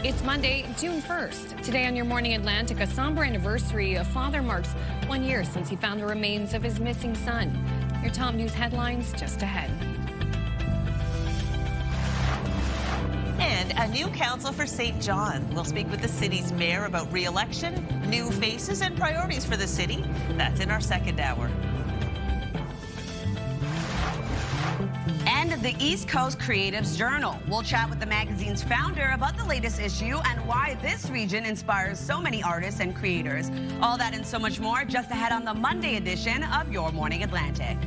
It's Monday, June 1st. Today on Your Morning Atlantic, a somber anniversary. A father marks 1 year since he found the remains of his missing son. Your top news headlines just ahead. And a new council for St. John. We'll speak with the city's mayor about re-election, new faces, and priorities for the city. That's in our second hour. And the East Coast Creatives Journal. We'll chat with the magazine's founder about the latest issue and why this region inspires so many artists and creators. All that and so much more just ahead on the Monday edition of Your Morning Atlantic.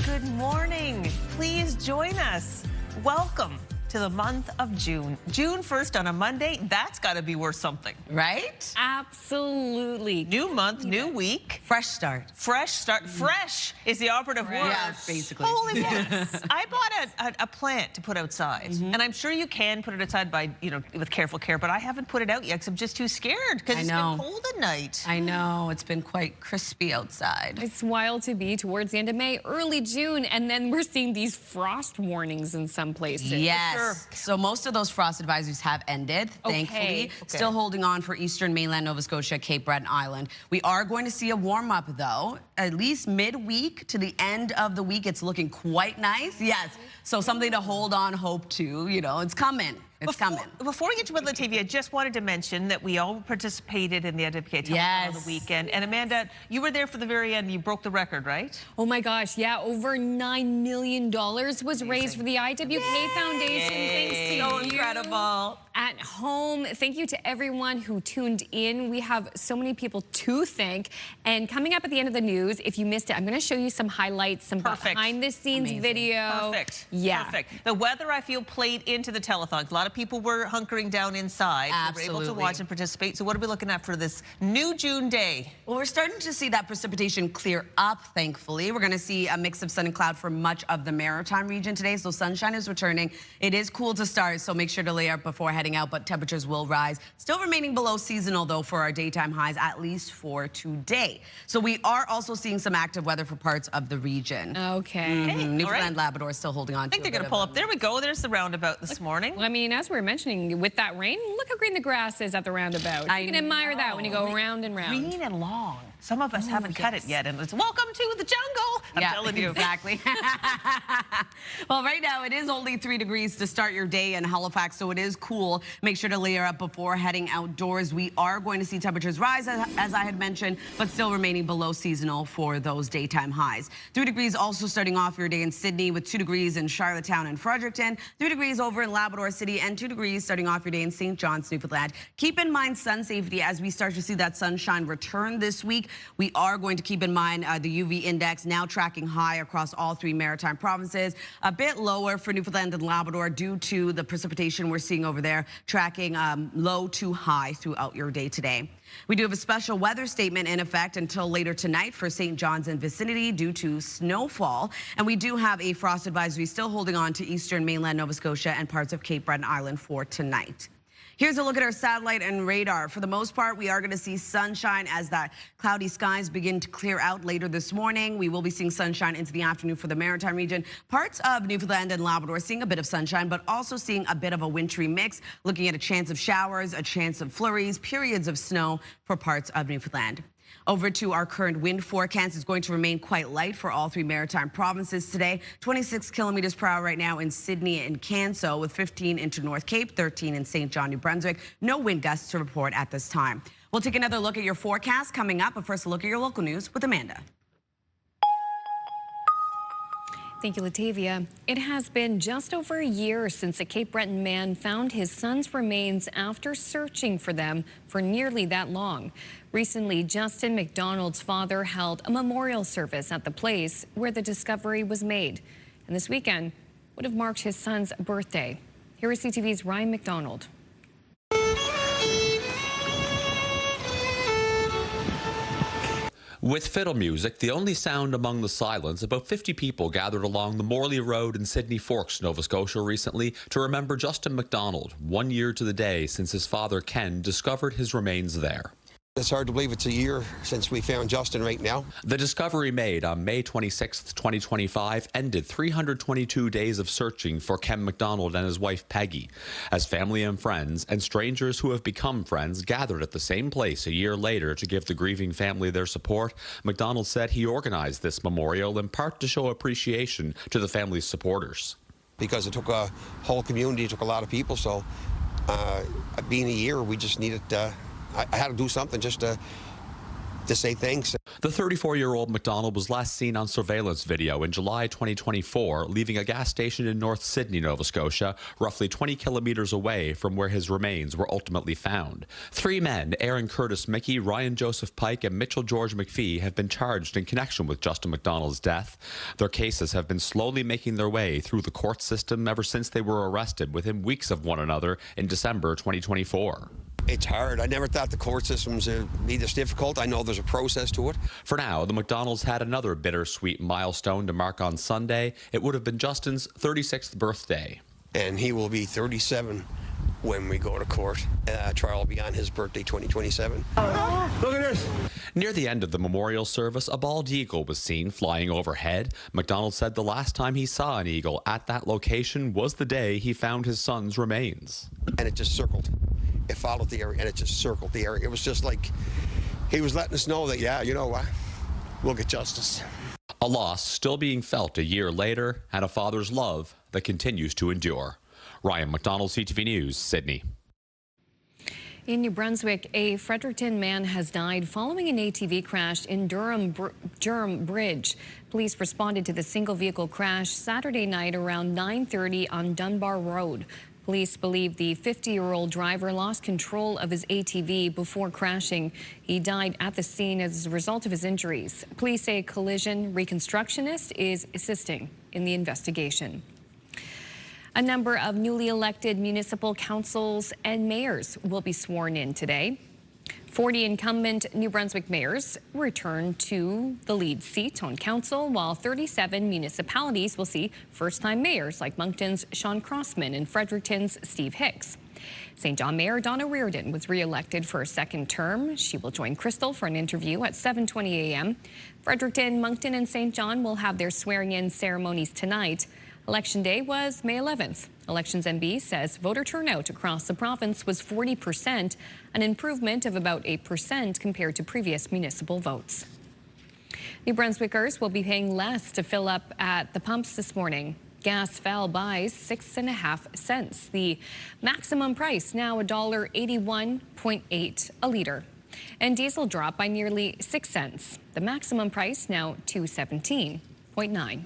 Good morning. Please join us. Welcome to the month of June. June 1st on a Monday, that's got to be worth something. Right? Absolutely. New month, new week. Fresh start. Fresh start. Fresh is the operative word. Yeah, basically. Holy smokes. I bought a plant to put outside, and I'm sure you can put it outside by, with careful care, but I haven't put it out yet because I'm just too scared because it's been cold at night. I know. It's been quite crispy outside. It's wild to be towards the end of May, early June, and then we're seeing these frost warnings in some places. Yes. Sure. So most of those frost advisories have ended, thankfully. Okay. Still holding on for eastern mainland Nova Scotia, Cape Breton Island. We are going to see a warm-up, though. At least midweek to the end of the week, it's looking quite nice. Yes. So something to hold on hope to. It's coming. It's coming. Before we get to Woodland TV, I just wanted to mention that we all participated in the NWPA telethon on the weekend. And Amanda, you were there for the very end. You broke the record, right? Oh my gosh, yeah, over $9 million was raised for the IWK Foundation. Thanks to So you incredible. at home. Thank you to everyone who tuned in. We have so many people to thank. And coming up at the end of the news, if you missed it, I'm going to show you some highlights, some behind-the-scenes video. Perfect. Yeah. Perfect. The weather, I feel, played into the telethon. A lot of people were hunkering down inside. Absolutely. Were able to watch and participate. So what are we looking at for this new June day? Well, we're starting to see that precipitation clear up, thankfully. We're going to see a mix of sun and cloud for much of the maritime region today. So sunshine is returning. It is cool to start, so make sure to layer up before heading out, but temperatures will rise. Still remaining below seasonal, though, for our daytime highs, at least for today. So we are also seeing some active weather for parts of the region. Okay. Newfoundland, Labrador is still holding on to I think they're going to pull up. There we go. There's the roundabout this morning. Well, I mean, as we were mentioning, with that rain, look how green the grass is at the roundabout. You can admire that when you go round and round. Green and long. Some of us haven't cut it yet, and it's welcome to the jungle. I'm telling you. Exactly. Well, right now it is only 3 degrees to start your day in Halifax, so it is cool. Make sure to layer up before heading outdoors. We are going to see temperatures rise, as I had mentioned, but still remaining below seasonal for those daytime highs. 3 degrees also starting off your day in Sydney, with 2 degrees in Charlottetown and Fredericton, 3 degrees over in Labrador City, and 2 degrees starting off your day in St. John's, Newfoundland. Keep in mind sun safety as we start to see that sunshine return this week. We are going to keep in mind the UV index now tracking high across all 3 maritime provinces. A bit lower for Newfoundland and Labrador due to the precipitation we're seeing over there, tracking low to high throughout your day today. We do have a special weather statement in effect until later tonight for St. John's and vicinity due to snowfall. And we do have a frost advisory still holding on to eastern mainland Nova Scotia and parts of Cape Breton Island for tonight. Here's a look at our satellite and radar. For the most part, we are going to see sunshine as that cloudy skies begin to clear out later this morning. We will be seeing sunshine into the afternoon for the maritime region. Parts of Newfoundland and Labrador seeing a bit of sunshine, but also seeing a bit of a wintry mix, looking at a chance of showers, a chance of flurries, periods of snow for parts of Newfoundland. Over to our current wind forecast. Is going to remain quite light for all 3 maritime provinces today. 26 kilometers per hour right now in Sydney and Canso, with 15 into North Cape, 13 in St. John, New Brunswick. No wind gusts to report at this time. We'll take another look at your forecast coming up, but first a look at your local news with Amanda. Thank you, Latavia. It has been just over a year since a Cape Breton man found his son's remains after searching for them for nearly that long. Recently, Justin McDonald's father held a memorial service at the place where the discovery was made. And this weekend would have marked his son's birthday. Here is CTV's Ryan McDonald. With fiddle music, the only sound among the silence, about 50 people gathered along the Morley Road in Sydney Forks, Nova Scotia recently to remember Justin McDonald, 1 year to the day since his father Ken discovered his remains there. It's hard to believe it's a year since we found Justin right now. The discovery made on May 26, 2025 ended 322 days of searching for Ken McDonald and his wife Peggy. As family and friends and strangers who have become friends gathered at the same place a year later to give the grieving family their support, McDonald said he organized this memorial in part to show appreciation to the family's supporters. Because it took a whole community, it took a lot of people, so being a year, we just needed I had to do something just to say thanks. The 34-year-old McDonald was last seen on surveillance video in July 2024, leaving a gas station in North Sydney, Nova Scotia, roughly 20 kilometers away from where his remains were ultimately found. 3 men, Aaron Curtis Mickey, Ryan Joseph Pike, and Mitchell George McPhee, have been charged in connection with Justin McDonald's death. Their cases have been slowly making their way through the court system ever since they were arrested within weeks of one another in December 2024. It's hard. I never thought the court systems would be this difficult. I know there's a process to it. For now, the McDonalds had another bittersweet milestone to mark on Sunday. It would have been Justin's 36th birthday. And he will be 37 when we go to court. Trial will be on his birthday, 2027. Look at this. Near the end of the memorial service, a bald eagle was seen flying overhead. McDonald said the last time he saw an eagle at that location was the day he found his son's remains. And it just circled. It followed the area, and it just circled the area. It was just like he was letting us know that, yeah, you know what, we'll get justice. A loss still being felt a year later, and a father's love that continues to endure. Ryan McDonald, CTV News, Sydney. In New Brunswick, a Fredericton man has died following an ATV crash in Durham Bridge. Police responded to the single-vehicle crash Saturday night around 9:30 on Dunbar Road. Police believe the 50-year-old driver lost control of his ATV before crashing. He died at the scene as a result of his injuries. Police say a collision reconstructionist is assisting in the investigation. A number of newly elected municipal councils and mayors will be sworn in today. 40 incumbent New Brunswick mayors return to the lead seat on council, while 37 municipalities will see first-time mayors like Moncton's Sean Crossman and Fredericton's Steve Hicks. St. John Mayor Donna Reardon was re-elected for a second term. She will join Crystal for an interview at 7:20 a.m. Fredericton, Moncton, and St. John will have their swearing-in ceremonies tonight. Election day was May 11th. Elections NB says voter turnout across the province was 40%, an improvement of about 8% compared to previous municipal votes. New Brunswickers will be paying less to fill up at the pumps this morning. Gas fell by 6.5 cents. The maximum price now $1.81.8 a litre. And diesel dropped by nearly 6 cents. The maximum price now $2.17.9.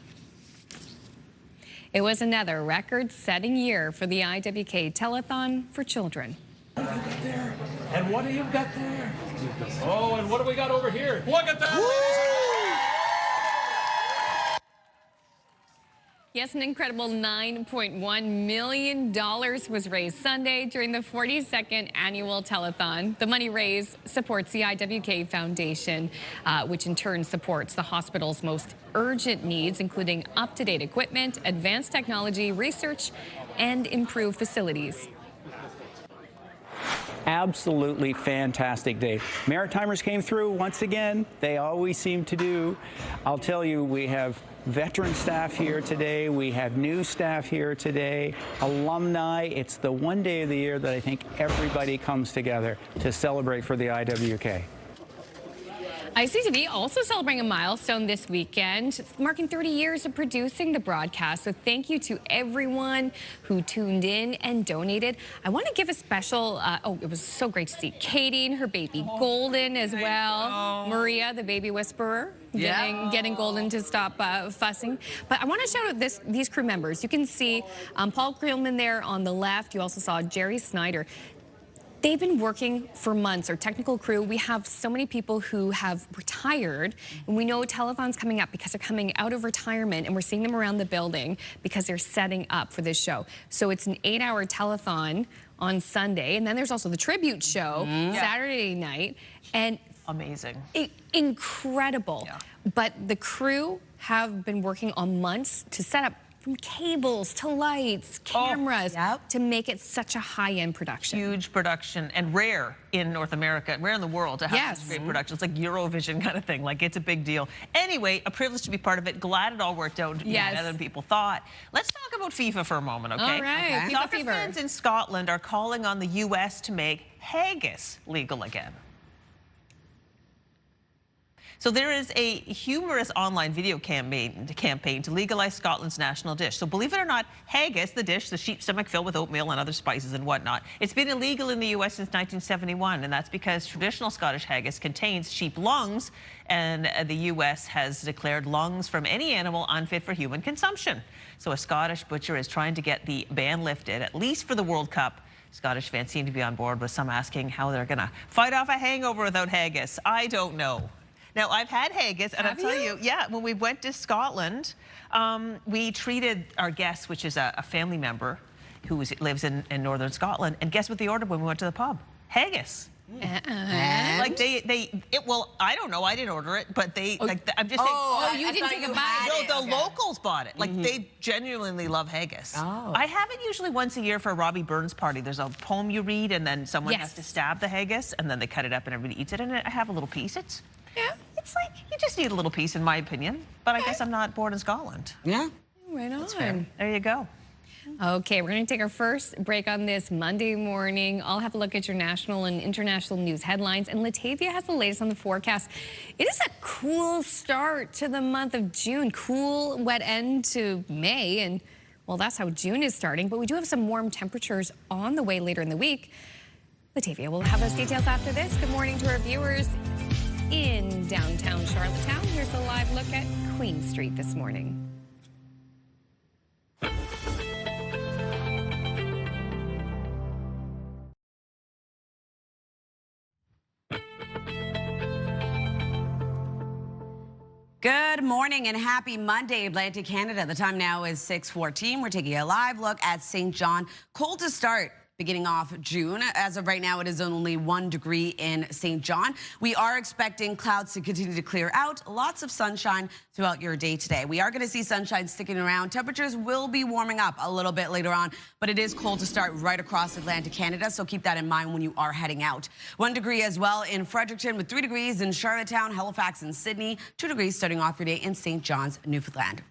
It was another record-setting year for the IWK Telethon for Children. And what do you got there? Oh, and what do we got over here? Look at that! Yes, an incredible $9.1 million was raised Sunday during the 42nd annual telethon. The money raised supports the IWK Foundation, which in turn supports the hospital's most urgent needs, including up-to-date equipment, advanced technology, research, and improved facilities. Absolutely fantastic day. Maritimers came through once again. They always seem to do. I'll tell you, we have veteran staff here today. We have new staff here today. Alumni. It's the one day of the year that I think everybody comes together to celebrate for the IWK. ICTV also celebrating a milestone this weekend, marking 30 years of producing the broadcast. So thank you to everyone who tuned in and donated. I want to give a special, it was so great to see Katie and her baby Golden as well. Maria, the baby whisperer, getting Golden to stop fussing. But I want to shout out these crew members. You can see Paul Creelman there on the left. You also saw Jerry Snyder. They've been working for months, our technical crew. We have so many people who have retired, and we know telethon's coming up because they're coming out of retirement, and we're seeing them around the building because they're setting up for this show. So it's an 8-hour telethon on Sunday, and then there's also the tribute show Saturday night, and amazing. Incredible. Yeah. But the crew have been working on months to set up from cables to lights, cameras, to make it such a high-end production. Huge production and rare in North America, rare in the world to have this great production. It's like Eurovision kind of thing. Like, it's a big deal. Anyway, a privilege to be part of it. Glad it all worked out better than people thought. Let's talk about FIFA for a moment, okay? All right, FIFA Soccer fever. fans in Scotland are calling on the U.S. to make haggis legal again. So there is a humorous online video campaign to legalize Scotland's national dish. So believe it or not, haggis, the dish, the sheep stomach filled with oatmeal and other spices and whatnot, it's been illegal in the U.S. since 1971, and that's because traditional Scottish haggis contains sheep lungs, and the U.S. has declared lungs from any animal unfit for human consumption. So a Scottish butcher is trying to get the ban lifted, at least for the World Cup. Scottish fans seem to be on board, with some asking how they're going to fight off a hangover without haggis. I don't know. Now, I've had haggis, and I'll tell you, when we went to Scotland, we treated our guests, which is a family member who lives in northern Scotland, and guess what they ordered when we went to the pub? Haggis. Like well, I don't know, I didn't order it, but I'm just saying. You didn't take a bite. No, the locals bought it. Like, they genuinely love haggis. I have it usually once a year for a Robbie Burns party. There's a poem you read, and then someone has to stab the haggis, and then they cut it up, and everybody eats it, and I have a little piece. It's like, you just need a little piece, in my opinion. But I guess I'm not born in Scotland. Yeah. Right on. There you go. Okay, we're going to take our first break on this Monday morning. I'll have a look at your national and international news headlines, and Latavia has the latest on the forecast. It is a cool start to the month of June. Cool, wet end to May, and well, that's how June is starting. But we do have some warm temperatures on the way later in the week. Latavia will have those details after this. Good morning to our viewers in downtown Charlottetown. Here's a live look at Queen Street this morning. Good morning and happy Monday, Atlantic Canada. The time now is 6:14. We're taking a live look at St. John. Cold to start. Beginning off June. As of right now, it is only 1 degree in St. John. We are expecting clouds to continue to clear out. Lots of sunshine throughout your day today. We are going to see sunshine sticking around. Temperatures will be warming up a little bit later on, but it is cold to start right across Atlantic Canada, so keep that in mind when you are heading out. 1 degree as well in Fredericton, with 3 degrees in Charlottetown, Halifax, and Sydney. 2 degrees starting off your day in St. John's, Newfoundland.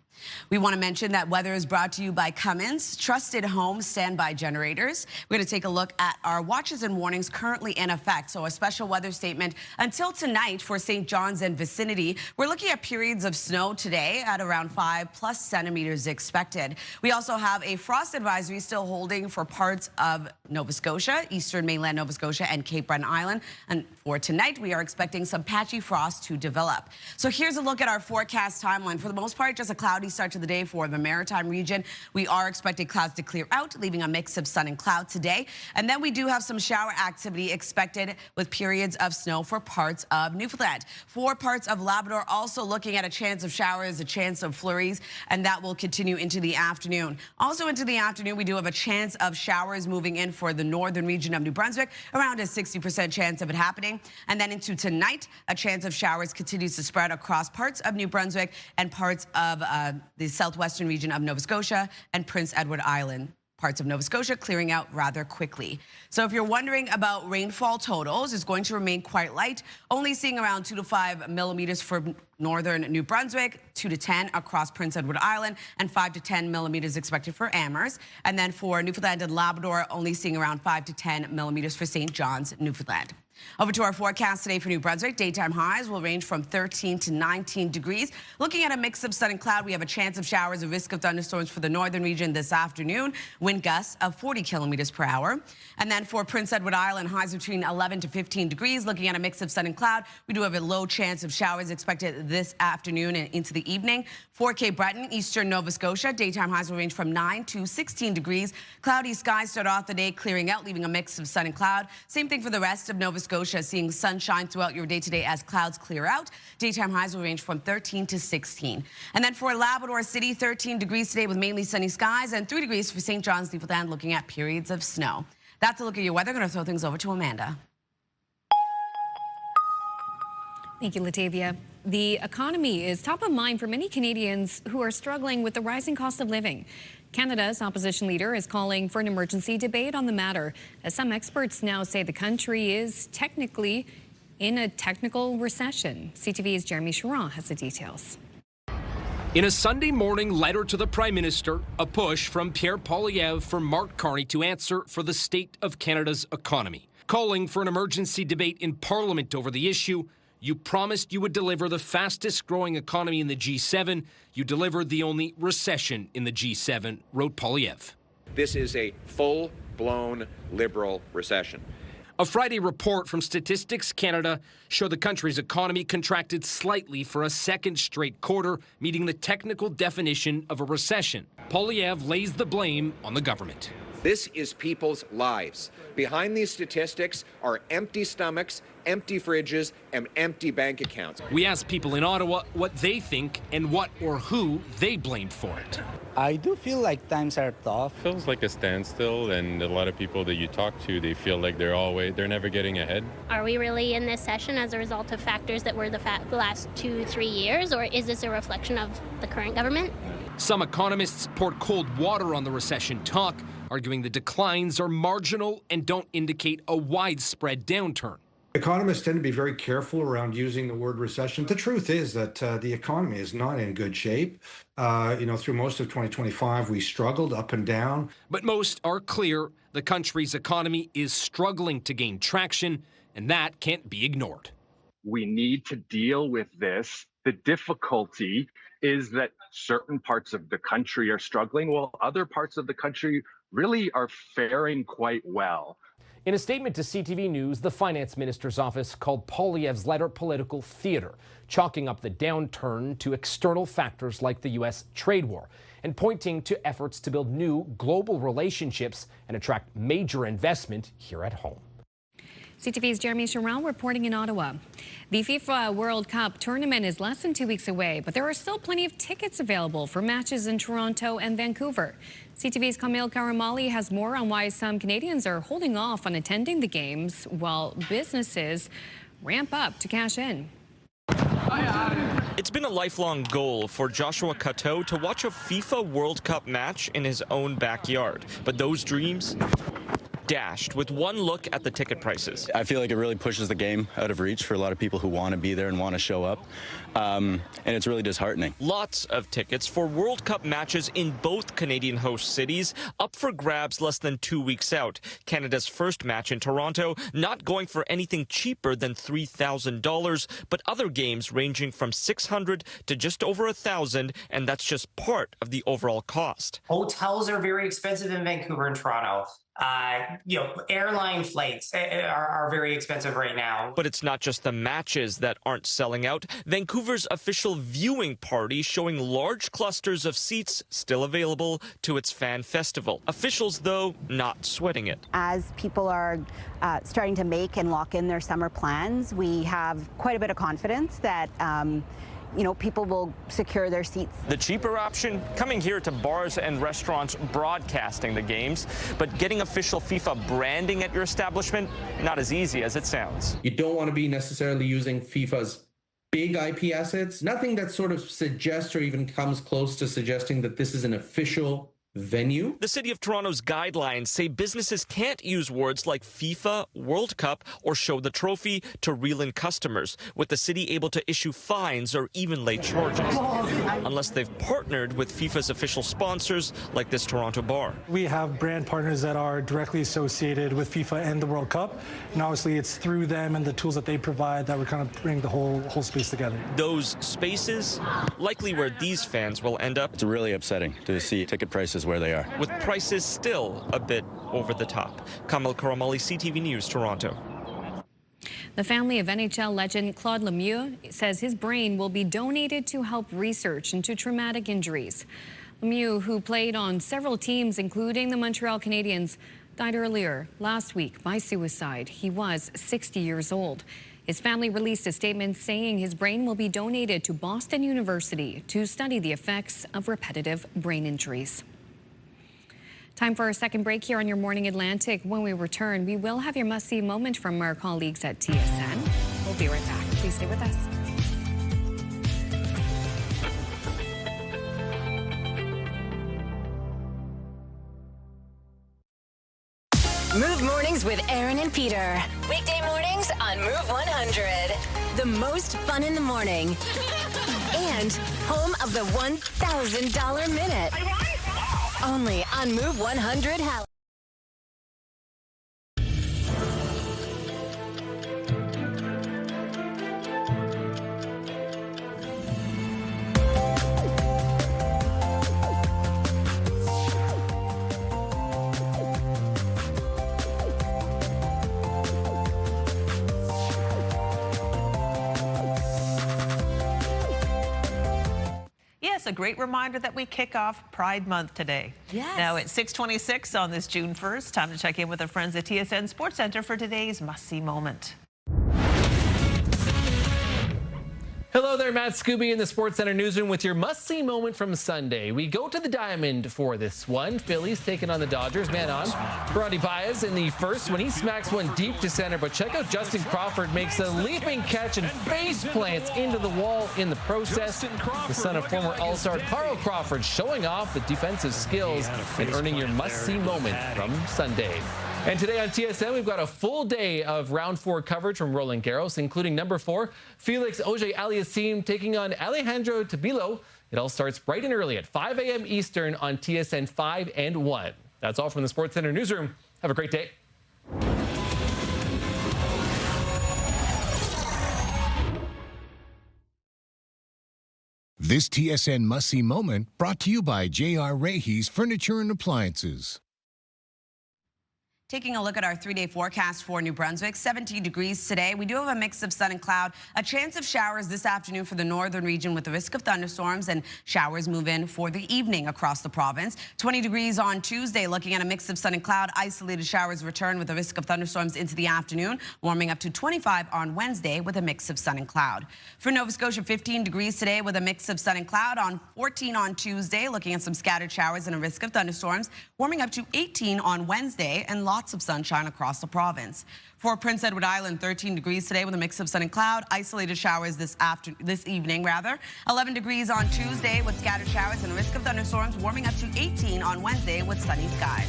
We want to mention that weather is brought to you by Cummins, trusted home standby generators. We're going to take a look at our watches and warnings currently in effect. So a special weather statement until tonight for St. John's and vicinity. We're looking at periods of snow today at around 5+ centimeters expected. We also have a frost advisory still holding for parts of Nova Scotia, eastern mainland Nova Scotia, and Cape Breton Island. And for tonight, we are expecting some patchy frost to develop. So here's a look at our forecast timeline. For the most part, just a cloudy start to the day for the Maritime region. We are expecting clouds to clear out, leaving a mix of sun and cloud today. And then we do have some shower activity expected with periods of snow for parts of Newfoundland. For parts of Labrador, also looking at a chance of showers, a chance of flurries, and that will continue into the afternoon. Also into the afternoon, we do have a chance of showers moving in for the northern region of New Brunswick, around a 60% chance of it happening. And then into tonight, a chance of showers continues to spread across parts of New Brunswick and parts of the southwestern region of Nova Scotia and Prince Edward Island. Parts of Nova Scotia clearing out rather quickly. So if you're wondering about rainfall totals, it's going to remain quite light, only seeing around 2 to 5 millimeters for northern New Brunswick, 2 to 10 across Prince Edward Island, and 5 to 10 millimeters expected for Amherst. And then for Newfoundland and Labrador, only seeing around 5 to 10 millimeters for St. John's, Newfoundland. Over to our forecast today for New Brunswick. Daytime highs will range from 13 to 19 degrees. Looking at a mix of sun and cloud, we have a chance of showers, a risk of thunderstorms for the northern region this afternoon. Wind gusts of 40 kilometers per hour. And then for Prince Edward Island, highs between 11 to 15 degrees. Looking at a mix of sun and cloud, we do have a low chance of showers expected this afternoon and into the evening. For Cape Breton, eastern Nova Scotia, daytime highs will range from 9 to 16 degrees. Cloudy skies start off the day clearing out, leaving a mix of sun and cloud. Same thing for the rest of Nova Scotia, seeing sunshine throughout your day today as clouds clear out. Daytime highs will range from 13 to 16. And then for Labrador City, 13 degrees today with mainly sunny skies, and 3 degrees for St. John's, Newfoundland, looking at periods of snow. That's a look at your weather. I'm going to throw things over to Amanda. Thank you, Latavia. The economy is top of mind for many Canadians who are struggling with the rising cost of living. Canada's opposition leader is calling for an emergency debate on the matter, as some experts now say the country is technically in a technical recession. CTV's Jeremy Charron has the details. In a Sunday morning letter to the Prime Minister, a push from Pierre Poilievre for Mark Carney to answer for the state of Canada's economy. Calling for an emergency debate in Parliament over the issue, you promised you would deliver the fastest growing economy in the G7. You delivered the only recession in the G7, wrote Poilievre. This is a full-blown liberal recession. A Friday report from Statistics Canada showed the country's economy contracted slightly for a second straight quarter, meeting the technical definition of a recession. Poilievre lays the blame on the government. This is people's lives. Behind these statistics are empty stomachs, empty fridges, and empty bank accounts. We asked people in Ottawa what they think and what or who they blamed for it. I do feel like times are tough. It feels like a standstill, and a lot of people that you talk to, they feel like they're never getting ahead. Are we really in this session as a result of factors that were the last 2-3 years, or is this a reflection of the current government? Some economists poured cold water on the recession talk, arguing the declines are marginal and don't indicate a widespread downturn. Economists tend to be very careful around using the word recession. The truth is that the economy is not in good shape. Through most of 2025, we struggled up and down. But most are clear the country's economy is struggling to gain traction, and that can't be ignored. We need to deal with this. The difficulty is that certain parts of the country are struggling, while other parts of the country really are faring quite well. In a statement to CTV News, the finance minister's office called Poilievre's letter political theater, chalking up the downturn to external factors like the U.S. trade war and pointing to efforts to build new global relationships and attract major investment here at home. CTV's Jeremy Charron reporting in Ottawa. The FIFA World Cup tournament is less than 2 weeks away, but there are still plenty of tickets available for matches in Toronto and Vancouver. CTV's Camille Karamali has more on why some Canadians are holding off on attending the games while businesses ramp up to cash in. It's been a lifelong goal for Joshua Cateau to watch a FIFA World Cup match in his own backyard, but those dreams dashed with one look at the ticket prices. I feel like it really pushes the game out of reach for a lot of people who want to be there and want to show up. And it's really disheartening. Lots of tickets for World Cup matches in both Canadian host cities up for grabs less than 2 weeks out. Canada's first match in Toronto not going for anything cheaper than $3,000, but other games ranging from $600 to just over $1,000, and that's just part of the overall cost. Hotels are very expensive in Vancouver and Toronto. Airline flights are very expensive right now. But it's not just the matches that aren't selling out. Vancouver's official viewing party showing large clusters of seats still available to its fan festival. Officials, though, not sweating it. As people are starting to make and lock in their summer plans, we have quite a bit of confidence that people will secure their seats. The cheaper option, coming here to bars and restaurants broadcasting the games, but getting official FIFA branding at your establishment, not as easy as it sounds. You don't want to be necessarily using FIFA's big IP assets. Nothing that sort of suggests or even comes close to suggesting that this is an official venue. The City of Toronto's guidelines say businesses can't use words like FIFA, World Cup, or show the trophy to reel in customers, with the city able to issue fines or even late charges, unless they've partnered with FIFA's official sponsors like this Toronto bar. We have brand partners that are directly associated with FIFA and the World Cup, and obviously it's through them and the tools that they provide that we're kind of bringing the whole space together. Those spaces, likely where these fans will end up. It's really upsetting to see ticket prices where they are, with prices still a bit over the top. Camille Karamali, CTV News, Toronto. The family of NHL legend Claude Lemieux says his brain will be donated to help research into traumatic injuries. Lemieux, who played on several teams, including the Montreal Canadiens, died earlier last week by suicide. He was 60 years old. His family released a statement saying his brain will be donated to Boston University to study the effects of repetitive brain injuries. Time for our second break here on Your Morning Atlantic. When we return, we will have your must-see moment from our colleagues at TSN. We'll be right back. Please stay with us. Move Mornings with Aaron and Peter. Weekday mornings on Move 100. The most fun in the morning. And home of the $1,000 minute. Only on Move 100 Halifax. Yes, a great reminder that we kick off Pride Month today. Yes. Now it's 6:26 on this June 1st. Time to check in with our friends at TSN Sports Center for today's must-see moment. Hello there, Matt Scooby in the Sports Center newsroom with your must-see moment from Sunday. We go to the Diamond for this one. Phillies taking on the Dodgers. Man on. Brody Baez in the first when he smacks one deep to center. But check out Justin Crawford makes a leaping catch and face plants into the wall in the process. The son of former All-Star Carl Crawford showing off the defensive skills and earning your must-see moment from Sunday. And today on TSN, we've got a full day of round 4 coverage from Roland Garros, including number 4, Felix Auger-Aliassime taking on Alejandro Tabilo. It all starts bright and early at 5 a.m. Eastern on TSN 5 and 1. That's all from the Sports Center newsroom. Have a great day. This TSN must-see moment brought to you by J.R. Rahe's Furniture and Appliances. Taking a look at our 3-day forecast for New Brunswick, 17 degrees today. We do have a mix of sun and cloud, a chance of showers this afternoon for the northern region with the risk of thunderstorms, and showers move in for the evening across the province. 20 degrees on Tuesday, looking at a mix of sun and cloud. Isolated showers return with the risk of thunderstorms into the afternoon, warming up to 25 on Wednesday with a mix of sun and cloud. For Nova Scotia, 15 degrees today with a mix of sun and cloud. On 14 on Tuesday, looking at some scattered showers and a risk of thunderstorms, warming up to 18 on Wednesday, and lots of sunshine across the province. For Prince Edward Island, 13 degrees today with a mix of sun and cloud. Isolated showers this evening. 11 degrees on Tuesday with scattered showers and a risk of thunderstorms, warming up to 18 on Wednesday with sunny skies.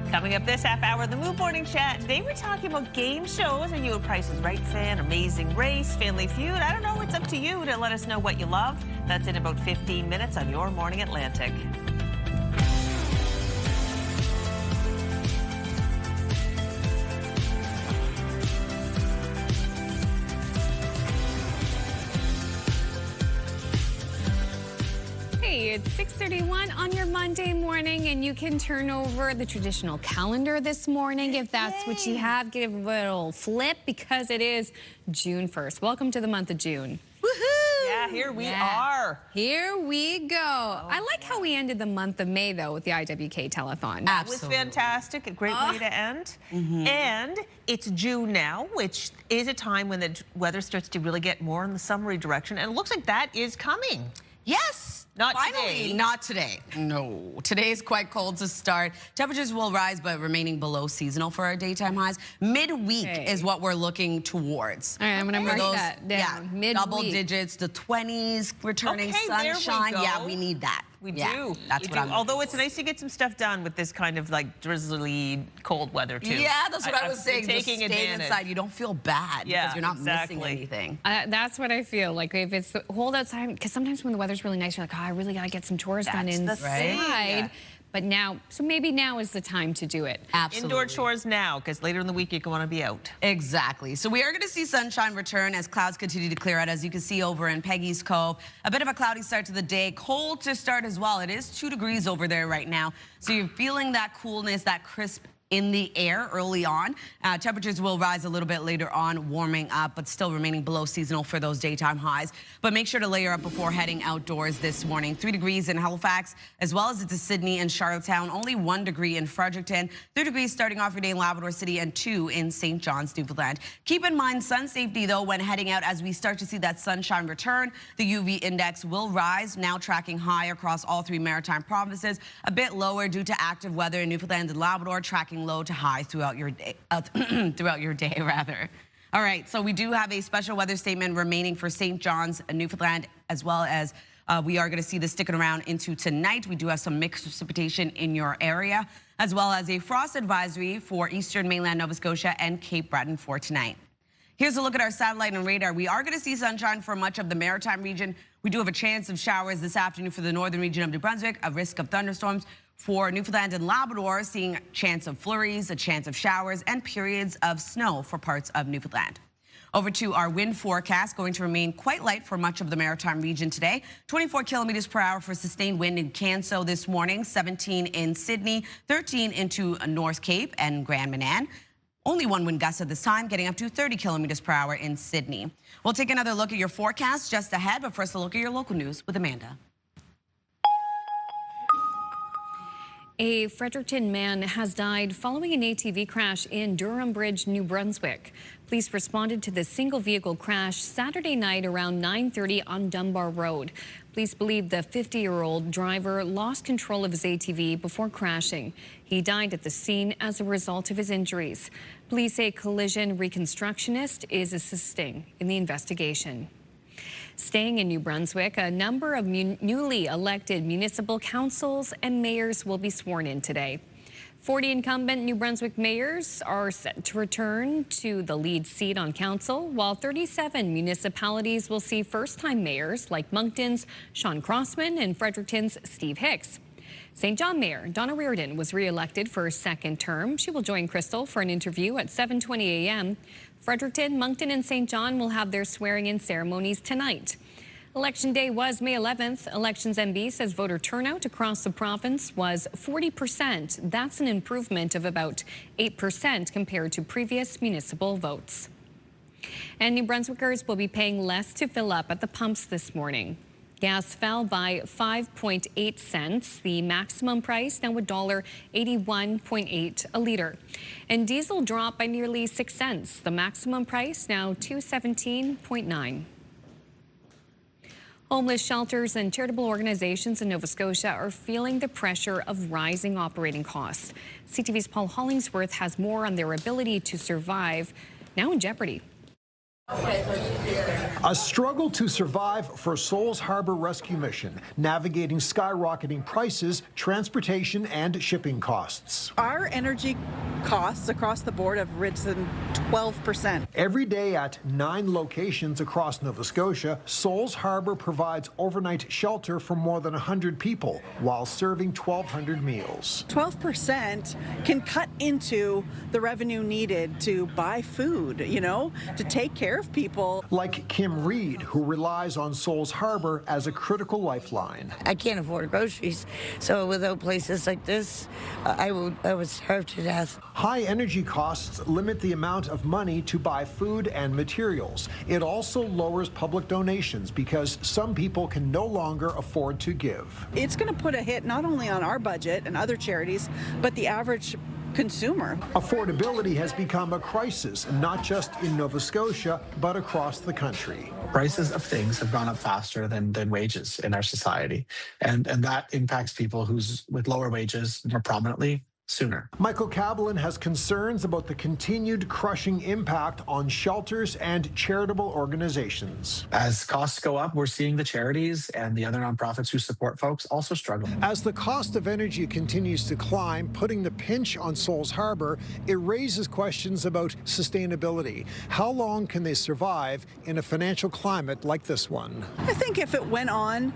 Coming up this half hour, the Move Morning Chat. Today we're talking about game shows. Are you a Price is Right fan? Amazing Race? Family Feud? I don't know. It's up to you to let us know what you love. That's in about 15 minutes on Your Morning Atlantic. Hey, it's 6:31 on your Monday morning, and you can turn over the traditional calendar this morning if that's what you have. Give it a little flip because it is June 1st. Welcome to the month of June. Woohoo! Yeah, here we are. Here we go. I like how we ended the month of May, though, with the IWK Telethon. That was fantastic. A great way to end. And it's June now, which is a time when the weather starts to really get more in the summery direction. And it looks like that is coming. Yes. Not Finally, today. not today. No. Today is quite cold to start. Temperatures will rise, but remaining below seasonal for our daytime highs. Midweek is what we're looking towards. All right, I'm going to mark that down. Yeah, Midweek. double digits, the 20s, returning sunshine. Yeah, we need that. We Yeah, do. That's We what do. I'm Although it's nice to get some stuff done with this kind of like drizzly cold weather too. Yeah, that's what I was I've saying. been Just taking staying advantage. inside, you don't feel bad because you're not exactly. missing anything. That's what I feel like. If it's cold outside, because sometimes when the weather's really nice, you're like, oh, I really got to get some chores done That's the inside. thing. But now, so maybe now is the time to do it. Absolutely. Indoor chores now, because later in the week you're going to be out. Exactly. So we are going to see sunshine return as clouds continue to clear out. As you can see over in Peggy's Cove, a bit of a cloudy start to the day. Cold to start as well. It is 2 degrees over there right now. So you're feeling that coolness, that crisp in the air early on. Temperatures will rise a little bit later on, warming up, but still remaining below seasonal for those daytime highs. But make sure to layer up before heading outdoors this morning. 3 degrees in Halifax, as well as into Sydney and Charlottetown. Only 1 degree in Fredericton. 3 degrees starting off your day in Labrador City, and 2 in St. John's, Newfoundland. Keep in mind sun safety, though, when heading out as we start to see that sunshine return. The UV index will rise, now tracking high across all 3 maritime provinces. A bit lower due to active weather in Newfoundland and Labrador, tracking low to high throughout your day. All right, so we do have a special weather statement remaining for St. John's, Newfoundland, as well as we are going to see this sticking around into tonight. We do have some mixed precipitation in your area, as well as a frost advisory for eastern mainland Nova Scotia and Cape Breton for tonight. Here's a look at our satellite and radar. We are going to see sunshine for much of the maritime region. We do have a chance of showers this afternoon for the northern region of New Brunswick, a risk of thunderstorms for Newfoundland and Labrador, seeing a chance of flurries, a chance of showers, and periods of snow for parts of Newfoundland. Over to our wind forecast, going to remain quite light for much of the maritime region today. 24 kilometers per hour for sustained wind in Canso this morning, 17 in Sydney, 13 into North Cape and Grand Manan. Only 1 wind gust at this time, getting up to 30 kilometers per hour in Sydney. We'll take another look at your forecast just ahead, but first a look at your local news with Amanda. A Fredericton man has died following an ATV crash in Durham Bridge, New Brunswick. Police responded to the single vehicle crash Saturday night around 9:30 on Dunbar Road. Police believe the 50-year-old driver lost control of his ATV before crashing. He died at the scene as a result of his injuries. Police say a collision reconstructionist is assisting in the investigation. Staying in New Brunswick, a number of newly elected municipal councils and mayors will be sworn in today. 40 incumbent New Brunswick mayors are set to return to the lead seat on council, while 37 municipalities will see first-time mayors like Moncton's Sean Crossman and Fredericton's Steve Hicks. St. John Mayor Donna Reardon was re-elected for a second term. She will join Crystal for an interview at 7:20 a.m. Fredericton, Moncton, and St. John will have their swearing-in ceremonies tonight. Election day was May 11th. Elections NB says voter turnout across the province was 40%. That's an improvement of about 8% compared to previous municipal votes. And New Brunswickers will be paying less to fill up at the pumps this morning. Gas fell by 5.8 cents. The maximum price now $1.81.8 a liter. And diesel dropped by nearly 6 cents. The maximum price now $2.17.9. Homeless shelters and charitable organizations in Nova Scotia are feeling the pressure of rising operating costs. CTV's Paul Hollingsworth has more on their ability to survive, now in jeopardy. A struggle to survive for Souls Harbor Rescue Mission, navigating skyrocketing prices, transportation, and shipping costs. Our energy costs across the board have risen 12%. Every day at 9 locations across Nova Scotia, Souls Harbor provides overnight shelter for more than 100 people while serving 1,200 meals. 12% can cut into the revenue needed to buy food, to take care of people. Like Kim Reed, who relies on Souls Harbor as a critical lifeline. I can't afford groceries, so without places like this, I would starve to death. High energy costs limit the amount of money to buy food and materials. It also lowers public donations because some people can no longer afford to give. It's going to put a hit not only on our budget and other charities, but the average consumer. Affordability has become a crisis, not just in Nova Scotia, but across the country. Prices of things have gone up faster than wages in our society, and that impacts people with lower wages more prominently sooner. Michael Kavelin has concerns about the continued crushing impact on shelters and charitable organizations. As costs go up, we're seeing the charities and the other nonprofits who support folks also struggle. As the cost of energy continues to climb, putting the pinch on Souls Harbor, it raises questions about sustainability. How long can they survive in a financial climate like this one? I think if it went on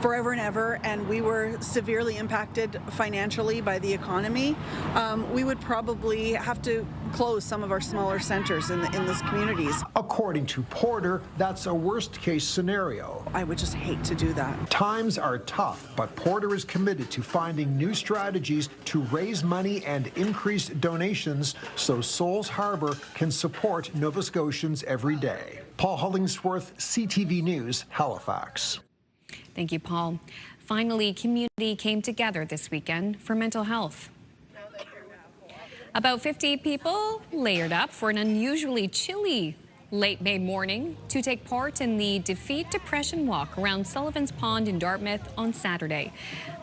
forever and ever and we were severely impacted financially by the economy, city, we would probably have to close some of our smaller centers in those communities. According to Porter, that's a worst-case scenario. I would just hate to do that. Times are tough, but Porter is committed to finding new strategies to raise money and increase donations so Souls Harbor can support Nova Scotians every day. Paul Hollingsworth, CTV News, Halifax. Thank you, Paul. Finally, community came together this weekend for mental health. About 50 people layered up for an unusually chilly late May morning to take part in the Defeat Depression Walk around Sullivan's Pond in Dartmouth on Saturday.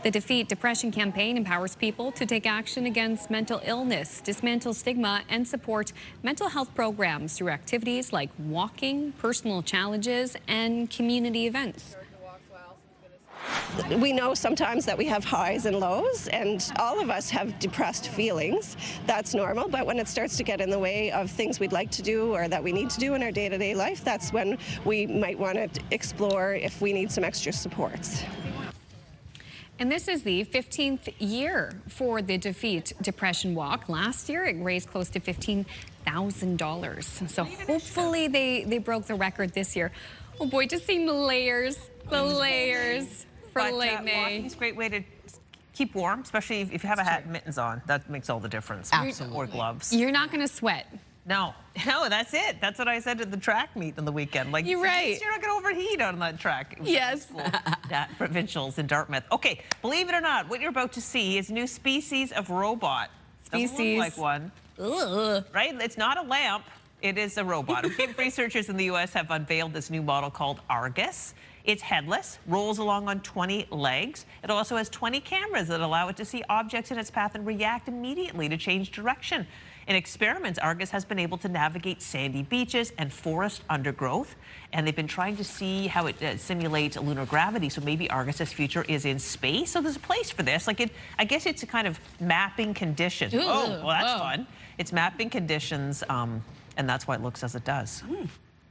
The Defeat Depression campaign empowers people to take action against mental illness, dismantle stigma, and support mental health programs through activities like walking, personal challenges, and community events. We know sometimes that we have highs and lows, and all of us have depressed feelings. That's normal, but when it starts to get in the way of things we'd like to do or that we need to do in our day-to-day life, that's when we might want to explore if we need some extra supports. And this is the 15th year for the Defeat Depression Walk. Last year, it raised close to $15,000. So hopefully they broke the record this year. Oh boy, just seeing the layers for late May. Walking's a great way to keep warm, especially if you have a hat and mittens on. That makes all the difference. Absolutely. Or gloves. You're not going to sweat. No, that's it. That's what I said at the track meet on the weekend. Like, you're right. You're not going to overheat on that track. Yes. Provincials in Dartmouth. Okay, believe it or not, what you're about to see is a new species of robot. Doesn't look like one. Ugh. Right? It's not a lamp. It is a robot. Researchers in the U.S. have unveiled this new model called Argus. It's headless, rolls along on 20 legs. It also has 20 cameras that allow it to see objects in its path and react immediately to change direction. In experiments, Argus has been able to navigate sandy beaches and forest undergrowth, and they've been trying to see how it simulates lunar gravity. So maybe Argus's future is in space. So there's a place for this. Like I guess it's a kind of mapping conditions. Ooh, oh, well, that's fun. It's mapping conditions, and that's why it looks as it does.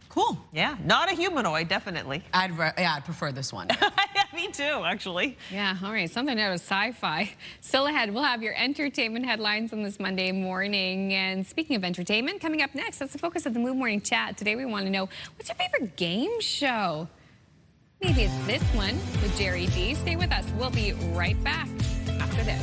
Cool. Yeah, not a humanoid, definitely. I'd prefer this one. Yeah, me too, actually. Yeah, all right, something out of sci-fi. Still ahead, we'll have your entertainment headlines on this Monday morning. And speaking of entertainment, coming up next, that's the focus of the Move Morning Chat. Today we want to know, what's your favorite game show? Maybe it's this one with Jerry D. Stay with us. We'll be right back after this.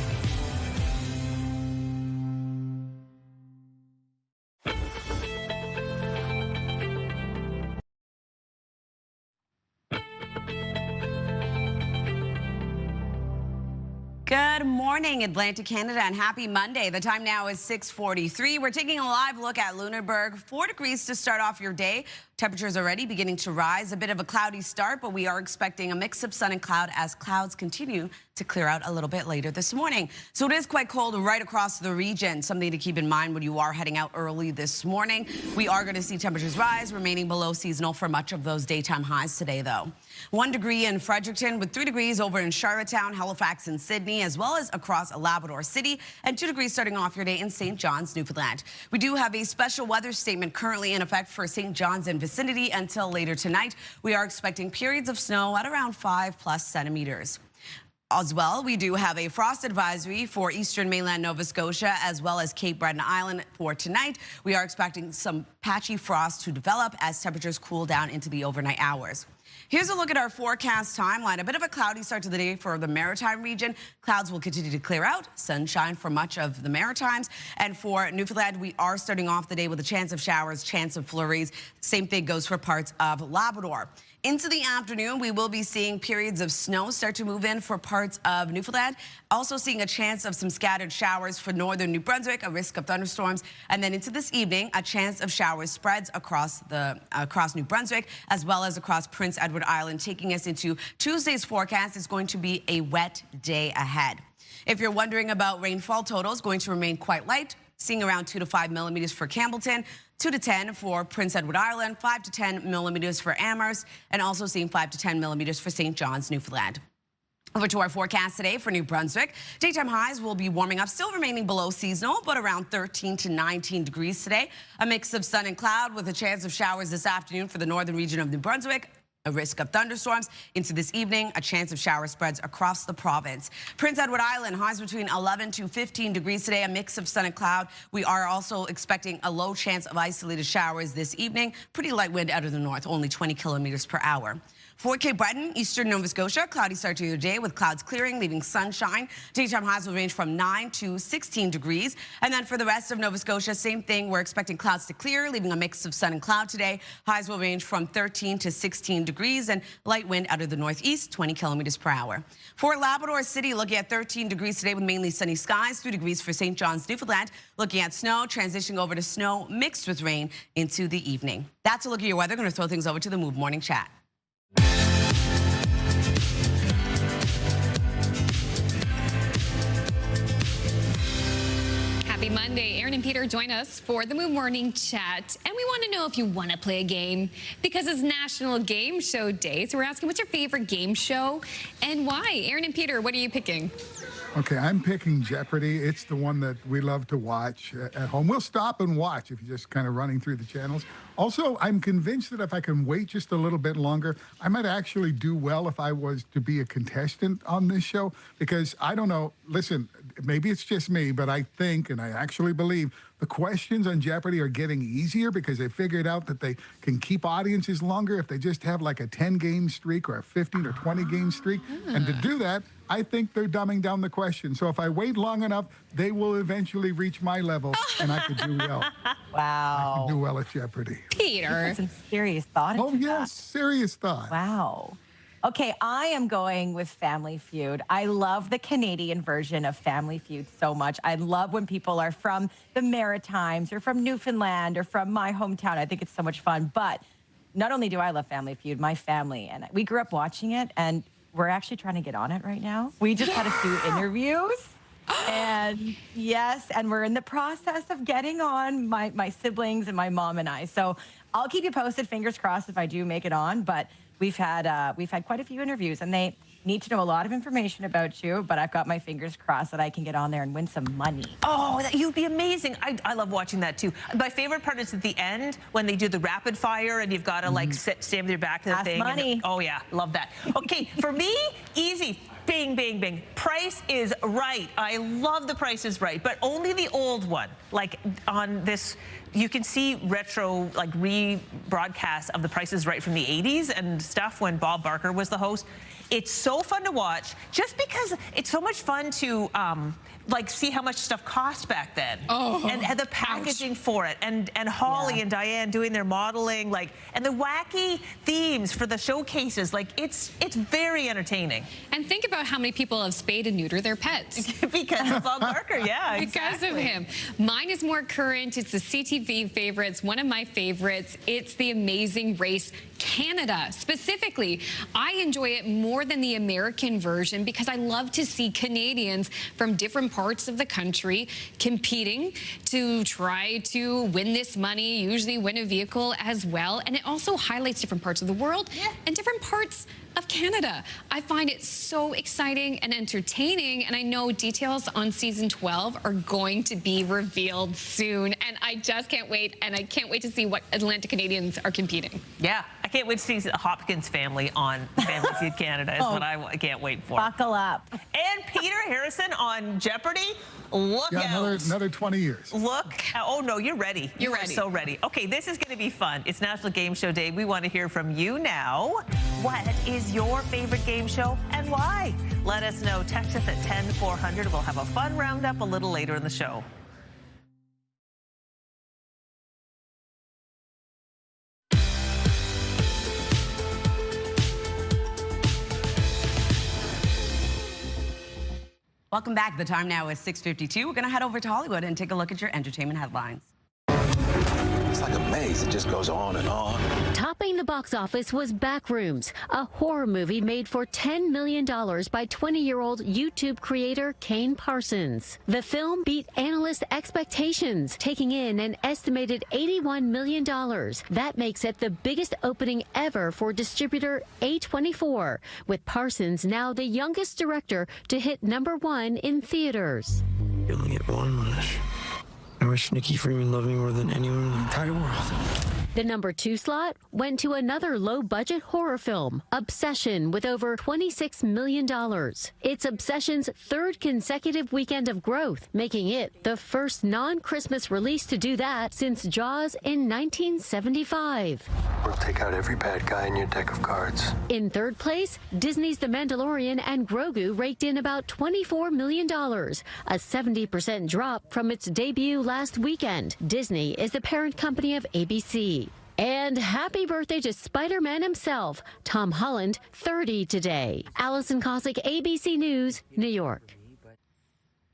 Good morning, Atlantic Canada, and happy Monday. The time now is 6:43. We're taking a live look at Lunenburg. 4 degrees to start off your day. Temperatures already beginning to rise. A bit of a cloudy start, but we are expecting a mix of sun and cloud as clouds continue to clear out a little bit later this morning. So it is quite cold right across the region. Something to keep in mind when you are heading out early this morning. We are going to see temperatures rise, remaining below seasonal for much of those daytime highs today, though. 1 degree in Fredericton, with 3 degrees over in Charlottetown, Halifax, and Sydney, as well as across Labrador City, and 2 degrees starting off your day in St. John's, Newfoundland. We do have a special weather statement currently in effect for St. John's and vicinity until later tonight. We are expecting periods of snow at around 5+ centimeters. As well, we do have a frost advisory for eastern mainland Nova Scotia as well as Cape Breton Island for tonight. We are expecting some patchy frost to develop as temperatures cool down into the overnight hours. Here's a look at our forecast timeline. A bit of a cloudy start to the day for the Maritime region. Clouds will continue to clear out. Sunshine for much of the Maritimes. And for Newfoundland, we are starting off the day with a chance of showers, chance of flurries. Same thing goes for parts of Labrador. Into the afternoon, we will be seeing periods of snow start to move in for parts of Newfoundland. Also seeing a chance of some scattered showers for northern New Brunswick, a risk of thunderstorms. And then into this evening, a chance of showers spreads across New Brunswick, as well as across Prince Edward Island, taking us into Tuesday's forecast. Is going to be a wet day ahead. If you're wondering about rainfall totals, going to remain quite light, seeing around 2 to 5 millimeters for Campbellton, 2 to 10 for Prince Edward Island, 5 to 10 millimeters for Amherst, and also seeing 5 to 10 millimeters for St. John's, Newfoundland. Over to our forecast today for New Brunswick. Daytime highs will be warming up, still remaining below seasonal, but around 13 to 19 degrees today. A mix of sun and cloud with a chance of showers this afternoon for the northern region of New Brunswick. A risk of thunderstorms into this evening, a chance of shower spreads across the province. Prince Edward Island, highs between 11 to 15 degrees today, a mix of sun and cloud. We are also expecting a low chance of isolated showers this evening. Pretty light wind out of the north, only 20 kilometers per hour. For Cape Breton, eastern Nova Scotia, cloudy start to your day with clouds clearing, leaving sunshine. Daytime highs will range from 9 to 16 degrees. And then for the rest of Nova Scotia, same thing. We're expecting clouds to clear, leaving a mix of sun and cloud today. Highs will range from 13 to 16 degrees and light wind out of the northeast, 20 kilometers per hour. For Labrador City, looking at 13 degrees today with mainly sunny skies, 2 degrees for St. John's, Newfoundland. Looking at snow, transitioning over to snow mixed with rain into the evening. That's a look at your weather. Going to throw things over to the Move Morning Chat. Happy Monday. Aaron and Peter join us for the Move Morning Chat. And we want to know if you want to play a game because it's National Game Show Day. So we're asking, what's your favorite game show and why? Aaron and Peter, what are you picking? Okay, I'm picking Jeopardy. It's the one that we love to watch at home. We'll stop and watch if you're just kind of running through the channels. Also, I'm convinced that if I can wait just a little bit longer, I might actually do well if I was to be a contestant on this show. Because I don't know, listen, maybe it's just me, but I think, and I actually believe, the questions on Jeopardy are getting easier because they figured out that they can keep audiences longer if they just have like a 10-game streak or a 15 or 20-game streak. And to do that, I think they're dumbing down the questions. So if I wait long enough, they will eventually reach my level and I could do well. Wow. I could do well at Jeopardy. Peter. Put some serious thought into yes, serious thought. Wow. Okay, I am going with Family Feud. I love the Canadian version of Family Feud so much. I love when people are from the Maritimes or from Newfoundland or from my hometown. I think it's so much fun. But not only do I love Family Feud, my family, and we grew up watching it, and we're actually trying to get on it right now. We just had a few interviews. And yes, and we're in the process of getting on, my siblings and my mom and I. So I'll keep you posted, fingers crossed, if I do make it on. But we've had quite a few interviews, and they need to know a lot of information about you. But I've got my fingers crossed that I can get on there and win some money. Oh, you'd be amazing. I love watching that too. My favorite part is at the end when they do the rapid fire and you've got to like stand with your back to the thing. Money. Oh yeah, love that. Okay, for me, easy. Bing, bing, bing. Price is Right. I love the Price is Right, but only the old one. Like on this, you can see retro, like rebroadcasts of the Price is Right from the 80s and stuff when Bob Barker was the host. It's so fun to watch just because it's so much fun to like see how much stuff cost back then. Oh, and the packaging for it and Holly and Diane doing their modeling, like, and the wacky themes for the showcases. Like it's very entertaining. And think about how many people have spayed and neutered their pets. Because of Bob Barker, yeah, Because of him. Mine is more current. It's a CTV favorite. It's one of my favorites. It's The Amazing Race Canada. Specifically, I enjoy it more than the American version because I love to see Canadians from different parts of the country competing to try to win this money, usually win a vehicle as well. And it also highlights different parts of the world and different parts of Canada. I find it so exciting and entertaining, and I know details on season 12 are going to be revealed soon, and I just can't wait, and I can't wait to see what Atlantic Canadians are competing. Yeah, I can't wait to see the Hopkins family on Family Feud Canada is what I can't wait for. Buckle up. And Peter Harrison on Jeopardy. Look out. Another 20 years. Look. Oh, no, you're ready. You're ready. So ready. Okay, this is going to be fun. It's National Game Show Day. We want to hear from you now. What is your favorite game show and why? Let us know. Text us at 10400. We'll have a fun roundup a little later in the show. Welcome back. The time now is 6:52. We're going to head over to Hollywood and take a look at your entertainment headlines. It's like a maze. It just goes on and on. Topping the box office was Backrooms, a horror movie made for $10 million by 20-year-old YouTube creator Kane Parsons. The film beat analyst expectations, taking in an estimated $81 million. That makes it the biggest opening ever for distributor A24, with Parsons now the youngest director to hit #1 in theaters. You only get one wish. I wish Nikki Freeman loved me more than anyone in the entire world. The number 2 slot went to another low-budget horror film, Obsession, with over $26 million. It's Obsession's 3rd consecutive weekend of growth, making it the first non-Christmas release to do that since Jaws in 1975. We'll take out every bad guy in your deck of cards. In 3rd place, Disney's The Mandalorian and Grogu raked in about $24 million, a 70% drop from its debut last weekend. Disney is the parent company of ABC. And happy birthday to Spider-Man himself, Tom Holland, 30 today. Allison Cossack, ABC News, New York.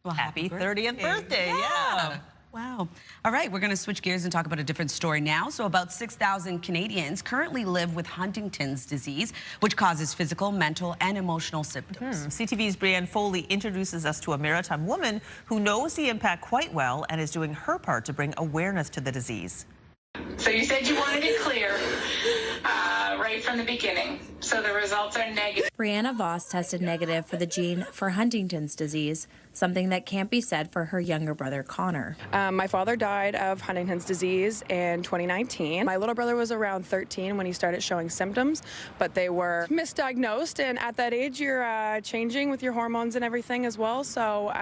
Well, happy 30th birthday, yeah. Wow. All right, we're going to switch gears and talk about a different story now. So about 6,000 Canadians currently live with Huntington's disease, which causes physical, mental, and emotional symptoms. CTV's Brianne Foley introduces us to a maritime woman who knows the impact quite well and is doing her part to bring awareness to the disease. So you said you wanted it clear right from the beginning. So the results are negative. Brianna Voss tested negative for the gene for Huntington's disease, something that can't be said for her younger brother, Connor. My father died of Huntington's disease in 2019. My little brother was around 13 when he started showing symptoms, but they were misdiagnosed. And at that age, you're changing with your hormones and everything as well. So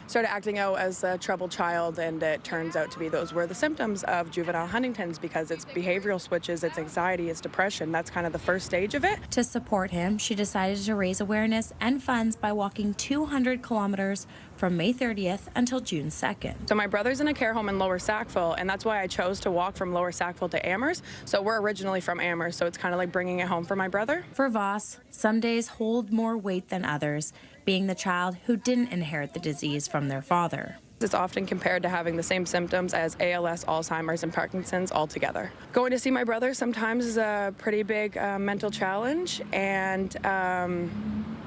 started acting out as a troubled child, and it turns out to be those were the symptoms of juvenile Huntington's because it's behavioral switches, it's anxiety, it's depression. That's kind of the first stage of it. To support him, she decided to raise awareness and funds by walking 200 kilometers from May 30th until June 2nd. So my brother's in a care home in Lower Sackville, and that's why I chose to walk from Lower Sackville to Amherst. So we're originally from Amherst, so it's kind of like bringing it home for my brother. For Voss, some days hold more weight than others, being the child who didn't inherit the disease from their father. It's often compared to having the same symptoms as ALS, Alzheimer's, and Parkinson's all together. Going to see my brother sometimes is a pretty big mental challenge, and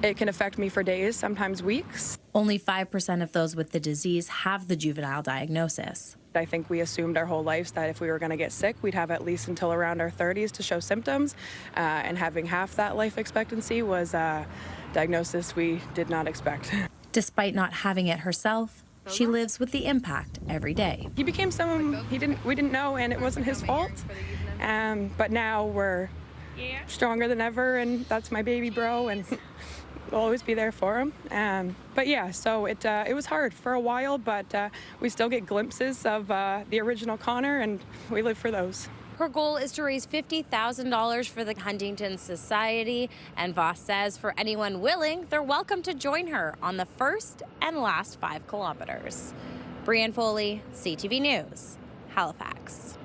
it can affect me for days, sometimes weeks. Only 5% of those with the disease have the juvenile diagnosis. I think we assumed our whole lives that if we were going to get sick, we'd have at least until around our 30s to show symptoms, and having half that life expectancy was a diagnosis we did not expect. Despite not having it herself, she lives with the impact every day. He became someone we didn't know, and it wasn't his fault. But now we're stronger than ever, and that's my baby bro, and we'll always be there for him. But yeah, so it was hard for a while, but we still get glimpses of the original Connor, and we live for those. Her goal is to raise $50,000 for the Huntington Society, and Voss says for anyone willing, they're welcome to join her on the first and last 5 kilometers. Brianne Foley, CTV News, Halifax.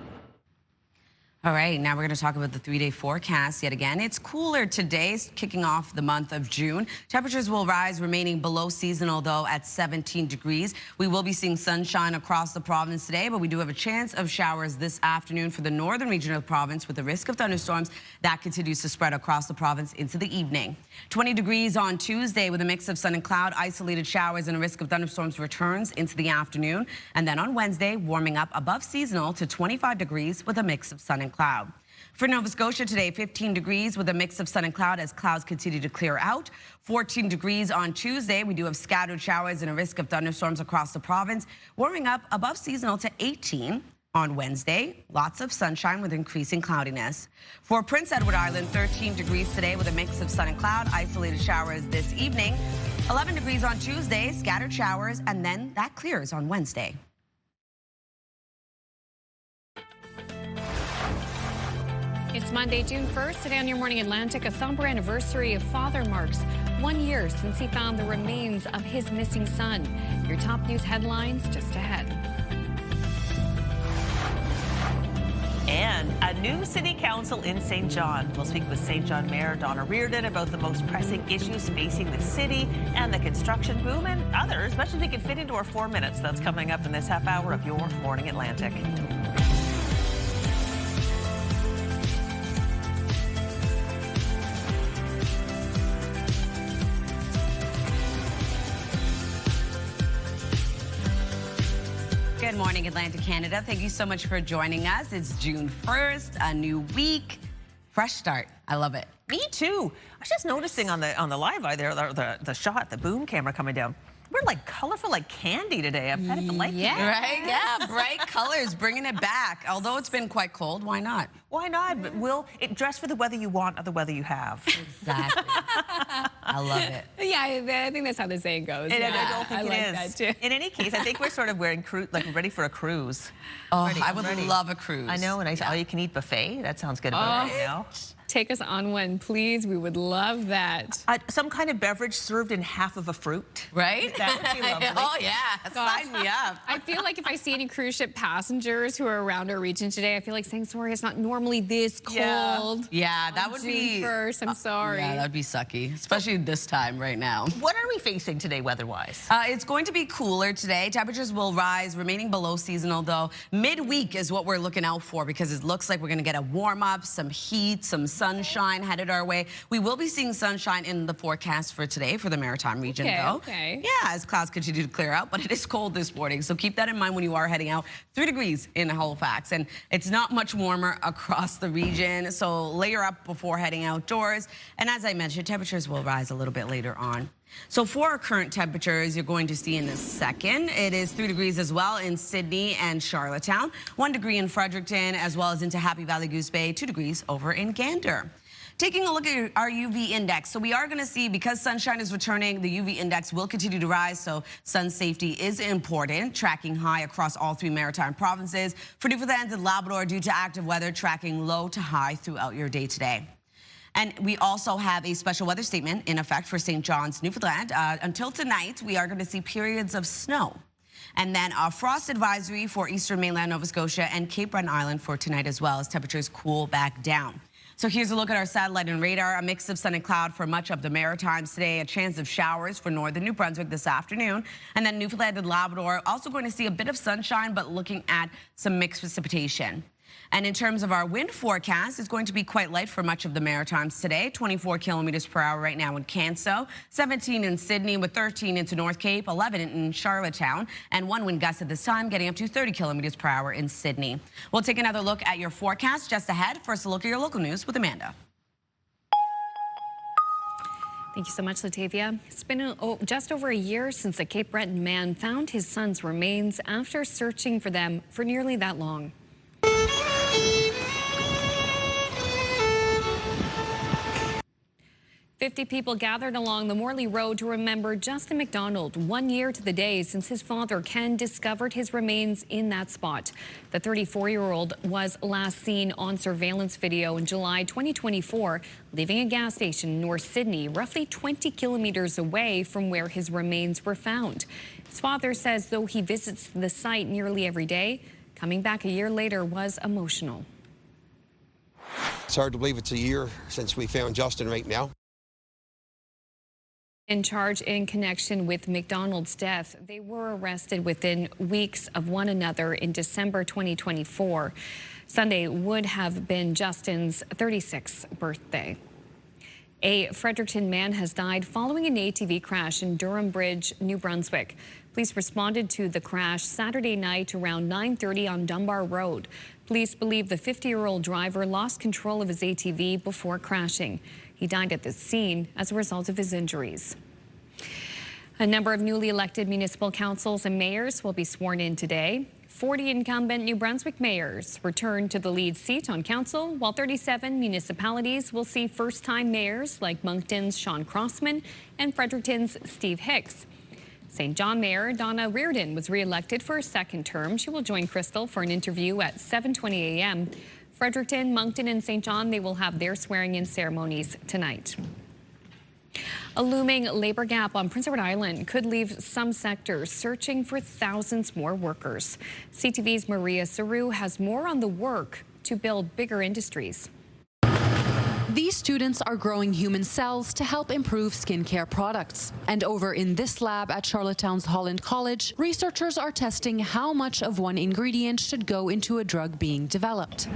All right, now we're going to talk about the 3-day forecast yet again. It's cooler today, kicking off the month of June. Temperatures will rise, remaining below seasonal, though, at 17 degrees. We will be seeing sunshine across the province today, but we do have a chance of showers this afternoon for the northern region of the province with the risk of thunderstorms that continues to spread across the province into the evening. 20 degrees on Tuesday with a mix of sun and cloud. Isolated showers and a risk of thunderstorms returns into the afternoon. And then on Wednesday, warming up above seasonal to 25 degrees with a mix of sun and cloud. For Nova Scotia today, 15 degrees with a mix of sun and cloud as clouds continue to clear out. 14 degrees on Tuesday. We do have scattered showers and a risk of thunderstorms across the province. Warming up above seasonal to 18 on Wednesday. Lots of sunshine with increasing cloudiness. For Prince Edward Island, 13 degrees today with a mix of sun and cloud. Isolated showers this evening. 11 degrees on Tuesday, scattered showers, and then that clears on Wednesday. It's Monday, June 1st. Today on Your Morning Atlantic, a somber anniversary of Father marks 1 year since he found the remains of his missing son. Your top news headlines just ahead. And a new city council in St. John. We'll speak with St. John Mayor Donna Reardon about the most pressing issues facing the city and the construction boom and others, much as we can fit into our 4 minutes. That's coming up in this half hour of Your Morning Atlantic. Good morning, Atlantic Canada. Thank you so much for joining us. It's June 1st, a new week, fresh start. I love it. Me too. I was just noticing on the live eye there, the shot, the boom camera coming down. We're like colorful like candy today. I'm kind of liking it. Right? Yeah, bright colors, bringing it back. Although it's been quite cold, why not? Why not? But dress for the weather you want or the weather you have. Exactly. I love it. Yeah, I think that's how the saying goes. And yeah, I don't think I it like is. that too. In any case, I think we're sort of wearing like ready for a cruise. Oh, I would love a cruise. I know, and all-you-can-eat buffet. That sounds good about right now. Take us on one, please. We would love that. Some kind of beverage served in half of a fruit. Right? That would be lovely. Oh, yeah. Sign me up. I feel like if I see any cruise ship passengers who are around our region today, I feel like saying, sorry, it's not normally this cold. Yeah, that would June be... 1st, I'm sorry. Yeah, that would be sucky, especially this time right now. What are we facing today weather-wise? It's going to be cooler today. Temperatures will rise, remaining below seasonal, though. Midweek is what we're looking out for because it looks like we're going to get a warm-up, some heat, some sunshine headed our way. We will be seeing sunshine in the forecast for today for the Maritime region, though. Okay. Yeah, as clouds continue to clear out, but it is cold this morning, so keep that in mind when you are heading out. 3 degrees in Halifax, and it's not much warmer across the region, so layer up before heading outdoors. And as I mentioned, temperatures will rise a little bit later on. So for our current temperatures, you're going to see in a second, it is 3 degrees as well in Sydney and Charlottetown, 1 degree in Fredericton, as well as into Happy Valley Goose Bay, 2 degrees over in Gander. Taking a look at our UV index. So we are going to see, because sunshine is returning, the UV index will continue to rise. So sun safety is important, tracking high across all 3 maritime provinces. For Newfoundland and Labrador, due to active weather, tracking low to high throughout your day today. And we also have a special weather statement in effect for St. John's, Newfoundland. Until tonight, we are going to see periods of snow. And then a frost advisory for eastern mainland Nova Scotia and Cape Breton Island for tonight as well, as temperatures cool back down. So here's a look at our satellite and radar. A mix of sun and cloud for much of the Maritimes today. A chance of showers for northern New Brunswick this afternoon. And then Newfoundland and Labrador also going to see a bit of sunshine, but looking at some mixed precipitation. And in terms of our wind forecast, it's going to be quite light for much of the Maritimes today. 24 kilometers per hour right now in Canso, 17 in Sydney with 13 into North Cape, 11 in Charlottetown, and 1 wind gust at this time getting up to 30 kilometers per hour in Sydney. We'll take another look at your forecast just ahead. First, a look at your local news with Amanda. Thank you so much, Latavia. It's been just over a year since a Cape Breton man found his son's remains after searching for them for nearly that long. 50 people gathered along the Morley Road to remember Justin McDonald 1 year to the day since his father, Ken, discovered his remains in that spot. The 34-year-old was last seen on surveillance video in July 2024, leaving a gas station in North Sydney, roughly 20 kilometers away from where his remains were found. His father says though he visits the site nearly every day, coming back a year later was emotional. It's hard to believe it's a year since we found Justin right now. In charge in connection with McDonald's death, they were arrested within weeks of one another in December 2024. Sunday would have been Justin's 36th birthday. A Fredericton man has died following an ATV crash in Durham Bridge, New Brunswick. Police responded to the crash Saturday night around 9:30 on Dunbar Road. Police believe the 50-year-old driver lost control of his ATV before crashing. He died at the scene as a result of his injuries. A number of newly elected municipal councils and mayors will be sworn in today. 40 incumbent New Brunswick mayors return to the lead seat on council, while 37 municipalities will see first-time mayors like Moncton's Sean Crossman and Fredericton's Steve Hicks. St. John Mayor Donna Reardon was re-elected for a second term. She will join Crystal for an interview at 7:20 a.m. Fredericton, Moncton, and St. John, they will have their swearing-in ceremonies tonight. A looming labor gap on Prince Edward Island could leave some sectors searching for thousands more workers. CTV's Maria Saru has more on the work to build bigger industries. These students are growing human cells to help improve skincare products. And over in this lab at Charlottetown's Holland College, researchers are testing how much of one ingredient should go into a drug being developed.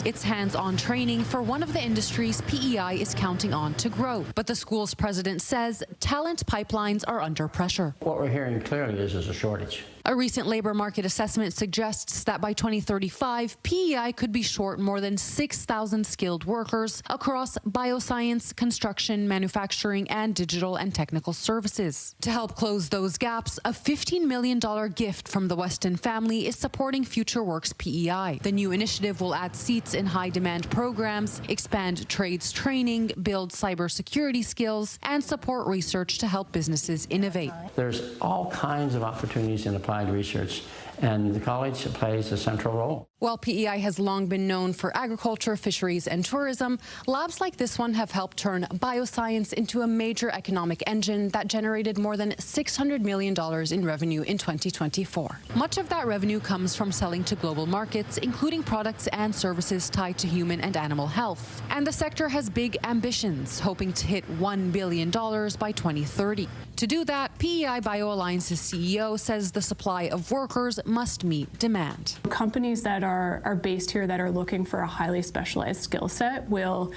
It's hands-on training for one of the industries PEI is counting on to grow. But the school's president says talent pipelines are under pressure. What we're hearing clearly is there's a shortage. A recent labor market assessment suggests that by 2035, PEI could be short more than 6,000 skilled workers across bioscience, construction, manufacturing, and digital and technical services. To help close those gaps, a $15 million gift from the Weston family is supporting FutureWorks PEI. The new initiative will add seats in high-demand programs, expand trades training, build cybersecurity skills, and support research to help businesses innovate. There's all kinds of opportunities in applied research, and the college plays a central role. While PEI has long been known for agriculture, fisheries, and tourism, labs like this one have helped turn bioscience into a major economic engine that generated more than $600 million in revenue in 2024. Much of that revenue comes from selling to global markets, including products and services tied to human and animal health. And the sector has big ambitions, hoping to hit $1 billion by 2030. To do that, PEI BioAlliance's CEO says the supply of workers must meet demand. Companies that are based here that are looking for a highly specialized skill set will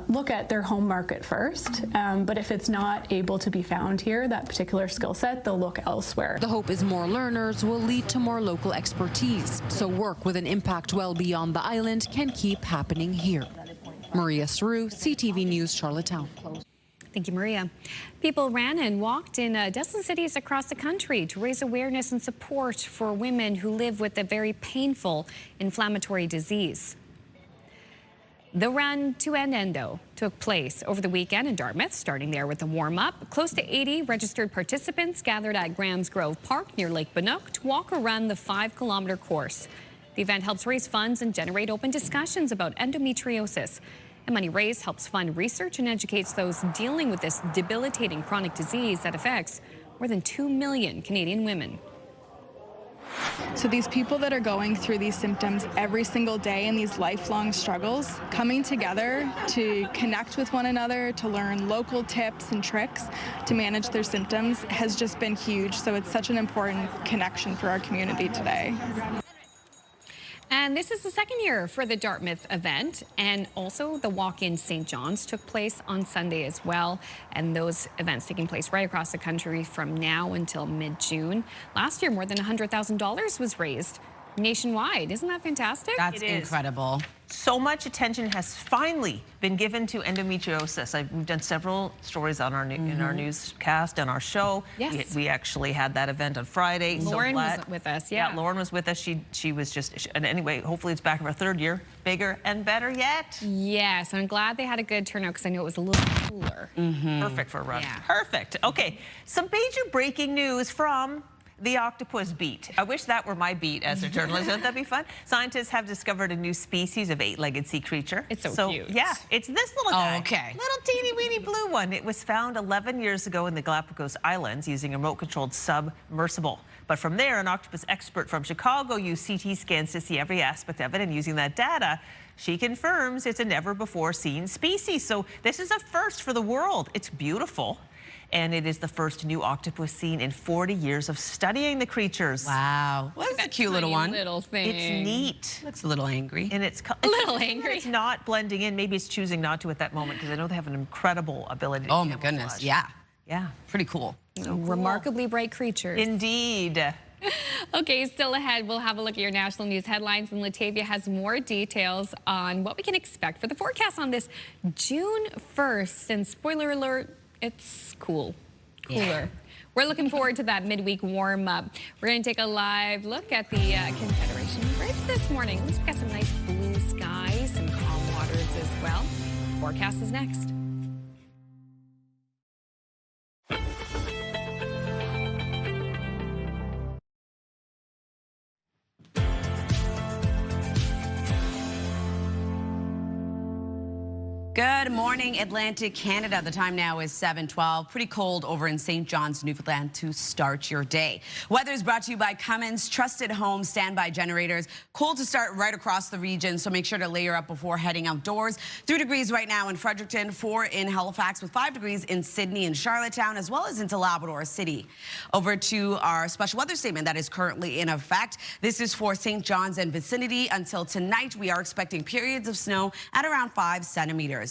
look at their home market first, but if it's not able to be found here, that particular skill set, they'll look elsewhere. The hope is more learners will lead to more local expertise, so work with an impact well beyond the island can keep happening here. Maria Saru, CTV News, Charlottetown. Thank you, Maria. People ran and walked in a dozen cities across the country to raise awareness and support for women who live with a very painful inflammatory disease. The Run to End Endo took place over the weekend in Dartmouth, starting there with a warm-up. Close to 80 registered participants gathered at Grahams Grove Park near Lake Bannock to walk or run the 5-kilometer course. The event helps raise funds and generate open discussions about endometriosis. And money raised helps fund research and educates those dealing with this debilitating chronic disease that affects more than 2 million Canadian women. So these people that are going through these symptoms every single day and these lifelong struggles, coming together to connect with one another, to learn local tips and tricks to manage their symptoms has just been huge. So it's such an important connection for our community today. And this is the second year for the Dartmouth event, and also the walk-in St. John's took place on Sunday as well, and those events taking place right across the country from now until mid-June. Last year, more than $100,000 was raised nationwide. Isn't that fantastic? That's incredible. So much attention has finally been given to endometriosis. We've done several stories on our in our newscast and our show. Yes. We actually had that event on Friday. Lauren was with us. Yeah, Lauren was with us. She was just, and anyway, hopefully it's back in our third year, bigger and better yet. Yes, I'm glad they had a good turnout because I knew it was a little cooler. Perfect for a run. Yeah. Perfect. Okay, some major breaking news from the octopus beat. I wish that were my beat as a journalist. Wouldn't that be fun? Scientists have discovered a new species of 8-legged sea creature. It's so cute. Yeah, it's this little guy. Oh, okay. Little teeny weeny blue one. It was found 11 years ago in the Galapagos Islands using a remote-controlled submersible. But from there, an octopus expert from Chicago used CT scans to see every aspect of it, and using that data, she confirms it's a never-before-seen species. So this is a first for the world. It's beautiful. And it is the first new octopus seen in 40 years of studying the creatures. Wow. Well, that's a cute little one. Little thing. It's neat. Looks a little angry. And it's a little angry. It's not blending in. Maybe it's choosing not to at that moment because I know they have an incredible ability to Oh my goodness. Yeah. Yeah. Pretty cool. So cool. Remarkably bright creatures. Indeed. Okay, still ahead, we'll have a look at your national news headlines, and Latavia has more details on what we can expect for the forecast on this June 1st. And spoiler alert, it's cooler. Yeah. We're looking forward to that midweek warm-up. We're going to take a live look at the Confederation Bridge this morning. At least we've got some nice blue skies, some calm waters as well. Forecast is next. Good morning, Atlantic Canada. The time now is 7:12. Pretty cold over in St. John's, Newfoundland to start your day. Weather is brought to you by Cummins, trusted home standby generators. Cold to start right across the region, so make sure to layer up before heading outdoors. 3 degrees right now in Fredericton, 4 in Halifax, with 5 degrees in Sydney and Charlottetown, as well as into Labrador City. Over to our special weather statement that is currently in effect. This is for St. John's and vicinity. Until tonight, we are expecting periods of snow at around 5 centimeters.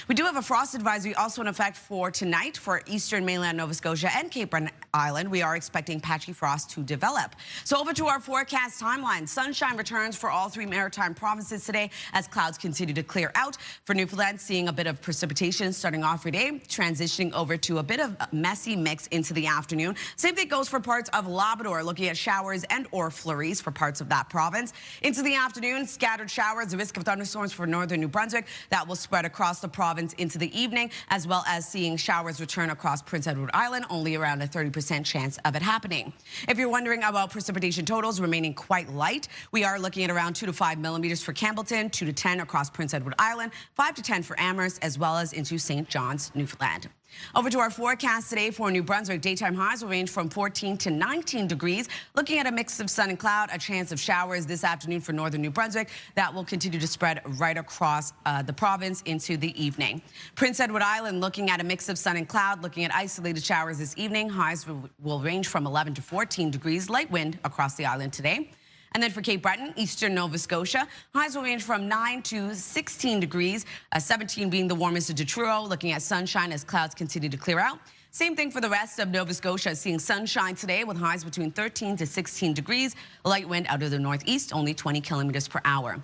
We do have a frost advisory also in effect for tonight for eastern mainland Nova Scotia and Cape Breton Island. We are expecting patchy frost to develop. So over to our forecast timeline. Sunshine returns for all 3 maritime provinces today as clouds continue to clear out. For Newfoundland, seeing a bit of precipitation starting off your day, transitioning over to a bit of a messy mix into the afternoon. Same thing goes for parts of Labrador, looking at showers and or flurries for parts of that province. Into the afternoon, scattered showers, the risk of thunderstorms for northern New Brunswick. That will spread across the province into the evening, as well as seeing showers return across Prince Edward Island, only around a 30% chance of it happening. If you're wondering about precipitation totals remaining quite light, we are looking at around 2 to 5 millimeters for Campbellton, 2 to 10 across Prince Edward Island, 5 to 10 for Amherst, as well as into St. John's, Newfoundland. Over to our forecast today for New Brunswick. Daytime highs will range from 14 to 19 degrees. Looking at a mix of sun and cloud, a chance of showers this afternoon for northern New Brunswick. That will continue to spread right across the province into the evening. Prince Edward Island looking at a mix of sun and cloud, looking at isolated showers this evening. Highs will range from 11 to 14 degrees. Light wind across the island today. And then for Cape Breton, eastern Nova Scotia, highs will range from 9 to 16 degrees, 17 being the warmest of Truro, looking at sunshine as clouds continue to clear out. Same thing for the rest of Nova Scotia, seeing sunshine today with highs between 13 to 16 degrees, light wind out of the northeast, only 20 kilometers per hour.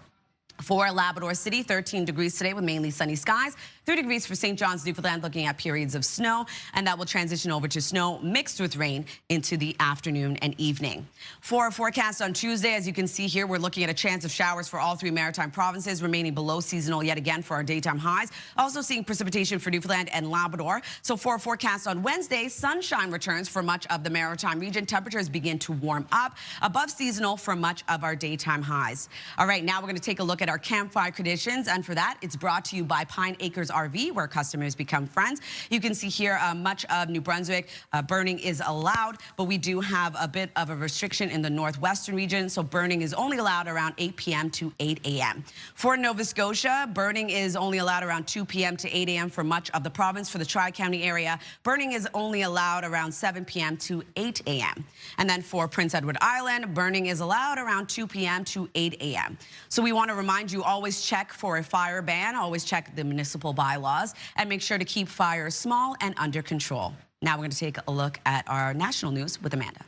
For Labrador City, 13 degrees today with mainly sunny skies. 3 degrees for St. John's, Newfoundland, looking at periods of snow, and that will transition over to snow mixed with rain into the afternoon and evening. For our forecast on Tuesday, as you can see here, we're looking at a chance of showers for all 3 maritime provinces, remaining below seasonal yet again for our daytime highs. Also seeing precipitation for Newfoundland and Labrador. So for our forecast on Wednesday, sunshine returns for much of the maritime region. Temperatures begin to warm up, above seasonal for much of our daytime highs. All right, now we're going to take a look at our campfire traditions, and for that, it's brought to you by Pine Acres RV, where customers become friends. You can see here much of New Brunswick, burning is allowed, but we do have a bit of a restriction in the northwestern region, so burning is only allowed around 8 p.m. to 8 a.m. For Nova Scotia, burning is only allowed around 2 p.m. to 8 a.m. for much of the province. For the Tri-County area, burning is only allowed around 7 p.m. to 8 a.m. And then for Prince Edward Island, burning is allowed around 2 p.m. to 8 a.m. So we want to remind you, always check for a fire ban, always check the municipal bylaws, and make sure to keep fires small and under control. Now we're going to take a look at our national news with Amanda.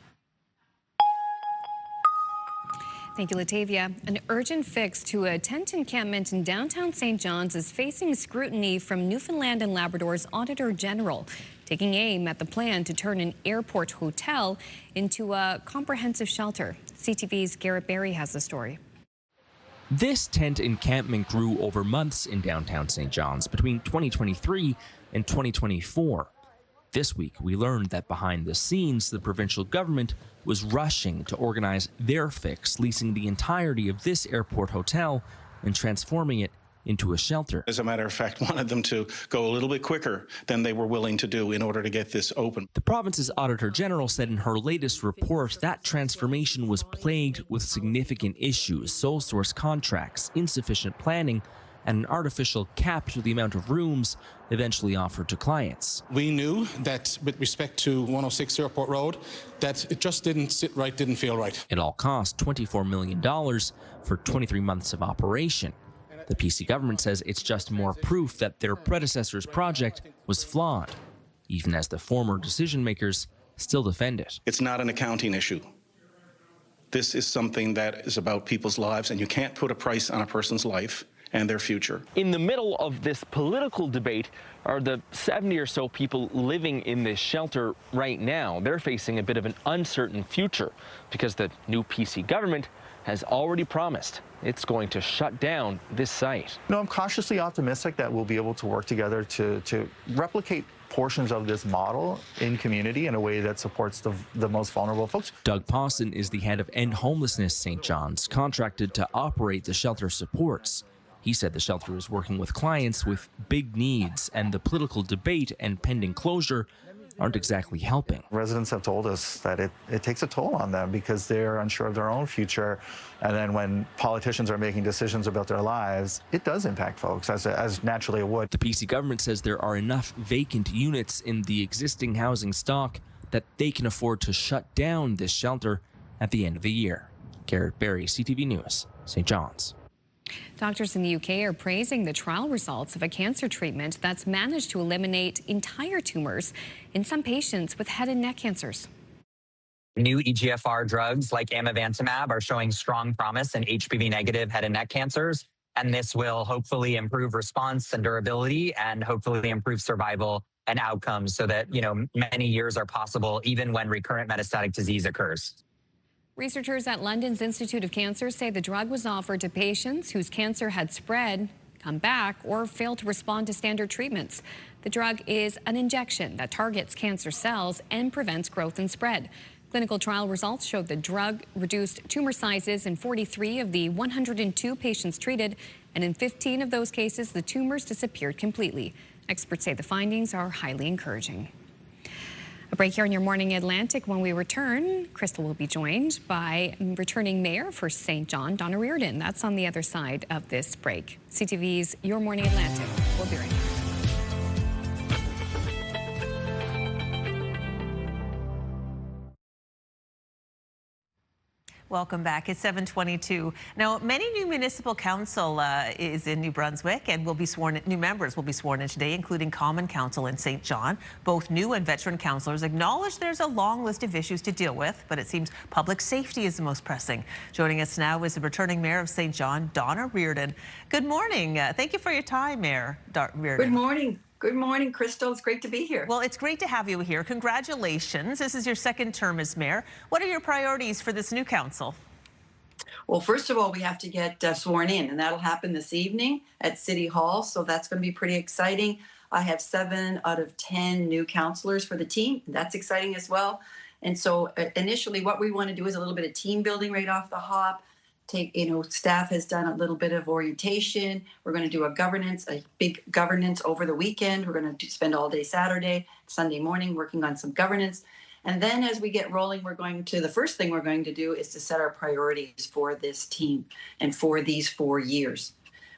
Thank you, Latavia. An urgent fix to a tent encampment in downtown St. John's is facing scrutiny from Newfoundland and Labrador's Auditor General, taking aim at the plan to turn an airport hotel into a comprehensive shelter. CTV's Garrett Berry has the story. This tent encampment grew over months in downtown St. John's between 2023 and 2024. This week, we learned that behind the scenes, the provincial government was rushing to organize their fix, leasing the entirety of this airport hotel and transforming it into a shelter. As a matter of fact, wanted them to go a little bit quicker than they were willing to do in order to get this open. The province's Auditor General said in her latest report that transformation was plagued with significant issues: sole source contracts, insufficient planning, and an artificial cap to the amount of rooms eventually offered to clients. We knew that with respect to 106 Airport Road, that it just didn't sit right, didn't feel right. It all cost $24 million for 23 months of operation. The PC government says it's just more proof that their predecessor's project was flawed, even as the former decision makers still defend it. It's not an accounting issue. This is something that is about people's lives, and you can't put a price on a person's life and their future. In the middle of this political debate are the 70 or so people living in this shelter right now. They're facing a bit of an uncertain future because the new PC government has already promised it's going to shut down this site. No, I'm cautiously optimistic that we'll be able to work together to replicate portions of this model in community in a way that supports the most vulnerable folks. Doug Pawson is the head of End Homelessness St. John's, contracted to operate the shelter supports. He said the shelter is working with clients with big needs, and the political debate and pending closure aren't exactly helping. Residents have told us that it takes a toll on them because they're unsure of their own future. And then when politicians are making decisions about their lives, it does impact folks, as naturally it would. The PC government says there are enough vacant units in the existing housing stock that they can afford to shut down this shelter at the end of the year. Garrett Berry, CTV News, St. John's. Doctors in the UK are praising the trial results of a cancer treatment that's managed to eliminate entire tumors in some patients with head and neck cancers. New EGFR drugs like amivantamab are showing strong promise in HPV-negative head and neck cancers, and this will hopefully improve response and durability and hopefully improve survival and outcomes so that, many years are possible even when recurrent metastatic disease occurs. Researchers at London's Institute of Cancer say the drug was offered to patients whose cancer had spread, come back, or failed to respond to standard treatments. The drug is an injection that targets cancer cells and prevents growth and spread. Clinical trial results showed the drug reduced tumor sizes in 43 of the 102 patients treated, and in 15 of those cases, the tumors disappeared completely. Experts say the findings are highly encouraging. A break here in your Morning Atlantic. When we return, Crystal will be joined by returning mayor for St. John, Donna Reardon. That's on the other side of this break. CTV's Your Morning Atlantic. We'll be right back. Welcome back. It's 7:22. Now, many new municipal council is in New Brunswick and will be sworn. New members will be sworn in today, including Common Council in St. John. Both new and veteran councillors acknowledge there's a long list of issues to deal with, but it seems public safety is the most pressing. Joining us now is the returning mayor of St. John, Donna Reardon. Good morning. Thank you for your time, Mayor Reardon. Good morning. Good morning, Crystal. It's great to be here. Well, it's great to have you here. Congratulations. This is your second term as mayor. What are your priorities for this new council? Well, first of all, we have to get sworn in, and that'll happen this evening at City Hall. So that's going to be pretty exciting. I have 7 out of 10 new councillors for the team. That's exciting as well. And so initially what we want to do is a little bit of team building right off the hop. Staff has done a little bit of orientation. We're going to do a big governance over the weekend. We're going to spend all day Saturday, Sunday morning working on some governance. And then as we get rolling, the first thing we're going to do is to set our priorities for this team and for these 4 years.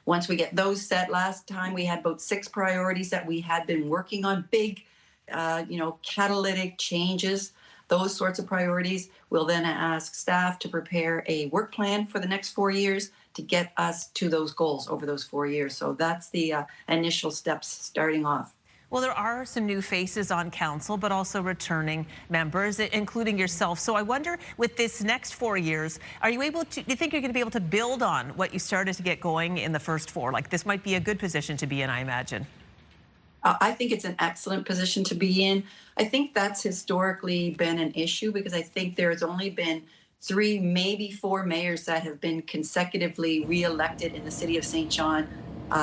Once we get those set, last time we had about 6 priorities that we had been working on, big, catalytic changes. Those sorts of priorities. We'll then ask staff to prepare a work plan for the next 4 years to get us to those goals over those 4 years. So that's the initial steps starting off. Well, there are some new faces on council, but also returning members, including yourself. So I wonder, with this next 4 years, do you think you're going to be able to build on what you started to get going in the first 4? Like, this might be a good position to be in, I imagine. I think it's an excellent position to be in. I think that's historically been an issue because I think there's only been 3, maybe 4 mayors that have been consecutively re-elected in the city of St. John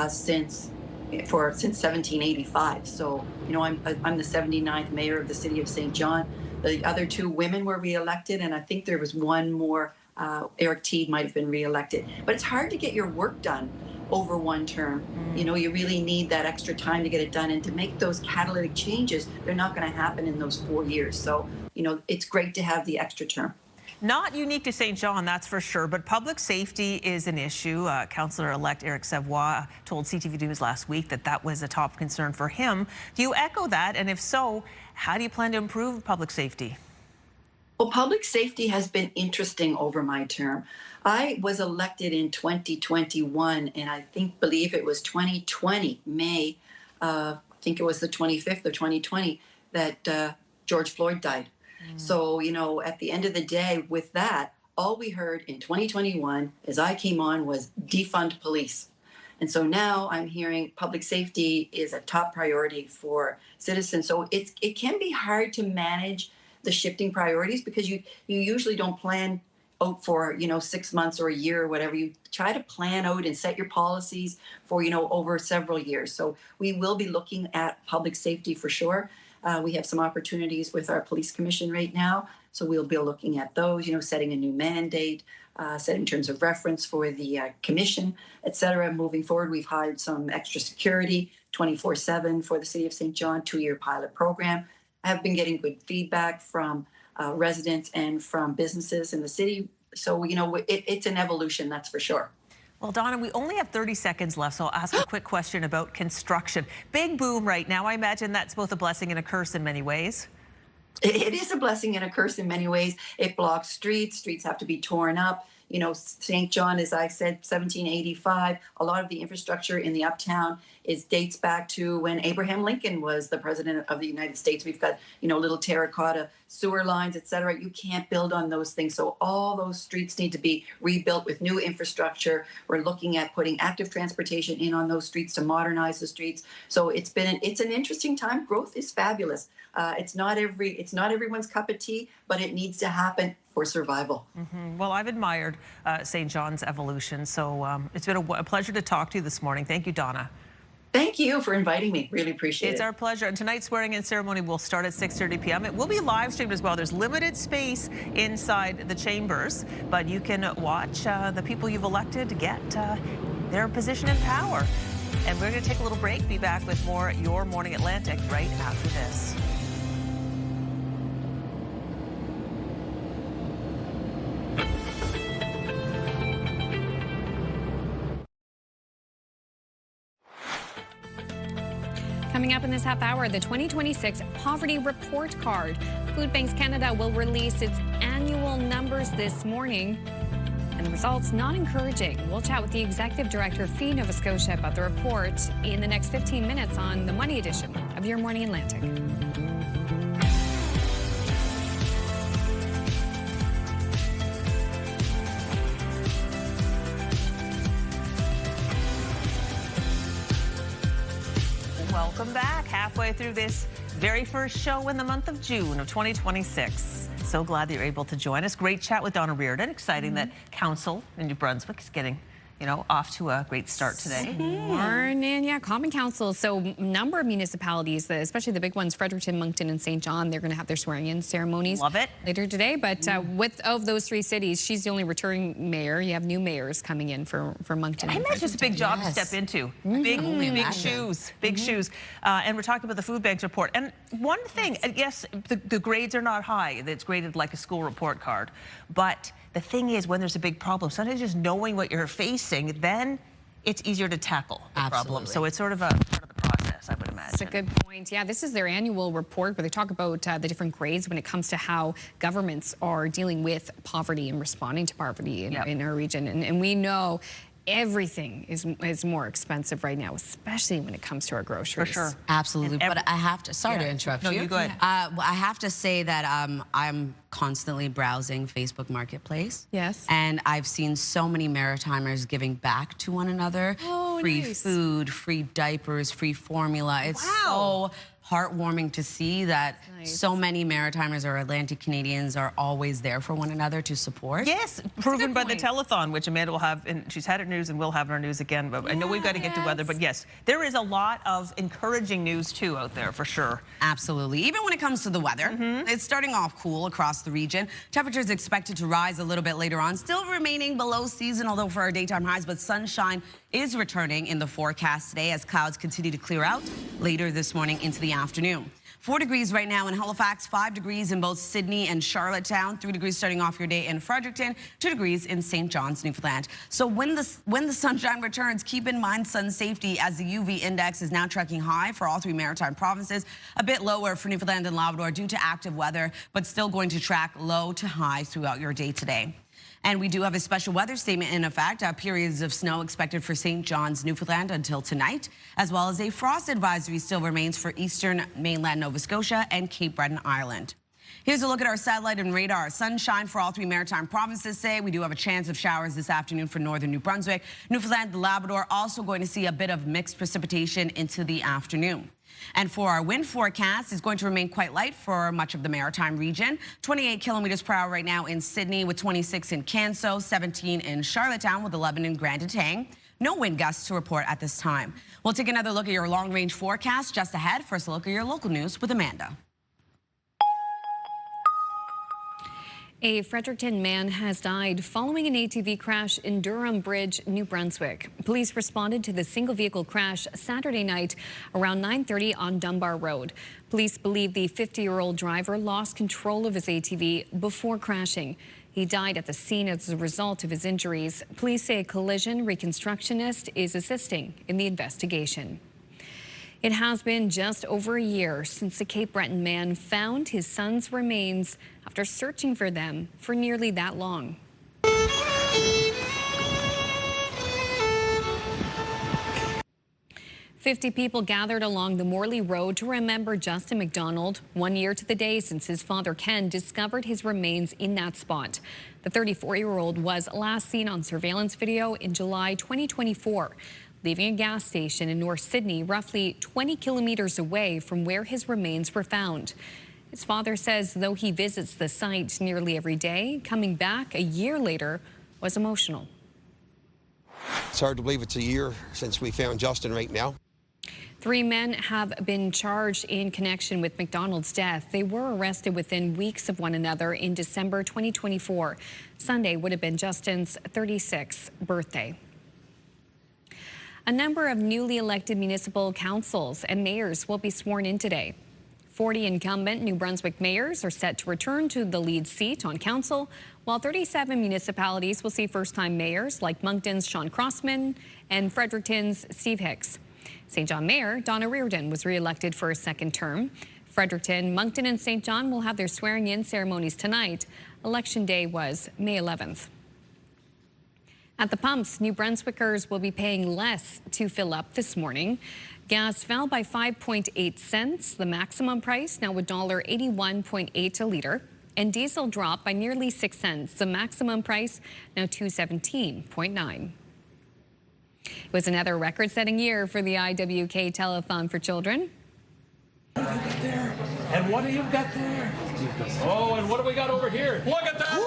since 1785. So, I'm the 79th mayor of the city of St. John. The other 2 women were re-elected, and I think there was 1 more. Eric Teed might have been re-elected. But it's hard to get your work done over 1 term. You really need that extra time to get it done, and to make those catalytic changes, they're not going to happen in those 4 years. So, it's great to have the extra term. Not unique to St. John, that's for sure, but public safety is an issue. Councillor-elect Eric Savoy told CTV News last week that was a top concern for him. Do you echo that? And if so, how do you plan to improve public safety? Well, public safety has been interesting over my term. I was elected in 2021, and I believe it was 2020, May, I think it was the 25th of 2020, that George Floyd died. So, at the end of the day with that, all we heard in 2021 as I came on was defund police. And so now I'm hearing public safety is a top priority for citizens. So it can be hard to manage the shifting priorities because you usually don't plan out for 6 months or a year or whatever. You try to plan out and set your policies for over several years. So we will be looking at public safety for sure. We have some opportunities with our police commission right now, so we'll be looking at those, setting a new mandate, set in terms of reference for the commission, et cetera. Moving forward, we've hired some extra security 24/7 for the City of St. John, 2-year pilot program. I have been getting good feedback from residents and from businesses in the city. So, it's an evolution, that's for sure. Well, Donna, we only have 30 seconds left, so I'll ask a quick question about construction. Big boom right now. I imagine that's both a blessing and a curse in many ways. It is a blessing and a curse in many ways. It blocks streets. Streets have to be torn up. St. John, as I said, 1785. A lot of the infrastructure in the uptown dates back to when Abraham Lincoln was the president of the United States. We've got, little terracotta sewer lines, et cetera. You can't build on those things. So all those streets need to be rebuilt with new infrastructure. We're looking at putting active transportation in on those streets to modernize the streets. So it's an interesting time. Growth is fabulous. It's not everyone's cup of tea, but it needs to happen for survival. Well, I've admired St. John's evolution, so it's been a pleasure to talk to you this morning. Thank you, Donna. Thank you for inviting me. Really appreciate it. It's our pleasure. And tonight's swearing-in ceremony will start at 6:30 p.m. It will be live streamed as well. There's limited space inside the chambers, but you can watch the people you've elected get their position in power. And we're going to take a little break. Be back with more Your Morning Atlantic right after this. Coming up in this half hour, the 2026 Poverty Report Card. Food Banks Canada will release its annual numbers this morning, and the results not encouraging. We'll chat with the Executive Director of Feed Nova Scotia about the report in the next 15 minutes on the Money edition of Your Morning Atlantic. Welcome back. Halfway through this very first show in the month of June of 2026. So glad that you're able to join us. Great chat with Donna Reardon. Exciting that Council in New Brunswick is getting, off to a great start today. Morning, yeah, Common Council. So a number of municipalities, especially the big ones, Fredericton, Moncton, and St. John, they're going to have their swearing-in ceremonies. Love it. Later today. But of those three cities, she's the only returning mayor. You have new mayors coming in for Moncton. I think that's just a big job to step into. Big shoes. And we're talking about the food banks report. And one thing, yes, the grades are not high. It's graded like a school report card. But the thing is, when there's a big problem, sometimes just knowing what you're facing, then it's easier to tackle the problem. So it's sort of a part of the process, I would imagine. That's a good point. Yeah, this is their annual report where they talk about the different grades when it comes to how governments are dealing with poverty and responding to poverty in our region. And we know everything is more expensive right now, especially when it comes to our groceries. For sure. Absolutely. But I have to, sorry to interrupt you. No, you go ahead. I have to say that I'm constantly browsing Facebook Marketplace. Yes. And I've seen so many Maritimers giving back to one another. Free food, free diapers, free formula. It's so heartwarming to see that so many Maritimers or Atlantic Canadians are always there for one another to support. Yes, proven by the telethon, which Amanda will have, and she's had it news and will have in our news again. But I know we've got to get to weather, but yes, there is a lot of encouraging news too out there for sure. Absolutely. Even when it comes to the weather, it's starting off cool across the region. Temperatures expected to rise a little bit later on, still remaining below seasonal though for our daytime highs, but sunshine is returning in the forecast today as clouds continue to clear out later this morning into the afternoon. 4 degrees right now in Halifax, 5 degrees in both Sydney and Charlottetown, 3 degrees starting off your day in Fredericton, 2 degrees in St. John's, Newfoundland. So when the sunshine returns, keep in mind sun safety as the UV index is now tracking high for all 3 maritime provinces, a bit lower for Newfoundland and Labrador due to active weather, but still going to track low to high throughout your day today. And we do have a special weather statement in effect. Periods of snow expected for St. John's, Newfoundland until tonight, as well as a frost advisory still remains for eastern mainland Nova Scotia and Cape Breton Island. Here's a look at our satellite and radar. Sunshine for all 3 maritime provinces today. We do have a chance of showers this afternoon for northern New Brunswick. Newfoundland and Labrador also going to see a bit of mixed precipitation into the afternoon. And for our wind forecast, it's going to remain quite light for much of the maritime region. 28 kilometers per hour right now in Sydney with 26 in Canso, 17 in Charlottetown with 11 in Grand Etang. No wind gusts to report at this time. We'll take another look at your long-range forecast just ahead. First, a look at your local news with Amanda. A Fredericton man has died following an ATV crash in Durham Bridge, New Brunswick. Police responded to the single vehicle crash Saturday night around 9:30 on Dunbar Road. Police believe the 50-year-old driver lost control of his ATV before crashing. He died at the scene as a result of his injuries. Police say a collision reconstructionist is assisting in the investigation. It has been just over a year since the Cape Breton man found his son's remains after searching for them for nearly that long. "50 people gathered along the Morley Road to remember Justin McDonald, 1 year to the day since his father Ken discovered his remains in that spot. The 34-year-old was last seen on surveillance video in July 2024. Leaving a gas station in North Sydney, roughly 20 kilometers away from where his remains were found. His father says though he visits the site nearly every day, coming back a year later was emotional. It's hard to believe it's a year since we found Justin right now. 3 men have been charged in connection with McDonald's death. They were arrested within weeks of one another in December 2024. Sunday would have been Justin's 36th birthday. A number of newly elected municipal councils and mayors will be sworn in today. 40 incumbent New Brunswick mayors are set to return to the lead seat on council, while 37 municipalities will see first-time mayors like Moncton's Sean Crossman and Fredericton's Steve Hicks. St. John Mayor Donna Reardon was re-elected for a second term. Fredericton, Moncton and St. John will have their swearing-in ceremonies tonight. Election day was May 11th. At the pumps, New Brunswickers will be paying less to fill up this morning. Gas fell by 5.8 cents, the maximum price now $1.81.8 a liter. And diesel dropped by nearly 6 cents, the maximum price now $2.17.9. It was another record-setting year for the IWK Telethon for Children. And what do you got there? Oh, and what do we got over here? Look at that!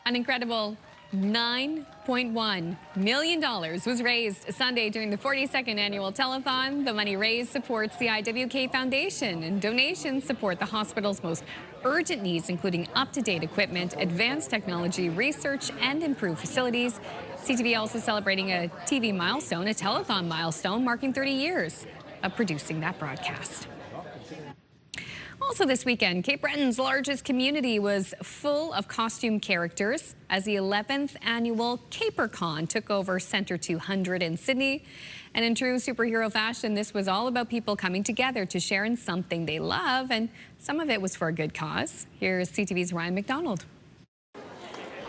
An incredible $9.1 million was raised Sunday during the 42nd annual telethon. The money raised supports the IWK Foundation, and donations support the hospital's most urgent needs, including up-to-date equipment, advanced technology, research, and improved facilities. CTV also celebrating a TV milestone, a telethon milestone, marking 30 years of producing that broadcast. Also this weekend, Cape Breton's largest community was full of costume characters as the 11th annual CaperCon took over Centre 200 in Sydney. And in true superhero fashion, this was all about people coming together to share in something they love, and some of it was for a good cause. Here's CTV's Ryan McDonald.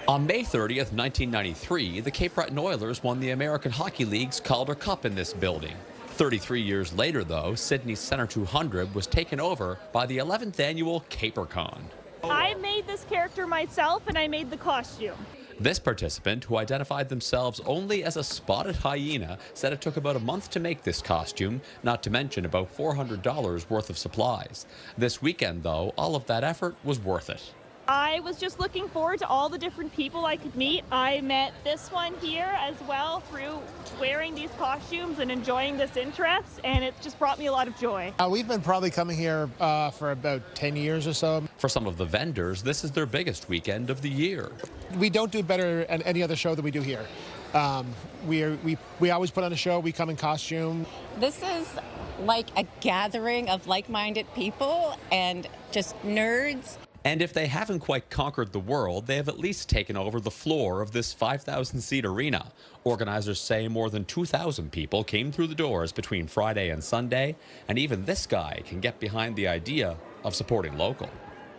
On May 30th, 1993, the Cape Breton Oilers won the American Hockey League's Calder Cup in this building. 33 years later, though, Sydney's Centre 200 was taken over by the 11th annual CaperCon. I made this character myself, and I made the costume. This participant, who identified themselves only as a spotted hyena, said it took about a month to make this costume, not to mention about $400 worth of supplies. This weekend, though, all of that effort was worth it. I was just looking forward to all the different people I could meet. I met this one here as well through wearing these costumes and enjoying this interest, and it just brought me a lot of joy. We've been probably coming here for about 10 years or so. For some of the vendors, this is their biggest weekend of the year. We don't do better at any other show than we do here. We always put on a show. We come in costume. This is like a gathering of like-minded people and just nerds. And if they haven't quite conquered the world, they have at least taken over the floor of this 5,000-seat arena. Organizers say more than 2,000 people came through the doors between Friday and Sunday, and even this guy can get behind the idea of supporting local.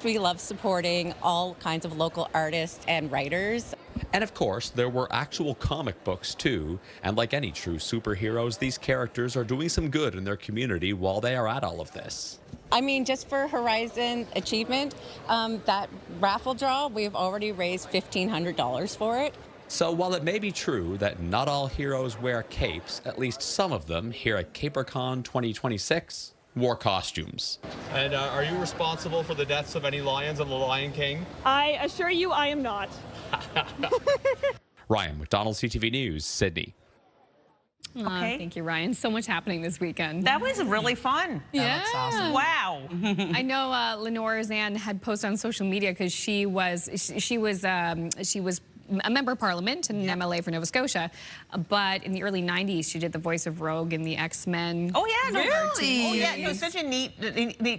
We love supporting all kinds of local artists and writers. And of course, there were actual comic books too, and like any true superheroes, these characters are doing some good in their community while they are at all of this. I mean, just for Horizon Achievement, that raffle draw, we've already raised $1,500 for it. So while it may be true that not all heroes wear capes, at least some of them here at CaperCon 2026 wore costumes. And are you responsible for the deaths of any lions of the Lion King? I assure you I am not. Ryan McDonald, CTV News, Sydney. Okay. Thank you, Ryan. So much happening this weekend. That was really fun. Yeah. looks awesome. Wow. I know Lenore Zan had posted on social media because she was a member of parliament and an MLA for Nova Scotia, but in the early 90s she did the voice of Rogue in the X-Men. Oh yeah, no, Really? Oh yeah, no, such a neat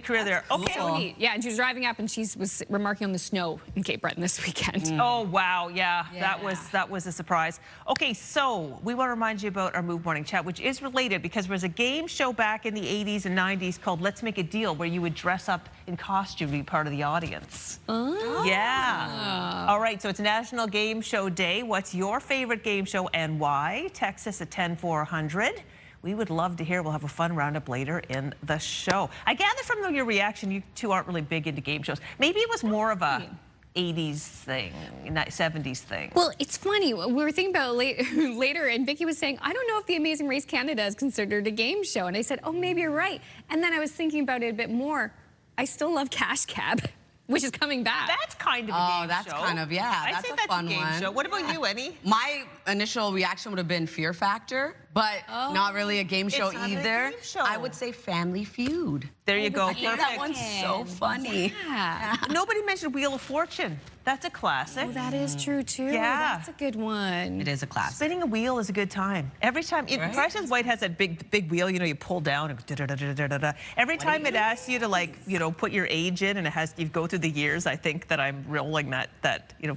career there. Okay. So neat. Yeah, and she was driving up and she was remarking on the snow in Cape Breton this weekend. Oh wow, yeah, that was a surprise. Okay, so we want to remind you about our Move Morning Chat, which is related because there was a game show back in the 80s and 90s called Let's Make a Deal, where you would dress up in costume to be part of the audience. Oh. Yeah. All right, so it's National Game Show Day. What's your favorite game show and why? Text us at 10400. We would love to hear. We'll have a fun roundup later in the show. I gather from your reaction, you two aren't really big into game shows. Maybe it was more of a 80s thing, 70s thing. Well, it's funny. We were thinking about it later, and Vicky was saying, I don't know if The Amazing Race Canada is considered a game show. And I said, oh, maybe you're right. And then I was thinking about it a bit more. I still love Cash Cab, which is coming back. That's kind of a game show. That's kind of, yeah, that's a fun one. Show. What about you, Annie? My initial reaction would have been Fear Factor, but not really a game show either. I would say Family Feud. There you go. I think that one's so funny. Yeah. Nobody mentioned Wheel of Fortune. That's a classic. Oh, that is true, too. Yeah. That's a good one. It is a classic. Spinning a wheel is a good time. Every time, Price is White has that big wheel, you know, you pull down and da-da-da-da-da-da. Every time it asks you to, like, you know, put your age in and it has, you go through the years, I think that I'm rolling that, you know,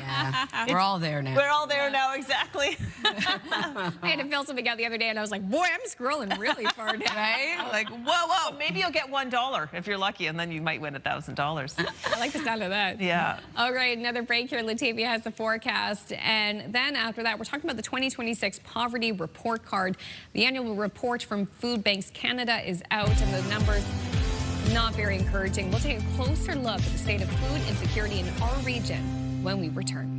yeah. We're all there now. We're all there now, exactly. I had to fill something out the other day, and I was like, boy, I'm scrolling really far down. Right? Like, whoa. Maybe you'll get $1 if you're lucky, and then you might win $1,000. I like the sound of that. Yeah. All right, another break here. Latavia has the forecast. And then after that, we're talking about the 2026 Poverty Report Card. The annual report from Food Banks Canada is out, and the numbers not very encouraging. We'll take a closer look at the state of food insecurity in our region when we return.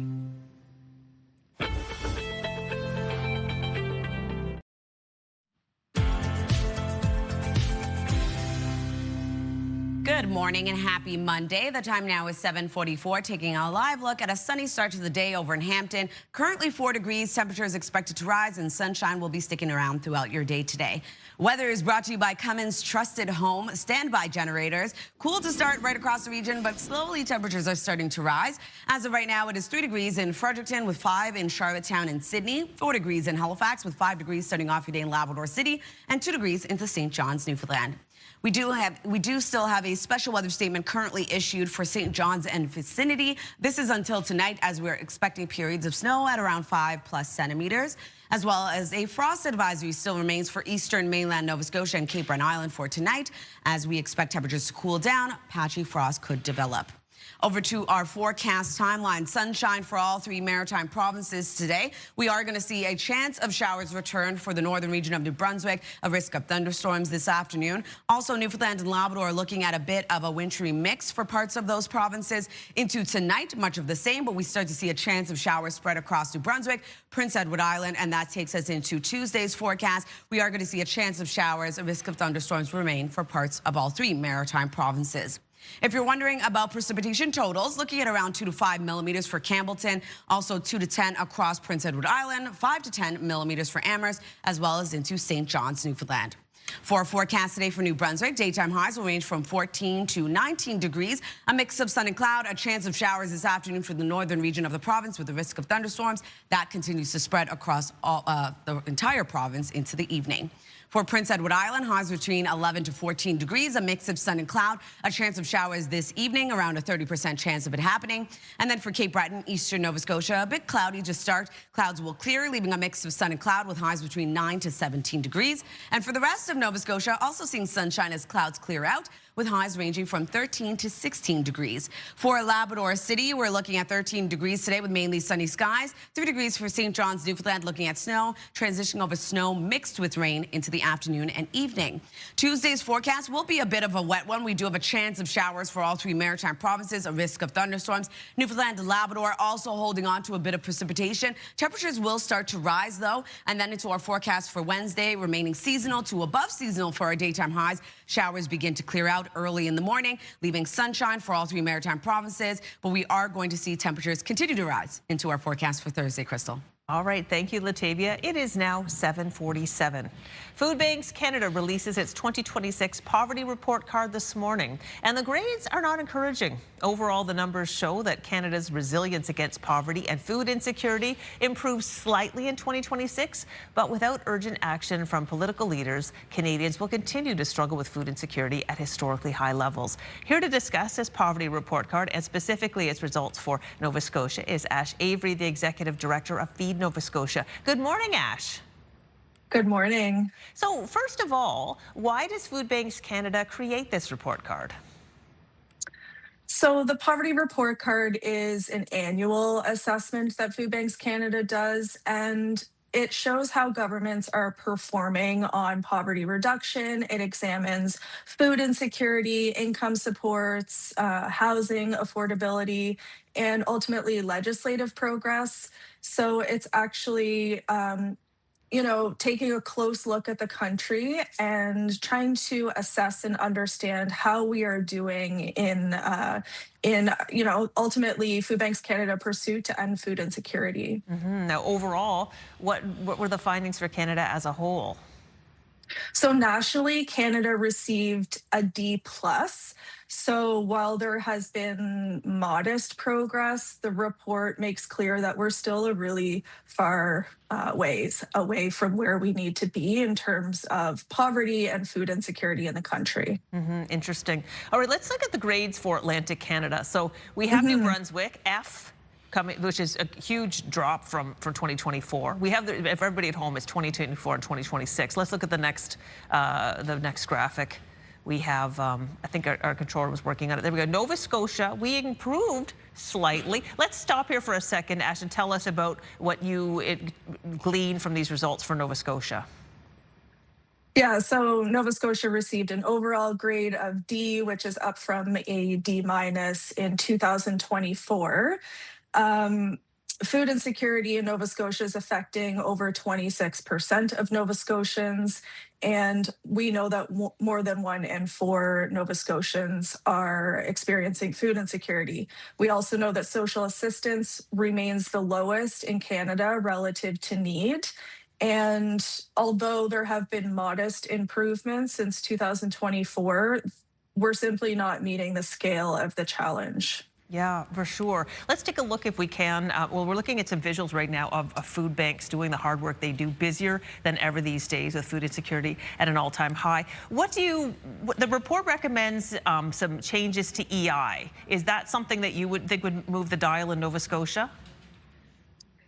Good morning and happy Monday. The time now is 7:44, taking a live look at a sunny start to the day over in Hampton. Currently 4 degrees, temperature is expected to rise and sunshine will be sticking around throughout your day today. Weather is brought to you by Cummins Trusted Home Standby Generators. Cool to start right across the region, but slowly temperatures are starting to rise. As of right now, it is 3 degrees in Fredericton with 5 in Charlottetown and Sydney, 4 degrees in Halifax with 5 degrees starting off your day in Labrador City, and 2 degrees into St. John's, Newfoundland. We do still have a special weather statement currently issued for St. John's and vicinity. This is until tonight, as we're expecting periods of snow at around 5+ centimeters, as well as a frost advisory still remains for eastern mainland Nova Scotia and Cape Breton Island for tonight. As we expect temperatures to cool down, patchy frost could develop. Over to our forecast timeline. Sunshine for all 3 maritime provinces today. We are going to see a chance of showers return for the northern region of New Brunswick, a risk of thunderstorms this afternoon. Also, Newfoundland and Labrador are looking at a bit of a wintry mix for parts of those provinces. Into tonight, much of the same, but we start to see a chance of showers spread across New Brunswick, Prince Edward Island, and that takes us into Tuesday's forecast. We are going to see a chance of showers. A risk of thunderstorms remain for parts of all 3 maritime provinces. If you're wondering about precipitation totals, looking at around 2 to 5 millimeters for Campbellton, also 2 to 10 across Prince Edward Island, 5 to 10 millimeters for Amherst, as well as into St. John's, Newfoundland. For our forecast today for New Brunswick, daytime highs will range from 14 to 19 degrees. A mix of sun and cloud, a chance of showers this afternoon for the northern region of the province with the risk of thunderstorms. That continues to spread across the entire province into the evening. For Prince Edward Island, highs between 11 to 14 degrees, a mix of sun and cloud, a chance of showers this evening, around a 30% chance of it happening. And then for Cape Breton, eastern Nova Scotia, a bit cloudy to start. Clouds will clear, leaving a mix of sun and cloud with highs between 9 to 17 degrees. And for the rest of Nova Scotia, also seeing sunshine as clouds clear out, with highs ranging from 13 to 16 degrees. For Labrador City, we're looking at 13 degrees today with mainly sunny skies. 3 degrees for St. John's, Newfoundland, looking at snow, transitioning over snow mixed with rain into the afternoon and evening. Tuesday's forecast will be a bit of a wet one. We do have a chance of showers for all 3 maritime provinces, a risk of thunderstorms. Newfoundland and Labrador also holding on to a bit of precipitation. Temperatures will start to rise, though. And then into our forecast for Wednesday, remaining seasonal to above seasonal for our daytime highs. Showers begin to clear out early in the morning, leaving sunshine for all 3 maritime provinces. But we are going to see temperatures continue to rise into our forecast for Thursday, Crystal. All right, thank you, Latavia. It is now 7:47. Food Banks Canada releases its 2026 poverty report card this morning, and the grades are not encouraging. Overall, the numbers show that Canada's resilience against poverty and food insecurity improves slightly in 2026, but without urgent action from political leaders, Canadians will continue to struggle with food insecurity at historically high levels. Here to discuss this poverty report card and specifically its results for Nova Scotia is Ash Avery, the Executive Director of Feed Nova Scotia. Good morning, Ash. Good morning. So first of all, why does Food Banks Canada create this report card? So the poverty report card is an annual assessment that Food Banks Canada does, and it shows how governments are performing on poverty reduction. It examines food insecurity, income supports, housing affordability, and ultimately legislative progress. So it's actually taking a close look at the country and trying to assess and understand how we are doing in ultimately Food Banks Canada pursuit to end food insecurity. Now, overall, what were the findings for Canada as a whole? So nationally, Canada received a D+. So while there has been modest progress, the report makes clear that we're still a really far ways away from where we need to be in terms of poverty and food insecurity in the country. Interesting. All right, let's look at the grades for Atlantic Canada. So we have New Brunswick, F, which is a huge drop from 2024. We have, if everybody at home is 2024 and 2026. Let's look at the next graphic. We have, I think our controller was working on it. There we go. Nova Scotia, we improved slightly. Let's stop here for a second, Ash, and tell us about what you gleaned from these results for Nova Scotia. Yeah, so Nova Scotia received an overall grade of D, which is up from a D- in 2024. Food insecurity in Nova Scotia is affecting over 26% of Nova Scotians, and we know that more than 1 in 4 Nova Scotians are experiencing food insecurity. We also know that social assistance remains the lowest in Canada relative to need. And although there have been modest improvements since 2024, we're simply not meeting the scale of the challenge. Yeah, for sure. Let's take a look if we can. Well, we're looking at some visuals right now of food banks doing the hard work they do, busier than ever these days with food insecurity at an all-time high. The report recommends some changes to EI. Is that something that you would think would move the dial in Nova Scotia?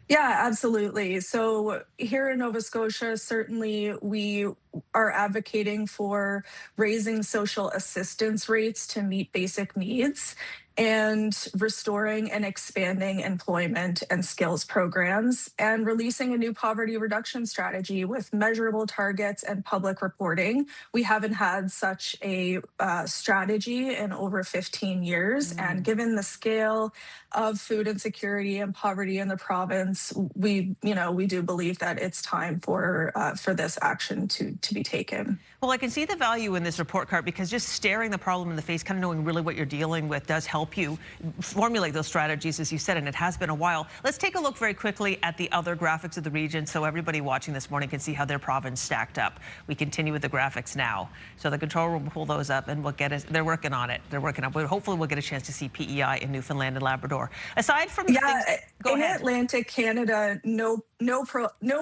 Yeah, absolutely. So here in Nova Scotia, certainly we are advocating for raising social assistance rates to meet basic needs and restoring and expanding employment and skills programs and releasing a new poverty reduction strategy with measurable targets and public reporting. We haven't had such a strategy in over 15 years. And given the scale of food insecurity and poverty in the province, we do believe that it's time for this action to be taken. Well, I can see the value in this report card because just staring the problem in the face, kind of knowing really what you're dealing with does help you formulate those strategies, as you said, and it has been a while. Let's take a look very quickly at the other graphics of the region so everybody watching this morning can see how their province stacked up. We continue with the graphics now. So the controller will pull those up and we'll get us, they're working on it. They're working on it. Hopefully we'll get a chance to see PEI in Newfoundland and Labrador. Aside from in ahead. Atlantic Canada, no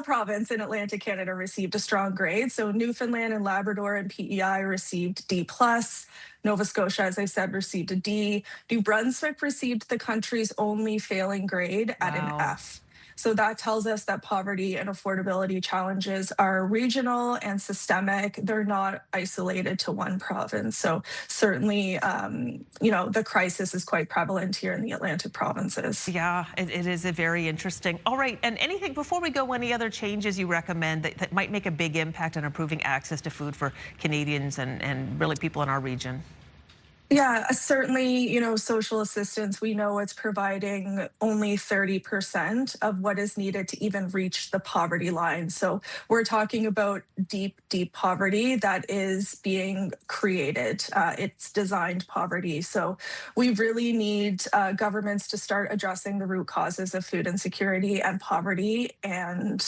province in Atlantic Canada received a strong grade. So Newfoundland and Labrador and PEI received D+. Nova Scotia, as I said, received a D. New Brunswick received the country's only failing grade at an F. So that tells us that poverty and affordability challenges are regional and systemic. They're not isolated to one province. So certainly, the crisis is quite prevalent here in the Atlantic provinces. Yeah, it is very interesting. All right, and anything, before we go, any other changes you recommend that might make a big impact on improving access to food for Canadians and really people in our region? Yeah, certainly, social assistance, we know it's providing only 30% of what is needed to even reach the poverty line. So we're talking about deep, deep poverty that is being created. It's designed poverty. So we really need governments to start addressing the root causes of food insecurity and poverty. And,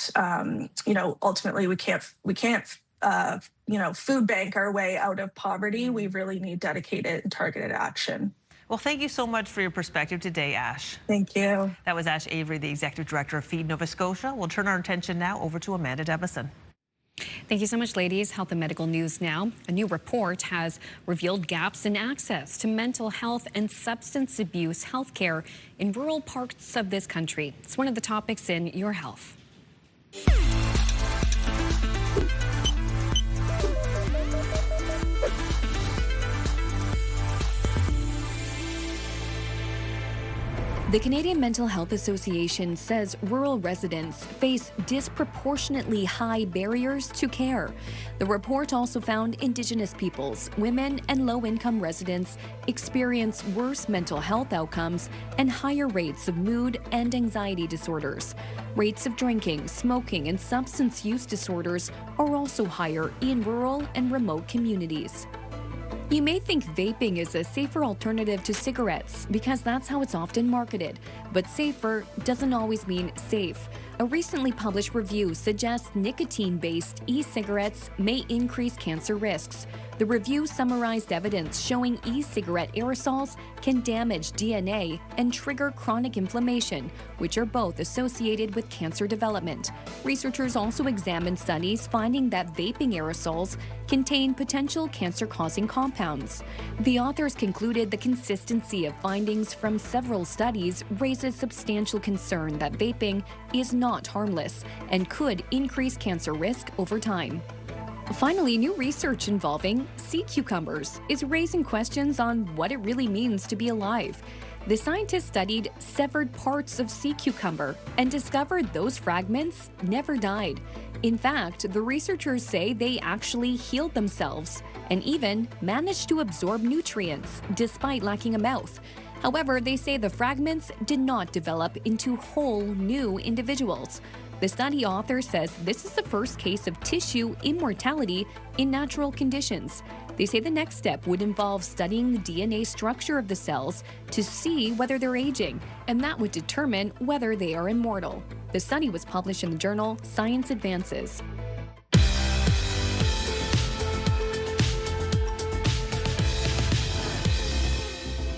ultimately we can't food bank our way out of poverty. We really need dedicated and targeted action. Well, thank you so much for your perspective today, Ash. Thank you. That was Ash Avery, the Executive Director of Feed Nova Scotia. We'll turn our attention now over to Amanda Debison. Thank you so much, ladies. Health and medical news now. A new report has revealed gaps in access to mental health and substance abuse health care in rural parts of this country. It's one of the topics in Your Health. The Canadian Mental Health Association says rural residents face disproportionately high barriers to care. The report also found Indigenous peoples, women, and low-income residents experience worse mental health outcomes and higher rates of mood and anxiety disorders. Rates of drinking, smoking, and substance use disorders are also higher in rural and remote communities. You may think vaping is a safer alternative to cigarettes because that's how it's often marketed, but safer doesn't always mean safe. A recently published review suggests nicotine-based e-cigarettes may increase cancer risks. The review summarized evidence showing e-cigarette aerosols can damage DNA and trigger chronic inflammation, which are both associated with cancer development. Researchers also examined studies finding that vaping aerosols contain potential cancer-causing compounds. The authors concluded the consistency of findings from several studies raises substantial concern that vaping is not harmless and could increase cancer risk over time. Finally, new research involving sea cucumbers is raising questions on what it really means to be alive. The scientists studied severed parts of sea cucumber and discovered those fragments never died. In fact, the researchers say they actually healed themselves and even managed to absorb nutrients despite lacking a mouth. However, they say the fragments did not develop into whole new individuals. The study author says this is the first case of tissue immortality in natural conditions. They say the next step would involve studying the DNA structure of the cells to see whether they're aging, and that would determine whether they are immortal. The study was published in the journal Science Advances.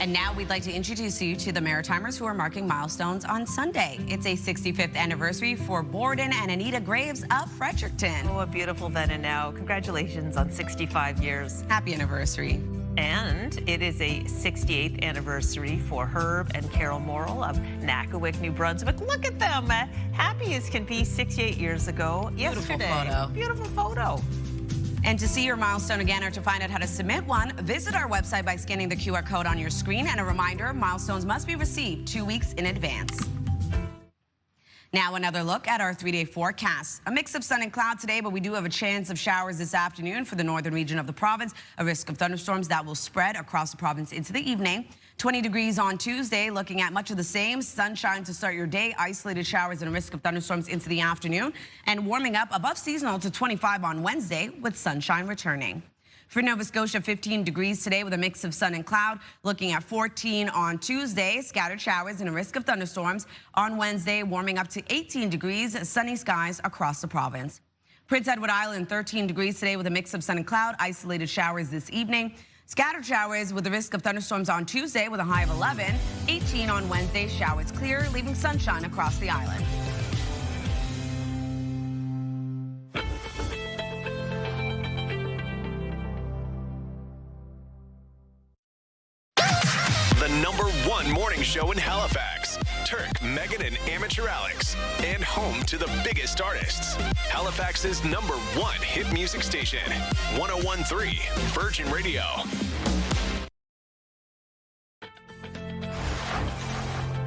And now we'd like to introduce you to the Maritimers who are marking milestones on Sunday. It's a 65th anniversary for Borden and Anita Graves of Fredericton. Oh, a beautiful then and now. Congratulations on 65 years. Happy anniversary. And it is a 68th anniversary for Herb and Carol Morrill of Nakawik, New Brunswick. Look at them, happy as can be 68 years ago. Beautiful yesterday. photo. Beautiful photo. And to see your milestone again or to find out how to submit one, visit our website by scanning the QR code on your screen. And a reminder, milestones must be received 2 weeks in advance. Now another look at our 3-day forecast. A mix of sun and cloud today, but we do have a chance of showers this afternoon for the northern region of the province. A risk of thunderstorms that will spread across the province into the evening. 20 degrees on Tuesday, looking at much of the same. Sunshine to start your day, isolated showers and a risk of thunderstorms into the afternoon. And warming up above seasonal to 25 on Wednesday with sunshine returning. For Nova Scotia, 15 degrees today with a mix of sun and cloud. Looking at 14 on Tuesday, scattered showers and a risk of thunderstorms. On Wednesday, warming up to 18 degrees, sunny skies across the province. Prince Edward Island, 13 degrees today with a mix of sun and cloud. Isolated showers this evening. Scattered showers with the risk of thunderstorms on Tuesday with a high of 11. 18 on Wednesday, showers clear, leaving sunshine across the island. The #1 morning show in Halifax. Turk, Megan, and Amateur Alex. And home to the biggest artists. Halifax's #1 hit music station. 101.3 Virgin Radio.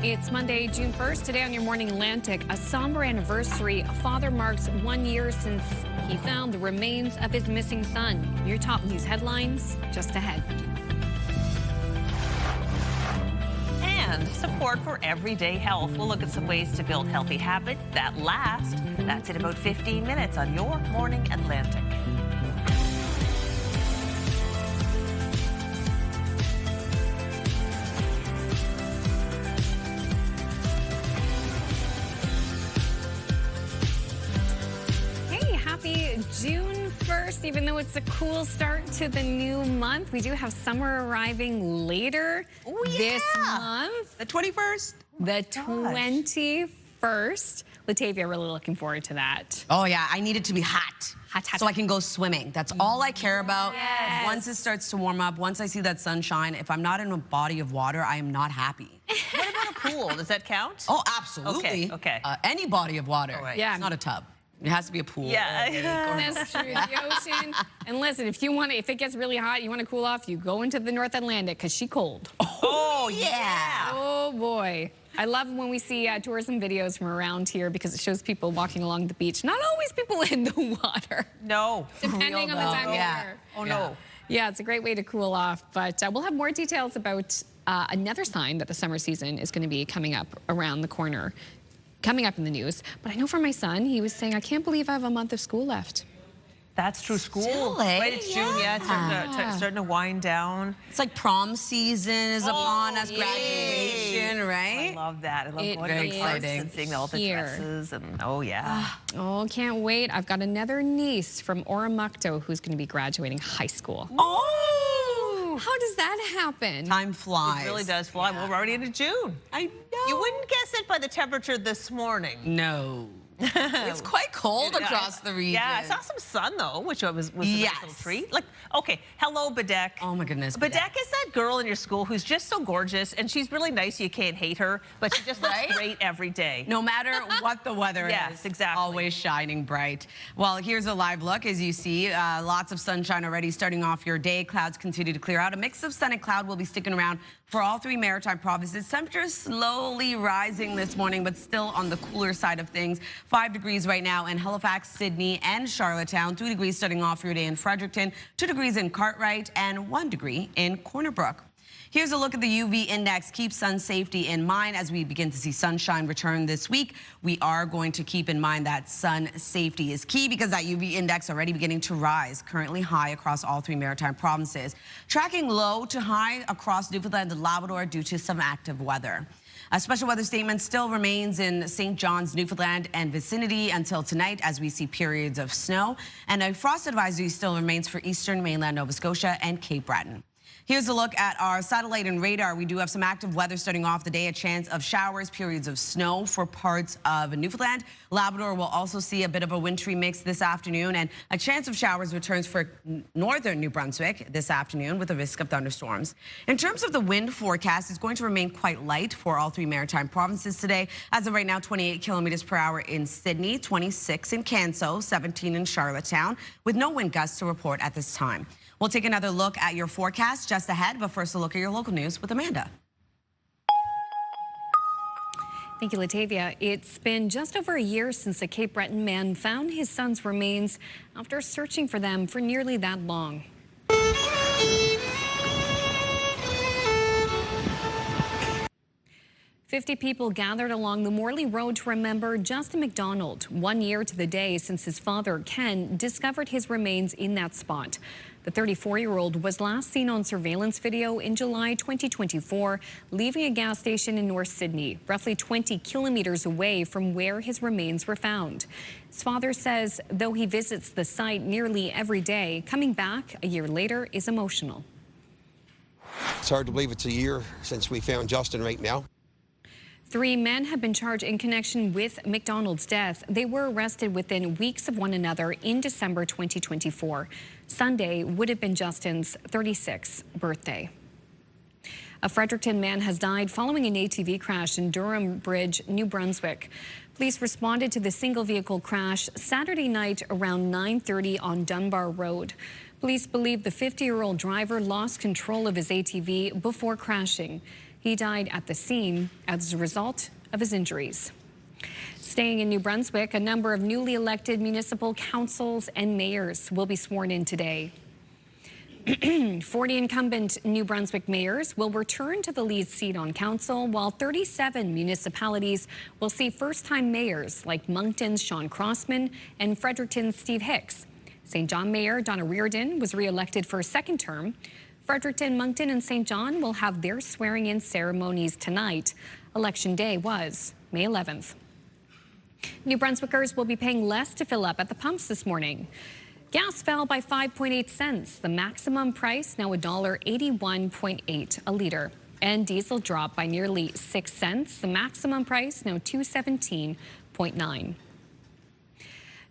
It's Monday, June 1st. Today on Your Morning Atlantic, a somber anniversary. A father marks 1 year since he found the remains of his missing son. Your top news headlines just ahead. and support for everyday health. We'll look at some ways to build healthy habits that last. That's in about 15 minutes on Your Morning Atlantic. Happy June 1st, even though it's a cool start to the new month. We do have summer arriving later this month. The 21st? The 21st. Latavia, really looking forward to that. Oh, yeah. I need it to be hot. So I can go swimming. That's all I care about. Yes. Once it starts to warm up, once I see that sunshine, if I'm not in a body of water, I am not happy. What about a pool? Does that count? Oh, absolutely. Okay. Any body of water. Right. Yeah. It's not a tub. It has to be a pool. Yeah, that's true. The ocean. And listen, if it gets really hot, you want to cool off, you go into the North Atlantic because she's cold. Oh, yeah. Oh, boy. I love when we see tourism videos from around here because it shows people walking along the beach. Not always people in the water. No. Depending on the time of year. Oh, no. Yeah, it's a great way to cool off. But we'll have more details about another sign that the summer season is going to be coming up around the corner. Coming up in the news. But I know for my son, he was saying, I can't believe I have a month of school left. That's true. School. Still, right, it's June. Yeah, it's starting to wind down. It's like prom season is upon us, graduation, right? I love that. I love going very to parks exciting. and seeing all the dresses. And oh, yeah. Oh, can't wait. I've got another niece from Oromocto who's going to be graduating high school. Oh! How does that happen? Time flies. It really does fly. Well, we're already into June. I know. You wouldn't guess it by the temperature this morning. No. It's quite cold across the region. Yeah, I saw some sun, though, which was a nice little treat. Like, okay, hello, Bedeck. Oh, my goodness. Bedeck is that girl in your school who's just so gorgeous, and she's really nice. You can't hate her, but she just looks great every day. No matter what the weather is. Yes, exactly. Always shining bright. Well, here's a live look. As you see, lots of sunshine already starting off your day. Clouds continue to clear out. A mix of sun and cloud will be sticking around for all three maritime provinces. Temperatures slowly rising this morning, but still on the cooler side of things. 5 degrees right now in Halifax, Sydney, and Charlottetown. 3 degrees starting off your day in Fredericton. 2 degrees in Cartwright, and 1 degree in Corner Brook. Here's a look at the UV index. Keep sun safety in mind as we begin to see sunshine return this week. We are going to keep in mind that sun safety is key because that UV index already beginning to rise, currently high across all three maritime provinces. Tracking low to high across Newfoundland and Labrador due to some active weather. A special weather statement still remains in St. John's, Newfoundland and vicinity until tonight as we see periods of snow. And a frost advisory still remains for eastern mainland Nova Scotia and Cape Breton. Here's a look at our satellite and radar. We do have some active weather starting off the day, a chance of showers, periods of snow for parts of Newfoundland. Labrador will also see a bit of a wintry mix this afternoon, and a chance of showers returns for northern New Brunswick this afternoon with a risk of thunderstorms. In terms of the wind forecast, it's going to remain quite light for all three maritime provinces today. As of right now, 28 kilometers per hour in Sydney, 26 in Canso, 17 in Charlottetown, with no wind gusts to report at this time. We'll take another look at your forecast just ahead, but first a look at your local news with Amanda. Thank you, Latavia. It's been just over a year since a Cape Breton man found his son's remains after searching for them for nearly that long. "50 people gathered along the Morley Road to remember Justin McDonald, 1 year to the day since his father, Ken, discovered his remains in that spot. The 34-year-old was last seen on surveillance video in July 2024, leaving a gas station in North Sydney, roughly 20 kilometers away from where his remains were found. His father says though he visits the site nearly every day, coming back a year later is emotional. It's hard to believe it's a year since we found Justin right now. 3 men have been charged in connection with McDonald's death. They were arrested within weeks of one another in December 2024. Sunday would have been Justin's 36th birthday. A Fredericton man has died following an ATV crash in Durham Bridge, New Brunswick. Police responded to the single vehicle crash Saturday night around 9:30 on Dunbar Road. Police believe the 50-year-old driver lost control of his ATV before crashing. He died at the scene as a result of his injuries. Staying in New Brunswick, a number of newly elected municipal councils and mayors will be sworn in today. 40 incumbent New Brunswick mayors will return to the lead seat on council, while 37 municipalities will see first-time mayors like Moncton's Sean Crossman and Fredericton's Steve Hicks. St. John Mayor Donna Reardon was re-elected for a second term. Fredericton, Moncton, and St. John will have their swearing-in ceremonies tonight. Election day was May 11th. New Brunswickers will be paying less to fill up at the pumps this morning. Gas fell by 5.8 cents. The maximum price now $1.81.8 a liter. And diesel dropped by nearly 6 cents. The maximum price now $2.17.9.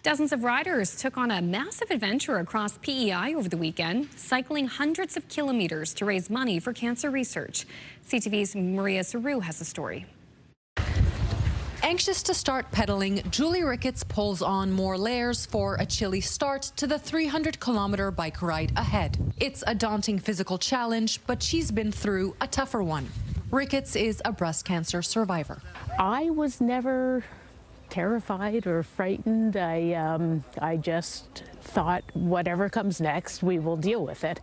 Dozens of riders took on a massive adventure across PEI over the weekend, cycling hundreds of kilometers to raise money for cancer research. CTV's Maria Saru has the story. Anxious to start pedaling, Julie Ricketts pulls on more layers for a chilly start to the 300-kilometer bike ride ahead. It's a daunting physical challenge, but she's been through a tougher one. Ricketts is a breast cancer survivor. I was never terrified or frightened. I just thought whatever comes next, we will deal with it.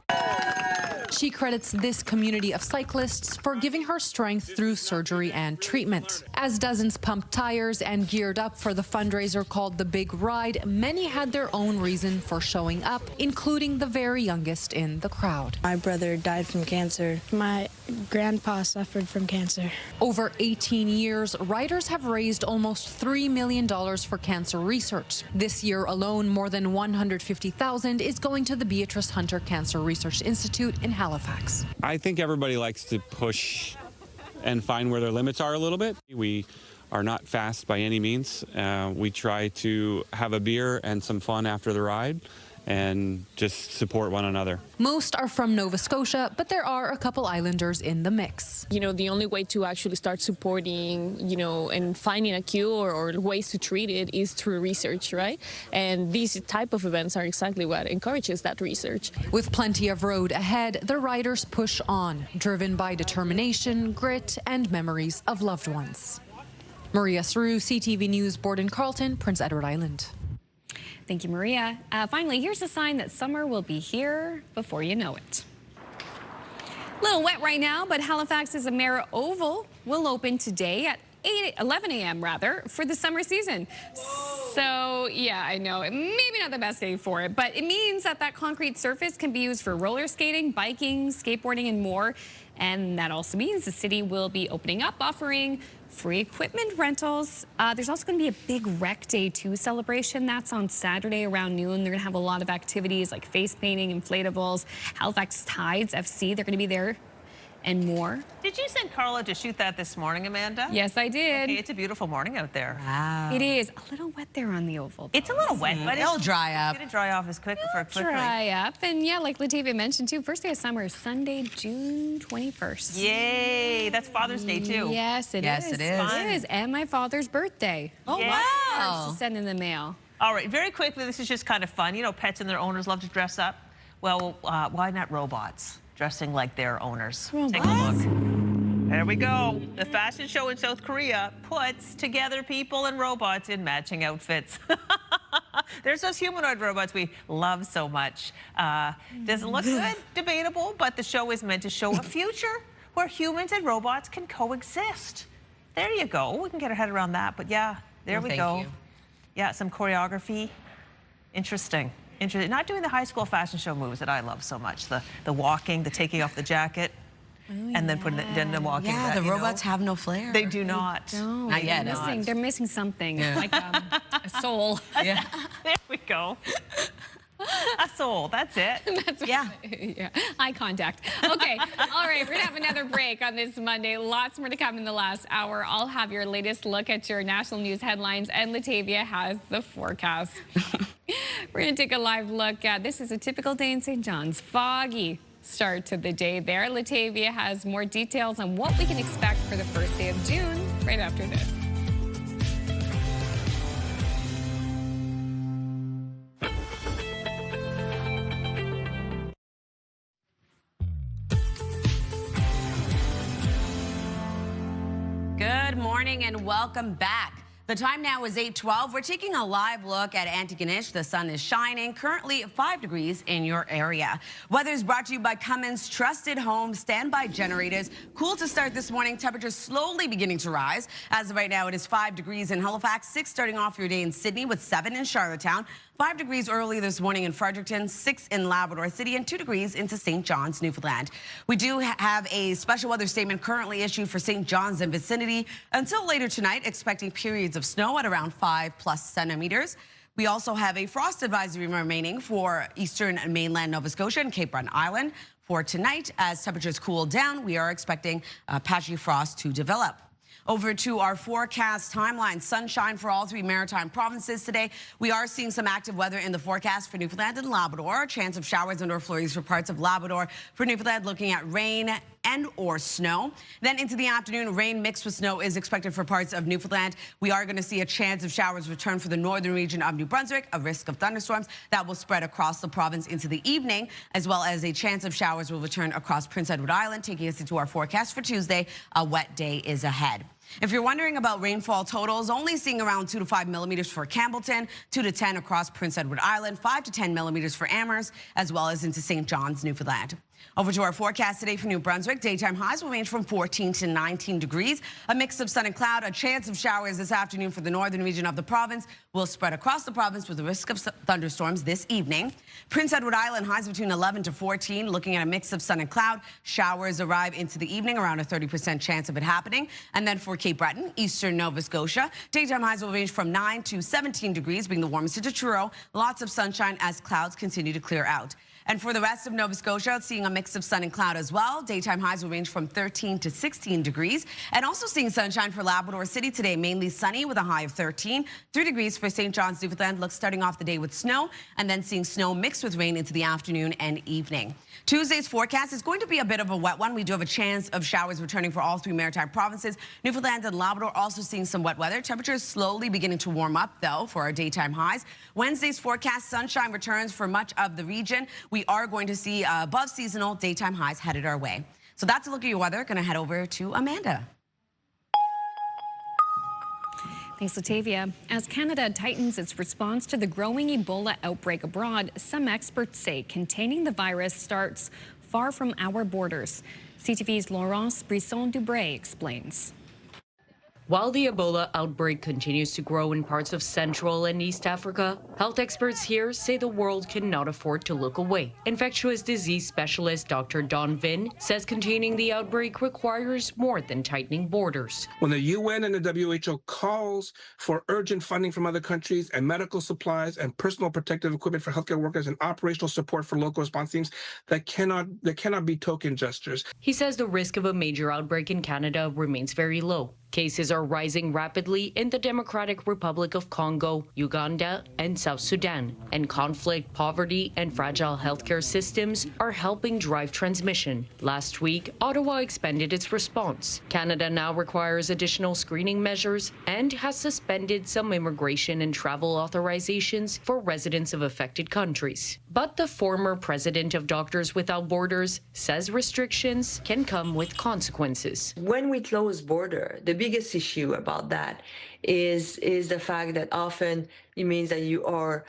She credits this community of cyclists for giving her strength through surgery and treatment. As dozens pumped tires and geared up for the fundraiser called The Big Ride, many had their own reason for showing up, including the very youngest in the crowd. My brother died from cancer. My grandpa suffered from cancer. Over 18 years, riders have raised almost $3 million for cancer research. This year alone, more than $150,000 is going to the Beatrice Hunter Cancer Research Institute in Halifax. I think everybody likes to push and find where their limits are a little bit. We are not fast by any means. We try to have a beer and some fun after the ride and just support one another. Most are from Nova Scotia, but there are a couple islanders in the mix. You know, the only way to actually start supporting, you know, and finding a cure or ways to treat it is through research, right? And these type of events are exactly what encourages that research. With plenty of road ahead, the riders push on, driven by determination, grit, and memories of loved ones. Maria Saru, CTV News, Borden Carlton, Prince Edward Island. Thank you, Maria. Finally, here's a sign that summer will be here before you know it. A little wet right now, but Halifax's Amera Oval will open today at 11 a.m. for the summer season. So, yeah, I know, maybe not the best day for it, but it means that concrete surface can be used for roller skating, biking, skateboarding, and more. And that also means the city will be opening up, offering free equipment rentals. There's also going to be a big Rec Day 2 celebration. That's on Saturday around noon. They're going to have a lot of activities like face painting, inflatables, Halifax Tides FC. They're going to be there and more. Did you send Carla to shoot that this morning, Amanda? Yes, I did. Okay, it's a beautiful morning out there. Wow. It is a little wet there on the oval. It's a little wet, but it'll dry up. It's going to dry off as quickly. Dry up. And yeah, like Latavia mentioned too, first day of summer is Sunday, June 21st. Yay, that's Father's Day too. Yes, it is. Yes, it is. It is, and my father's birthday. Oh, wow. To send in the mail. All right, very quickly, this is just kind of fun. You know, pets and their owners love to dress up. Well, why not robots dressing like their owners? Take a look. There we go. The fashion show in South Korea puts together people and robots in matching outfits. There's those humanoid robots we love so much. Doesn't look good, debatable, but the show is meant to show a future where humans and robots can coexist. There you go. We can get our head around that, but yeah, there we go. You. Yeah, some choreography. Interesting. Not doing the high school fashion show moves that I love so much. The walking, the taking off the jacket. And then putting it, then walking. Yeah, the robots have no flair. They do not. No, not yet. They're missing something, like a soul. Yeah. There we go. A soul, that's it. Yeah. Eye contact. Okay, all right, we're gonna have another break on this Monday. Lots more to come in the last hour. I'll have your latest look at your national news headlines, and Latavia has the forecast. We're gonna take a live look at, this is a typical day in St. John's. Foggy start to the day there. Latavia has more details on what we can expect for the first day of June right after this. Good morning and welcome back. The time now is 8:12. We're taking a live look at Antigonish. The sun is shining, currently 5 degrees in your area. Weather is brought to you by Cummins Trusted Home Standby Generators. Cool to start this morning. Temperatures slowly beginning to rise. As of right now, it is 5 degrees in Halifax, 6 starting off your day in Sydney with 7 in Charlottetown. 5 degrees early this morning in Fredericton, 6 in Labrador City, and 2 degrees into St. John's, Newfoundland. We do have a special weather statement currently issued for St. John's and vicinity until later tonight, expecting periods of snow at around 5+ centimeters. We also have a frost advisory remaining for eastern and mainland Nova Scotia and Cape Breton Island. For tonight, as temperatures cool down, we are expecting patchy frost to develop. Over to our forecast timeline. Sunshine for all 3 maritime provinces today. We are seeing some active weather in the forecast for Newfoundland and Labrador. A chance of showers and/or flurries for parts of Labrador. For Newfoundland, looking at rain and/or snow. Then into the afternoon, rain mixed with snow is expected for parts of Newfoundland. We are going to see a chance of showers return for the northern region of New Brunswick. A risk of thunderstorms that will spread across the province into the evening, as well as a chance of showers will return across Prince Edward Island, taking us into our forecast for Tuesday. A wet day is ahead. If you're wondering about rainfall totals, only seeing around 2 to 5 millimeters for Campbellton, 2 to 10 across Prince Edward Island, 5 to 10 millimeters for Amherst, as well as into St. John's, Newfoundland. Over to our forecast today for New Brunswick. Daytime highs will range from 14 to 19 degrees. A mix of sun and cloud. A chance of showers this afternoon for the northern region of the province will spread across the province with a risk of thunderstorms this evening. Prince Edward Island highs between 11 to 14. Looking at a mix of sun and cloud. Showers arrive into the evening, around a 30% chance of it happening. And then for Cape Breton, eastern Nova Scotia, daytime highs will range from 9 to 17 degrees, being the warmest to Truro. Lots of sunshine as clouds continue to clear out. And for the rest of Nova Scotia, seeing a mix of sun and cloud as well. Daytime highs will range from 13 to 16 degrees. And also seeing sunshine for Labrador City today, mainly sunny with a high of 13. 3 degrees for St. John's, Newfoundland. Looks starting off the day with snow and then seeing snow mixed with rain into the afternoon and evening. Tuesday's forecast is going to be a bit of a wet one. We do have a chance of showers returning for all 3 maritime provinces. Newfoundland and Labrador also seeing some wet weather. Temperatures slowly beginning to warm up, though, for our daytime highs. Wednesday's forecast, sunshine returns for much of the region. We are going to see above seasonal daytime highs headed our way. So that's a look at your weather. Going to head over to Amanda. Thanks, Latavia. As Canada tightens its response to the growing Ebola outbreak abroad, some experts say containing the virus starts far from our borders. CTV's Laurence Brisson-Dubray explains. While the Ebola outbreak continues to grow in parts of Central and East Africa, health experts here say the world cannot afford to look away. Infectious disease specialist Dr. Don Vin says containing the outbreak requires more than tightening borders. When the UN and the WHO calls for urgent funding from other countries and medical supplies and personal protective equipment for healthcare workers and operational support for local response teams, that cannot be token gestures. He says the risk of a major outbreak in Canada remains very low. Cases are rising rapidly in the Democratic Republic of Congo, Uganda, and South Sudan. And conflict, poverty, and fragile healthcare systems are helping drive transmission. Last week, Ottawa expanded its response. Canada now requires additional screening measures and has suspended some immigration and travel authorizations for residents of affected countries. But the former president of Doctors Without Borders says restrictions can come with consequences. When we close border, the biggest issue about that is the fact that often it means that you are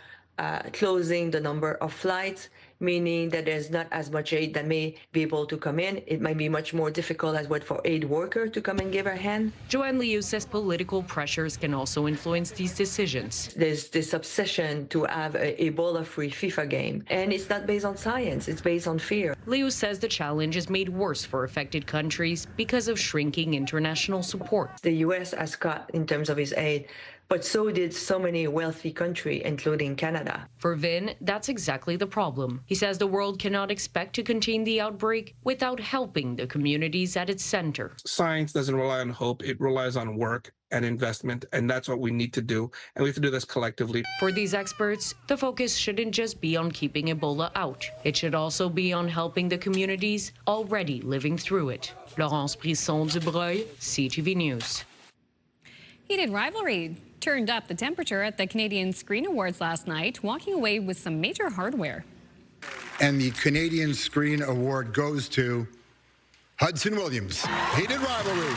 closing the number of flights, meaning that there's not as much aid that may be able to come in. It might be much more difficult as well for aid worker to come and give a hand. Joanne Liu says political pressures can also influence these decisions. There's this obsession to have an Ebola-free FIFA game, and it's not based on science, it's based on fear. Liu says the challenge is made worse for affected countries because of shrinking international support. The U.S. has cut in terms of its aid, but so did so many wealthy countries, including Canada. For Vin, that's exactly the problem. He says the world cannot expect to contain the outbreak without helping the communities at its center. Science doesn't rely on hope, it relies on work and investment, and that's what we need to do, and we have to do this collectively. For these experts, the focus shouldn't just be on keeping Ebola out. It should also be on helping the communities already living through it. Laurence Brisson-Dubreuil, CTV News. Heated rivalry turned up the temperature at the Canadian Screen Awards last night, walking away with some major hardware. And the Canadian Screen Award goes to Hudson Williams. Heated rivalry.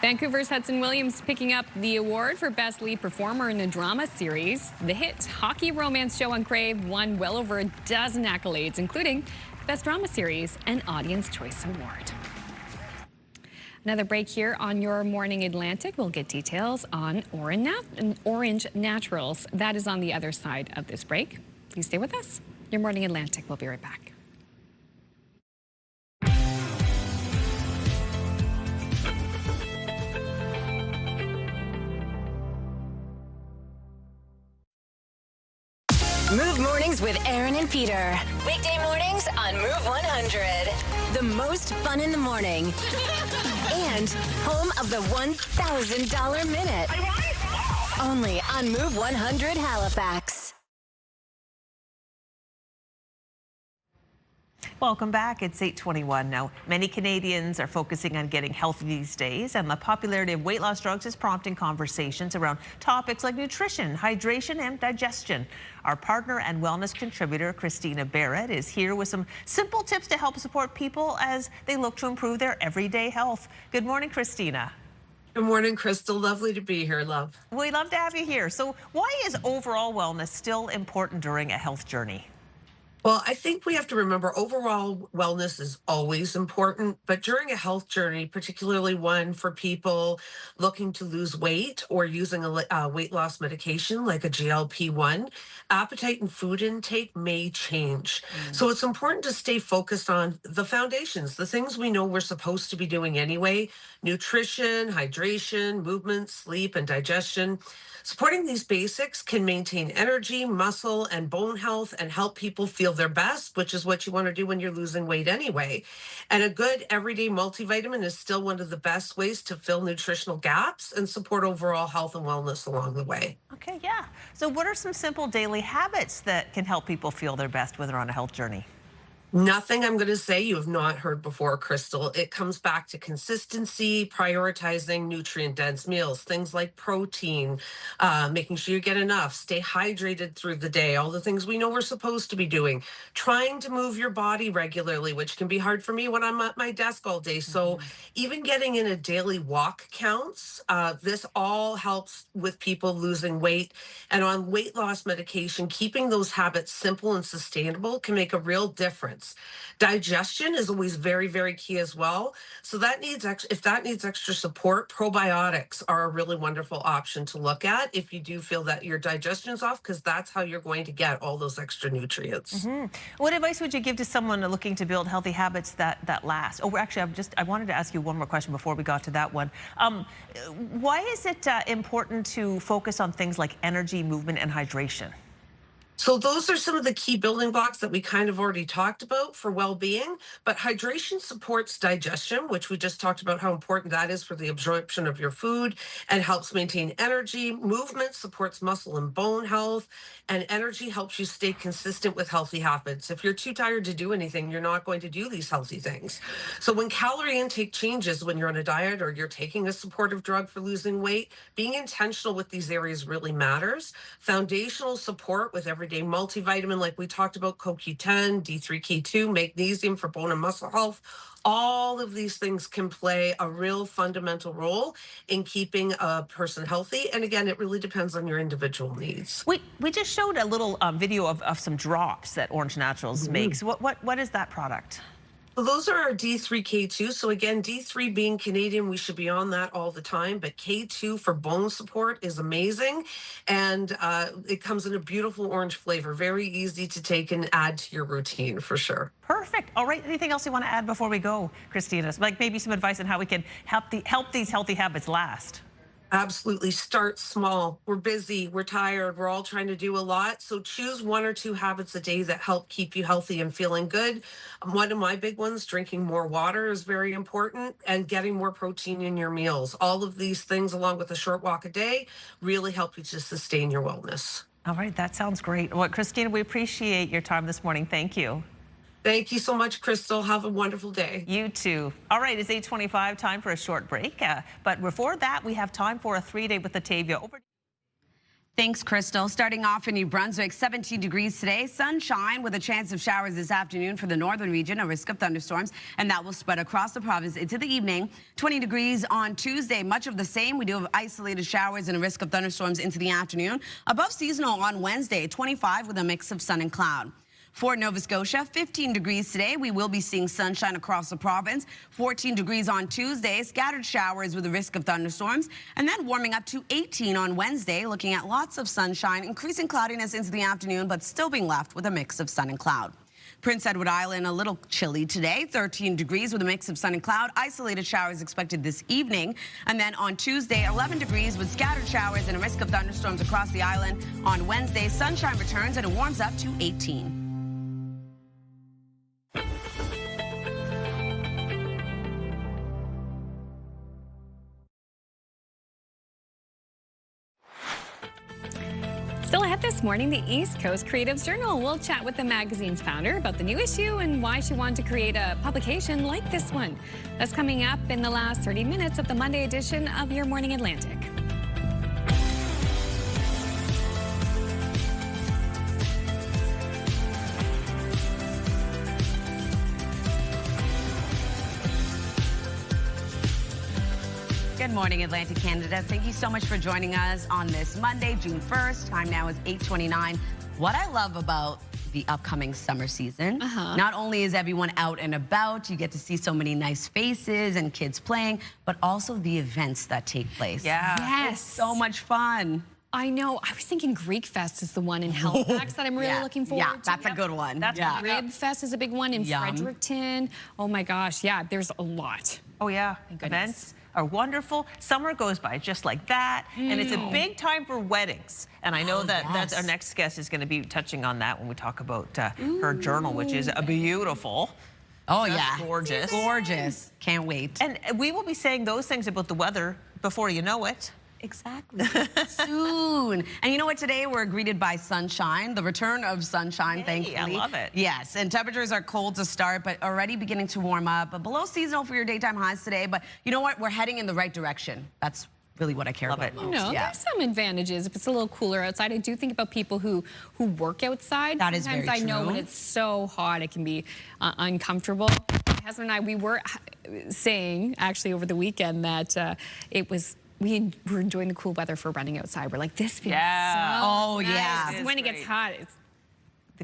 Vancouver's Hudson Williams picking up the award for Best Lead Performer in a Drama Series. The hit hockey romance show on Crave won well over a dozen accolades, including Best Drama Series and Audience Choice Award. Another break here on Your Morning Atlantic. We'll get details on Orange Naturals. That is on the other side of this break. Please stay with us. Your Morning Atlantic. We'll be right back. Move Mornings with Aaron and Peter. Weekday mornings on Move 100. The most fun in the morning. And home of the $1,000 minute. Only on Move 100 Halifax. Welcome back. It's 8:21 now. Many Canadians are focusing on getting healthy these days, and the popularity of weight loss drugs is prompting conversations around topics like nutrition, hydration, and digestion. Our partner and wellness contributor, Christina Barrett, is here with some simple tips to help support people as they look to improve their everyday health. Good morning, Christina. Good morning, Crystal. Lovely to be here, love. We love to have you here. So why is overall wellness still important during a health journey? Well, I think we have to remember overall wellness is always important, but during a health journey, particularly one for people looking to lose weight or using a weight loss medication like a GLP-1, appetite and food intake may change. So it's important to stay focused on the foundations, the things we know we're supposed to be doing anyway: nutrition, hydration, movement, sleep, and digestion. Supporting these basics can maintain energy, muscle, and bone health and help people feel their best, which is what you want to do when you're losing weight anyway. And a good everyday multivitamin is still one of the best ways to fill nutritional gaps and support overall health and wellness along the way. Okay, yeah. So what are some simple daily habits that can help people feel their best when they're on a health journey? Nothing I'm going to say you have not heard before, Crystal. It comes back to consistency, prioritizing nutrient-dense meals, things like protein, making sure you get enough, stay hydrated through the day, all the things we know we're supposed to be doing, trying to move your body regularly, which can be hard for me when I'm at my desk all day. So even getting in a daily walk counts. This all helps with people losing weight. And on weight loss medication, keeping those habits simple and sustainable can make a real difference. Digestion is always very, very key as well. So that needs if that needs extra support, probiotics are a really wonderful option to look at if you do feel that your digestion's off, because that's how you're going to get all those extra nutrients. What advice would you give to someone looking to build healthy habits that last? Oh, actually, I wanted to ask you one more question before we got to that one. Why is it important to focus on things like energy, movement, and hydration? So those are some of the key building blocks that we kind of already talked about for well-being, but hydration supports digestion, which we just talked about how important that is for the absorption of your food, and helps maintain energy. Movement supports muscle and bone health, and energy helps you stay consistent with healthy habits. If you're too tired to do anything, you're not going to do these healthy things. So when calorie intake changes when you're on a diet or you're taking a supportive drug for losing weight, being intentional with these areas really matters. Foundational support with everyday multivitamin, like we talked about, CoQ10, D3K2, magnesium for bone and muscle health. All of these things can play a real fundamental role in keeping a person healthy. And again, it really depends on your individual needs. We just showed a little video of some drops that Orange Naturals makes. What is that product? Well, those are our D3K2. So again, D3 being Canadian, we should be on that all the time. But K2 for bone support is amazing. And it comes in a beautiful orange flavor. Very easy to take and add to your routine for sure. Perfect. All right. Anything else you want to add before we go, Christina? Like maybe some advice on how we can help these healthy habits last? Absolutely. Start small. We're busy. We're tired. We're all trying to do a lot. So choose 1 or 2 habits a day that help keep you healthy and feeling good. One of my big ones, drinking more water, is very important, and getting more protein in your meals. All of these things, along with a short walk a day, really help you to sustain your wellness. All right. That sounds great. Well, Christina, we appreciate your time this morning. Thank you. Thank you so much, Crystal. Have a wonderful day. You too. All right, it's 8:25, time for a short break. But before that, we have time for a 3-day with Latavia. Over Thanks, Crystal. Starting off in New Brunswick, 17 degrees today. Sunshine with a chance of showers this afternoon for the northern region, a risk of thunderstorms, and that will spread across the province into the evening. 20 degrees on Tuesday, much of the same. We do have isolated showers and a risk of thunderstorms into the afternoon. Above seasonal on Wednesday, 25 with a mix of sun and cloud. For Nova Scotia, 15 degrees today. We will be seeing sunshine across the province. 14 degrees on Tuesday, scattered showers with a risk of thunderstorms. And then warming up to 18 on Wednesday, looking at lots of sunshine, increasing cloudiness into the afternoon, but still being left with a mix of sun and cloud. Prince Edward Island, a little chilly today, 13 degrees with a mix of sun and cloud. Isolated showers expected this evening. And then on Tuesday, 11 degrees with scattered showers and a risk of thunderstorms across the island. On Wednesday, sunshine returns and it warms up to 18. Still ahead this morning, the East Coast Creatives Journal. We'll chat with the magazine's founder about the new issue and why she wanted to create a publication like this one. That's coming up in the last 30 minutes of the Monday edition of Your Morning Atlantic. Good morning, Atlantic Canada. Thank you so much for joining us on this Monday, June 1st. Time now is 8:29. What I love about the upcoming summer season, not only is everyone out and about, you get to see so many nice faces and kids playing, but also the events that take place. Yeah. Yes. It's so much fun. I know. I was thinking Greek Fest is the one in Halifax that I'm really looking forward to. Yeah, that's a good one. That's Rib Fest is a big one in Fredericton. Oh my gosh, yeah, there's a lot. Oh yeah, events are wonderful. Summer goes by just like that, and it's a big time for weddings. And I know that's our next guest is going to be touching on that when we talk about her journal, which is a beautiful. Oh yeah, gorgeous, gorgeous. Can't wait. And we will be saying those things about the weather before you know it. Exactly. Soon. And you know what? Today we're greeted by sunshine, the return of sunshine, thankfully. I love it. Yes, and temperatures are cold to start, but already beginning to warm up. But below seasonal for your daytime highs today. But you know what? We're heading in the right direction. That's really what I care about most. No, there's some advantages. If it's a little cooler outside, I do think about people who work outside. That is very true. Sometimes I know when it's so hot, it can be uncomfortable. My husband and I, we were saying, actually, over the weekend that we were enjoying the cool weather for running outside. We're like, this feels so nice. When it gets hot, it's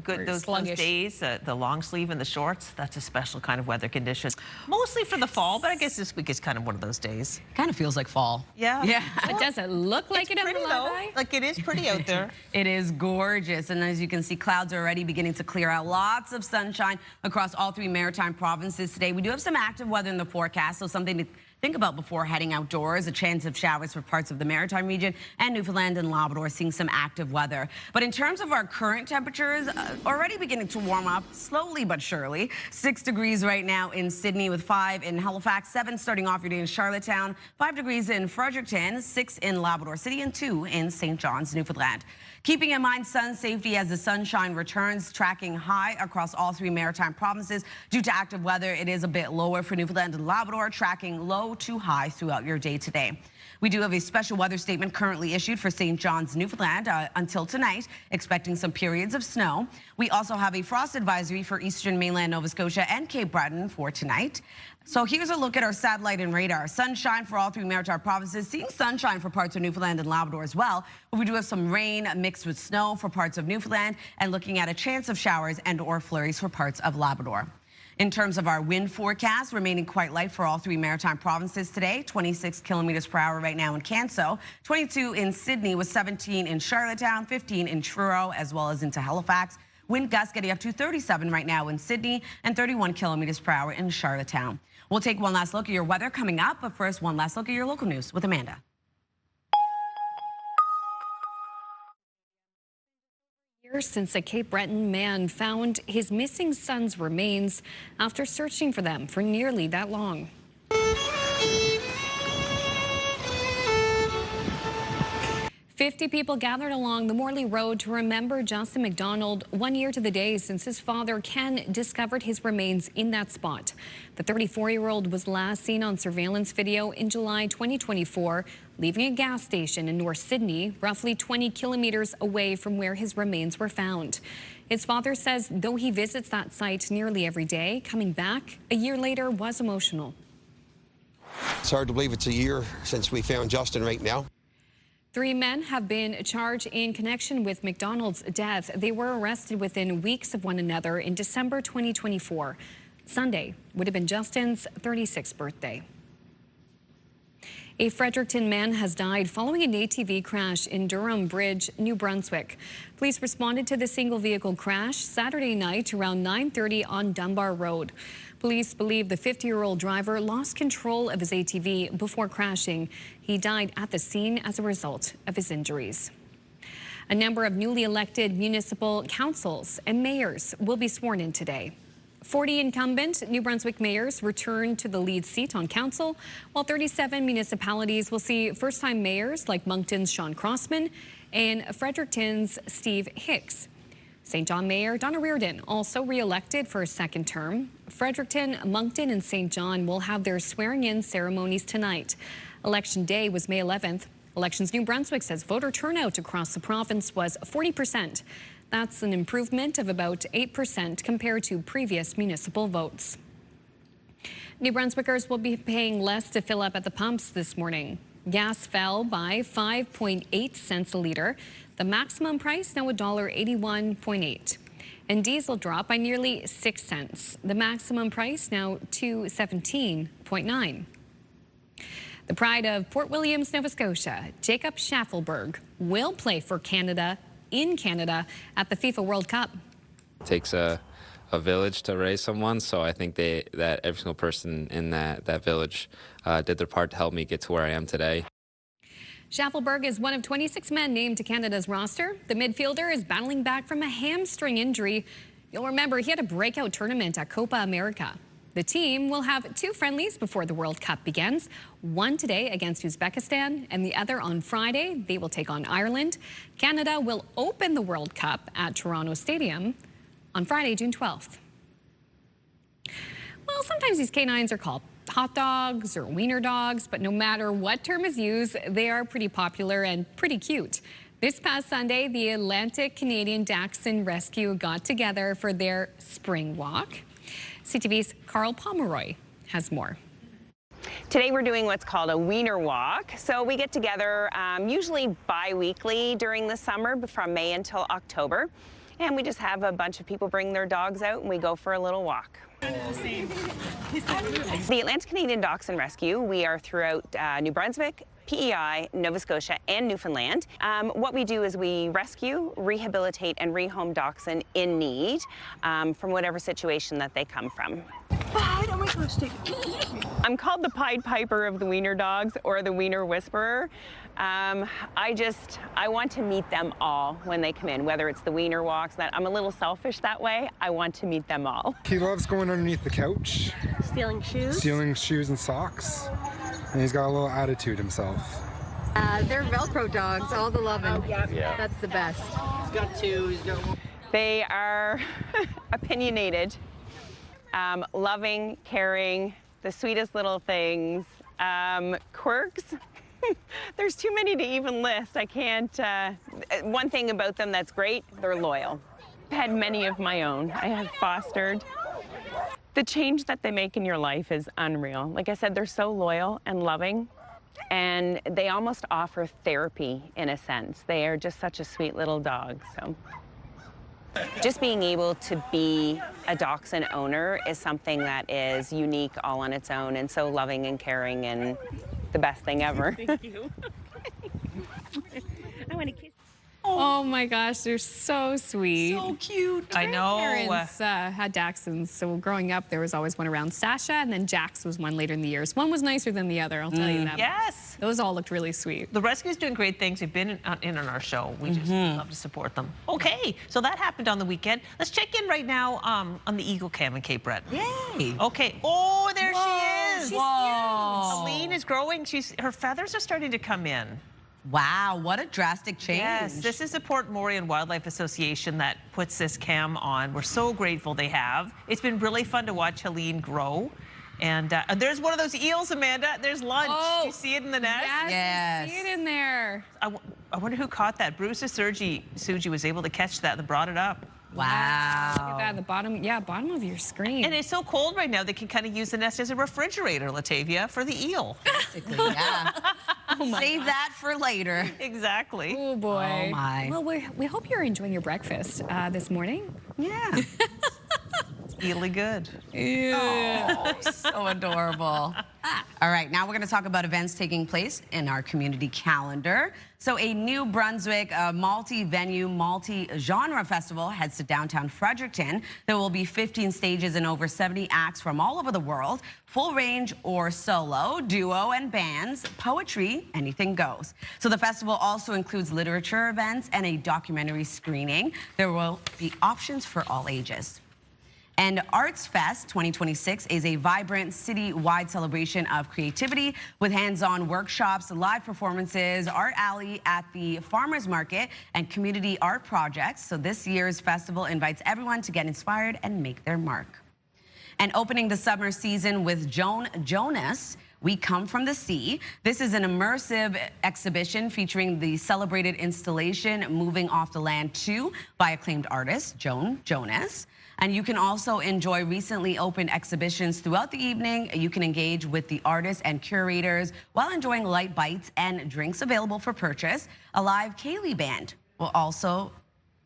those days, the long sleeve and the shorts, that's a special kind of weather condition. Mostly for the fall, but I guess this week is kind of one of those days. Kind of feels like fall. Yeah. Yeah. It doesn't look like it pretty though. Like it is pretty out there. It is gorgeous. And as you can see, clouds are already beginning to clear out. Lots of sunshine across all three maritime provinces today. We do have some active weather in the forecast, so something to think about before heading outdoors. A chance of showers for parts of the maritime region and Newfoundland and Labrador, seeing some active weather. But in terms of our current temperatures, already beginning to warm up slowly but surely. 6 degrees right now in Sydney with 5 in Halifax, 7 starting off your day in Charlottetown, 5 degrees in Fredericton, 6 in Labrador City, and 2 in St. John's, Newfoundland. Keeping in mind sun safety as the sunshine returns, tracking high across all three maritime provinces. Due to active weather, it is a bit lower for Newfoundland and Labrador, tracking low to high throughout your day today. We do have a special weather statement currently issued for St. John's, Newfoundland until tonight, expecting some periods of snow. We also have a frost advisory for eastern mainland Nova Scotia and Cape Breton for tonight. So here's a look at our satellite and radar. Sunshine for all three maritime provinces, seeing sunshine for parts of Newfoundland and Labrador as well. But we do have some rain mixed with snow for parts of Newfoundland and looking at a chance of showers and or flurries for parts of Labrador. In terms of our wind forecast, remaining quite light for all three maritime provinces today. 26 kilometers per hour right now in Canso, 22 in Sydney with 17 in Charlottetown, 15 in Truro, as well as into Halifax. Wind gusts getting up to 37 right now in Sydney and 31 kilometers per hour in Charlottetown. We'll take one last look at your weather coming up, but first, one last look at your local news with Amanda. Years since a Cape Breton man found his missing son's remains after searching for them for nearly that long. 50 people gathered along the Morley Road to remember Justin McDonald 1 year to the day since his father, Ken, discovered his remains in that spot. The 34-year-old was last seen on surveillance video in July 2024, leaving a gas station in North Sydney, roughly 20 kilometers away from where his remains were found. His father says though he visits that site nearly every day, coming back a year later was emotional. It's hard to believe it's a year since we found Justin right now. 3 men have been charged in connection with McDonald's death. They were arrested within weeks of one another in December 2024. Sunday would have been Justin's 36th birthday. A Fredericton man has died following an ATV crash in Durham Bridge, New Brunswick. Police responded to the single vehicle crash Saturday night around 9:30 on Dunbar Road. Police believe the 50-year-old driver lost control of his ATV before crashing. He died at the scene as a result of his injuries. A number of newly elected municipal councils and mayors will be sworn in today. 40 incumbent New Brunswick mayors return to the lead seat on council, while 37 municipalities will see first-time mayors like Moncton's Sean Crossman and Fredericton's Steve Hicks. St. John Mayor Donna Reardon also re-elected for a second term. Fredericton, Moncton, and St. John will have their swearing-in ceremonies tonight. Election day was May 11th. Elections New Brunswick says voter turnout across the province was 40%. That's an improvement of about 8% compared to previous municipal votes. New Brunswickers will be paying less to fill up at the pumps this morning. Gas fell by 5.8 cents a litre. The maximum price now $1.81.8. And diesel dropped by nearly 6 cents. The maximum price now $2.17.9. The pride of Port Williams, Nova Scotia, Jacob Schaffelberg, will play for Canada in Canada at the FIFA World Cup. It takes a village to raise someone, so I think that every single person in that village did their part to help me get to where I am today. Schaffelberg is one of 26 men named to Canada's roster. The midfielder is battling back from a hamstring injury. You'll remember he had a breakout tournament at Copa America. The team will have 2 friendlies before the World Cup begins. One today against Uzbekistan and the other on Friday. They will take on Ireland. Canada will open the World Cup at Toronto Stadium on Friday, June 12th. Well, sometimes these canines are called hot dogs or wiener dogs, but no matter what term is used, they are pretty popular and pretty cute. This past Sunday, the Atlantic Canadian Dachshund Rescue got together for their spring walk. CTV's Carl Pomeroy has more. Today we're doing what's called a wiener walk. So we get together usually bi-weekly during the summer from May until October. And we just have a bunch of people bring their dogs out and we go for a little walk. The Atlantic Canadian Dachshund Rescue, we are throughout New Brunswick, PEI, Nova Scotia, and Newfoundland. What we do is we rescue, rehabilitate, and rehome dachshund in need from whatever situation that they come from. Bye. Oh my gosh, take it. I'm called the Pied Piper of the wiener dogs, or the wiener whisperer. I want to meet them all when they come in, whether it's the wiener walks. That I'm a little selfish that way. I want to meet them all. He loves going underneath the couch. Stealing shoes? Stealing shoes and socks. And he's got a little attitude himself. They're Velcro dogs, all the loving. Yeah. That's the best. He's got 2, he's got 1. They are opinionated, loving, caring, the sweetest little things, quirks. There's too many to even list. I can't. One thing about them that's great, they're loyal. I've had many of my own. I have fostered. The change that they make in your life is unreal. Like I said, they're so loyal and loving, and they almost offer therapy in a sense. They are just such a sweet little dog. So, just being able to be a dachshund owner is something that is unique all on its own, and so loving and caring, and the best thing ever. Thank you. I want to kiss. Oh my gosh, they're so sweet. So cute. I know. Parents had dachshunds, so growing up there was always one around Sasha, and then Jax was one later in the years. One was nicer than the other, I'll tell you that. Yes. Those all looked really sweet. The rescue's doing great things. They've been in on our show. We just love to support them. Okay, so that happened on the weekend. Let's check in right now on the Eagle Cam in Cape Breton. Yay. Okay. Oh, there she is. She's Whoa. Celine is growing. Her feathers are starting to come in. Wow, what a drastic change. Yes, this is the Port Morean Wildlife Association that puts this cam on. We're so grateful they have. It's been really fun to watch Helene grow. And there's one of those eels, Amanda. There's lunch. Oh, Do you see it in the net? Yes, I see it in there. I wonder who caught that. Bruce Suji was able to catch that and brought it up. Wow. Look at that at the bottom, bottom of your screen. And it's so cold right now, they can kind of use the nest as a refrigerator, Latavia, for the eel. Basically, yeah. Save that for later. Exactly. Oh, boy. Oh, my. Well, we hope you're enjoying your breakfast this morning. Yeah. It's really good. Oh, so adorable. All right, now we're going to talk about events taking place in our community calendar. So a New Brunswick multi-venue, multi-genre festival heads to downtown Fredericton. There will be 15 stages and over 70 acts from all over the world. Full range or solo, duo and bands, poetry, anything goes. So the festival also includes literature events and a documentary screening. There will be options for all ages. And Arts Fest 2026 is a vibrant city-wide celebration of creativity with hands-on workshops, live performances, art alley at the farmers market, and community art projects. So this year's festival invites everyone to get inspired and make their mark. And opening the summer season with Joan Jonas, We Come From the Sea. This is an immersive exhibition featuring the celebrated installation Moving Off the Land 2 by acclaimed artist Joan Jonas. And you can also enjoy recently opened exhibitions throughout the evening. You can engage with the artists and curators while enjoying light bites and drinks available for purchase. A live Kaylee band will also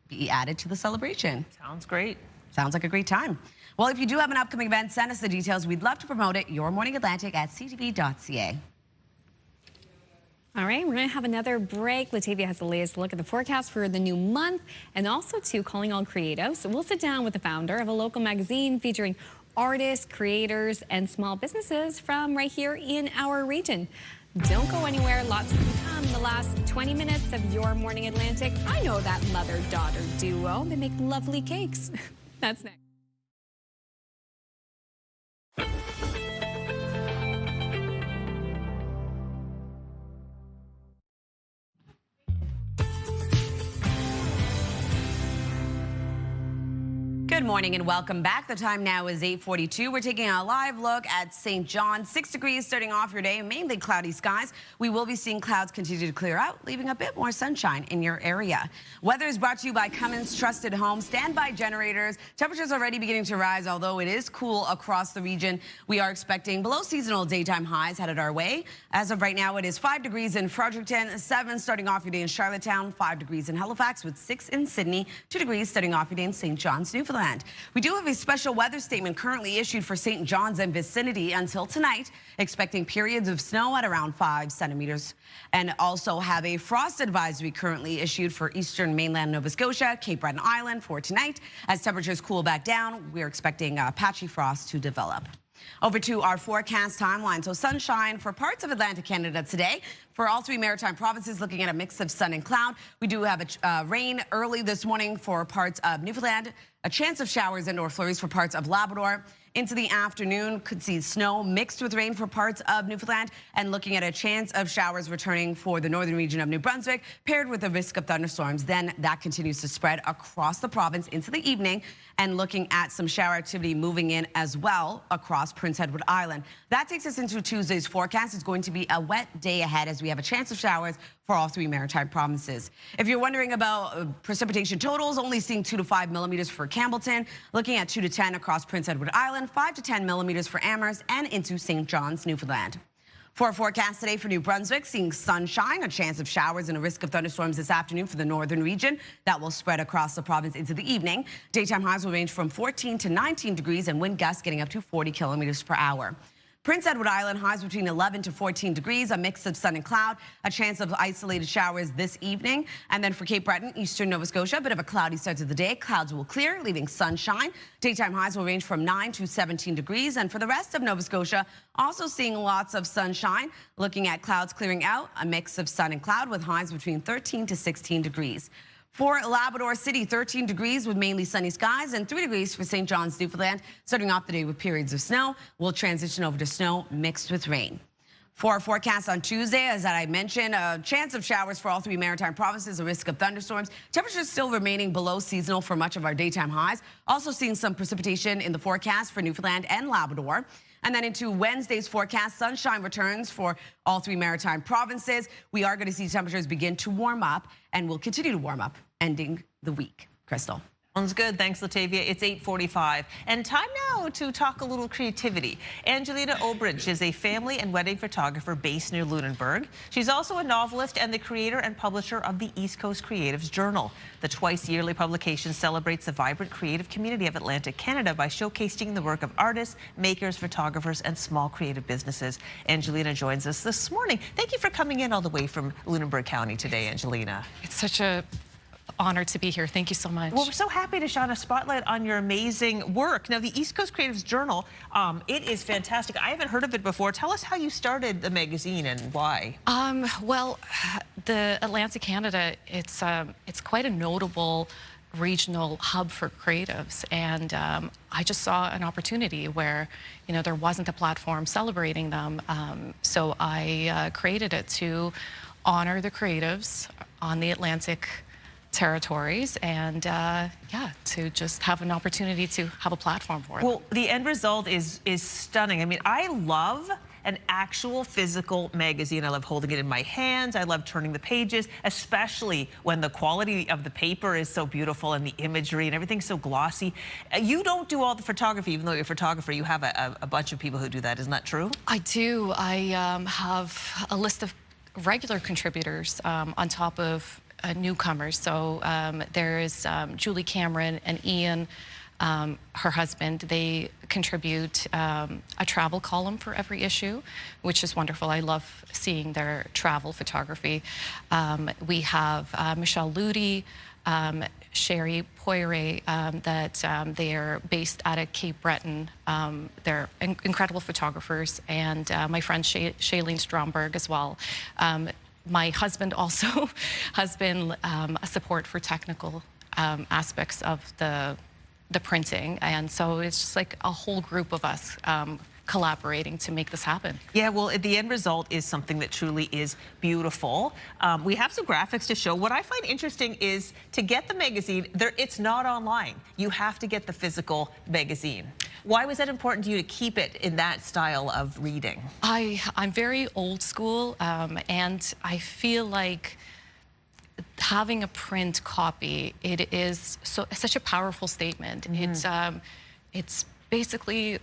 be added to the celebration. Sounds great. Sounds like a great time. Well, if you do have an upcoming event, send us the details. We'd love to promote it. Your Morning Atlantic at ctv.ca. All right, we're going to have another break. Latavia has the latest look at the forecast for the new month and also to Calling All Creatives. We'll sit down with the founder of a local magazine featuring artists, creators, and small businesses from right here in our region. Don't go anywhere. Lots to come in the last 20 minutes of Your Morning Atlantic. I know that mother-daughter duo. They make lovely cakes. That's next. Good morning and welcome back. The time now is 8:42. We're taking a live look at St. John. 6 degrees starting off your day, mainly cloudy skies. We will be seeing clouds continue to clear out, leaving a bit more sunshine in your area. Weather is brought to you by Cummins Trusted Home Standby Generators. Temperatures already beginning to rise, although it is cool across the region. We are expecting below seasonal daytime highs headed our way. As of right now, it is 5 degrees in Fredericton, 7 starting off your day in Charlottetown, 5 degrees in Halifax with 6 in Sydney, 2 degrees starting off your day in St. John's, Newfoundland. We do have a special weather statement currently issued for St. John's and vicinity until tonight, expecting periods of snow at around 5 centimeters. And also have a frost advisory currently issued for eastern mainland Nova Scotia, Cape Breton Island for tonight. As temperatures cool back down, we're expecting patchy frost to develop. Over to our forecast timeline. So sunshine for parts of Atlantic Canada today. For all 3 maritime provinces, looking at a mix of sun and cloud. We do have rain early this morning for parts of Newfoundland. A chance of showers and or flurries for parts of Labrador. Into the afternoon, could see snow mixed with rain for parts of Newfoundland, and looking at a chance of showers returning for the northern region of New Brunswick, paired with a risk of thunderstorms. Then that continues to spread across the province into the evening, and looking at some shower activity moving in as well across Prince Edward Island. That takes us into Tuesday's forecast. It's going to be a wet day ahead as we have a chance of showers for all 3 maritime provinces. If you're wondering about precipitation totals, only seeing 2 to 5 millimeters for Campbellton, looking at 2 to 10 across Prince Edward Island, 5 to 10 millimeters for Amherst and into St. John's, Newfoundland. For our forecast today for New Brunswick, seeing sunshine, a chance of showers and a risk of thunderstorms this afternoon for the northern region. That will spread across the province into the evening. Daytime highs will range from 14 to 19 degrees and wind gusts getting up to 40 kilometers per hour. Prince Edward Island highs between 11 to 14 degrees, a mix of sun and cloud, a chance of isolated showers this evening. And then for Cape Breton, eastern Nova Scotia, a bit of a cloudy start to the day. Clouds will clear, leaving sunshine. Daytime highs will range from 9 to 17 degrees. And for the rest of Nova Scotia, also seeing lots of sunshine. Looking at clouds clearing out, a mix of sun and cloud with highs between 13 to 16 degrees. For Labrador City, 13 degrees with mainly sunny skies and 3 degrees for St. John's, Newfoundland. Starting off the day with periods of snow. We'll transition over to snow mixed with rain. For our forecast on Tuesday, as I mentioned, a chance of showers for all 3 maritime provinces, a risk of thunderstorms. Temperatures still remaining below seasonal for much of our daytime highs. Also seeing some precipitation in the forecast for Newfoundland and Labrador. And then into Wednesday's forecast, sunshine returns for all 3 maritime provinces. We are going to see temperatures begin to warm up and will continue to warm up ending the week. Crystal. Sounds good. Thanks, Latavia. It's 8:45. And time now to talk a little creativity. Angelina Obridge is a family and wedding photographer based near Lunenburg. She's also a novelist and the creator and publisher of the East Coast Creatives Journal. The twice-yearly publication celebrates the vibrant creative community of Atlantic Canada by showcasing the work of artists, makers, photographers, and small creative businesses. Angelina joins us this morning. Thank you for coming in all the way from Lunenburg County today, Angelina. It's such a honor to be here. Thank you so much. Well, we're so happy to shine a spotlight on your amazing work. Now, the East Coast Creatives Journal, it is fantastic. I haven't heard of it before. Tell us how you started the magazine and why. Well, the Atlantic Canada, it's quite a notable regional hub for creatives, and I just saw an opportunity where, you know, there wasn't a platform celebrating them, so I created it to honor the creatives on the Atlantic territories, and yeah, to just have an opportunity to have a platform for them. Well, the end result is stunning. I mean, I love an actual physical magazine. I love holding it in my hands. I love turning the pages, especially when the quality of the paper is so beautiful and the imagery and everything's so glossy. You don't do all the photography, even though you're a photographer. You have a bunch of people who do that. Isn't that true? I do. I have a list of regular contributors on top of newcomers. So there is Julie Cameron and Ian, her husband. They contribute a travel column for every issue, which is wonderful. I love seeing their travel photography. We have Michelle Ludi, Sherry Poirier, that they are based out of Cape Breton. They're incredible photographers, and my friend Shailene Stromberg as well. My husband also has been a support for technical aspects of the printing, and so it's just like a whole group of us collaborating to make this happen. Yeah, well, the end result is something that truly is beautiful. We have some graphics to show. What I find interesting is to get the magazine, it's not online. You have to get the physical magazine. Why was that important to you to keep it in that style of reading? I'm very old school, and I feel like having a print copy, it is such a powerful statement. It's basically,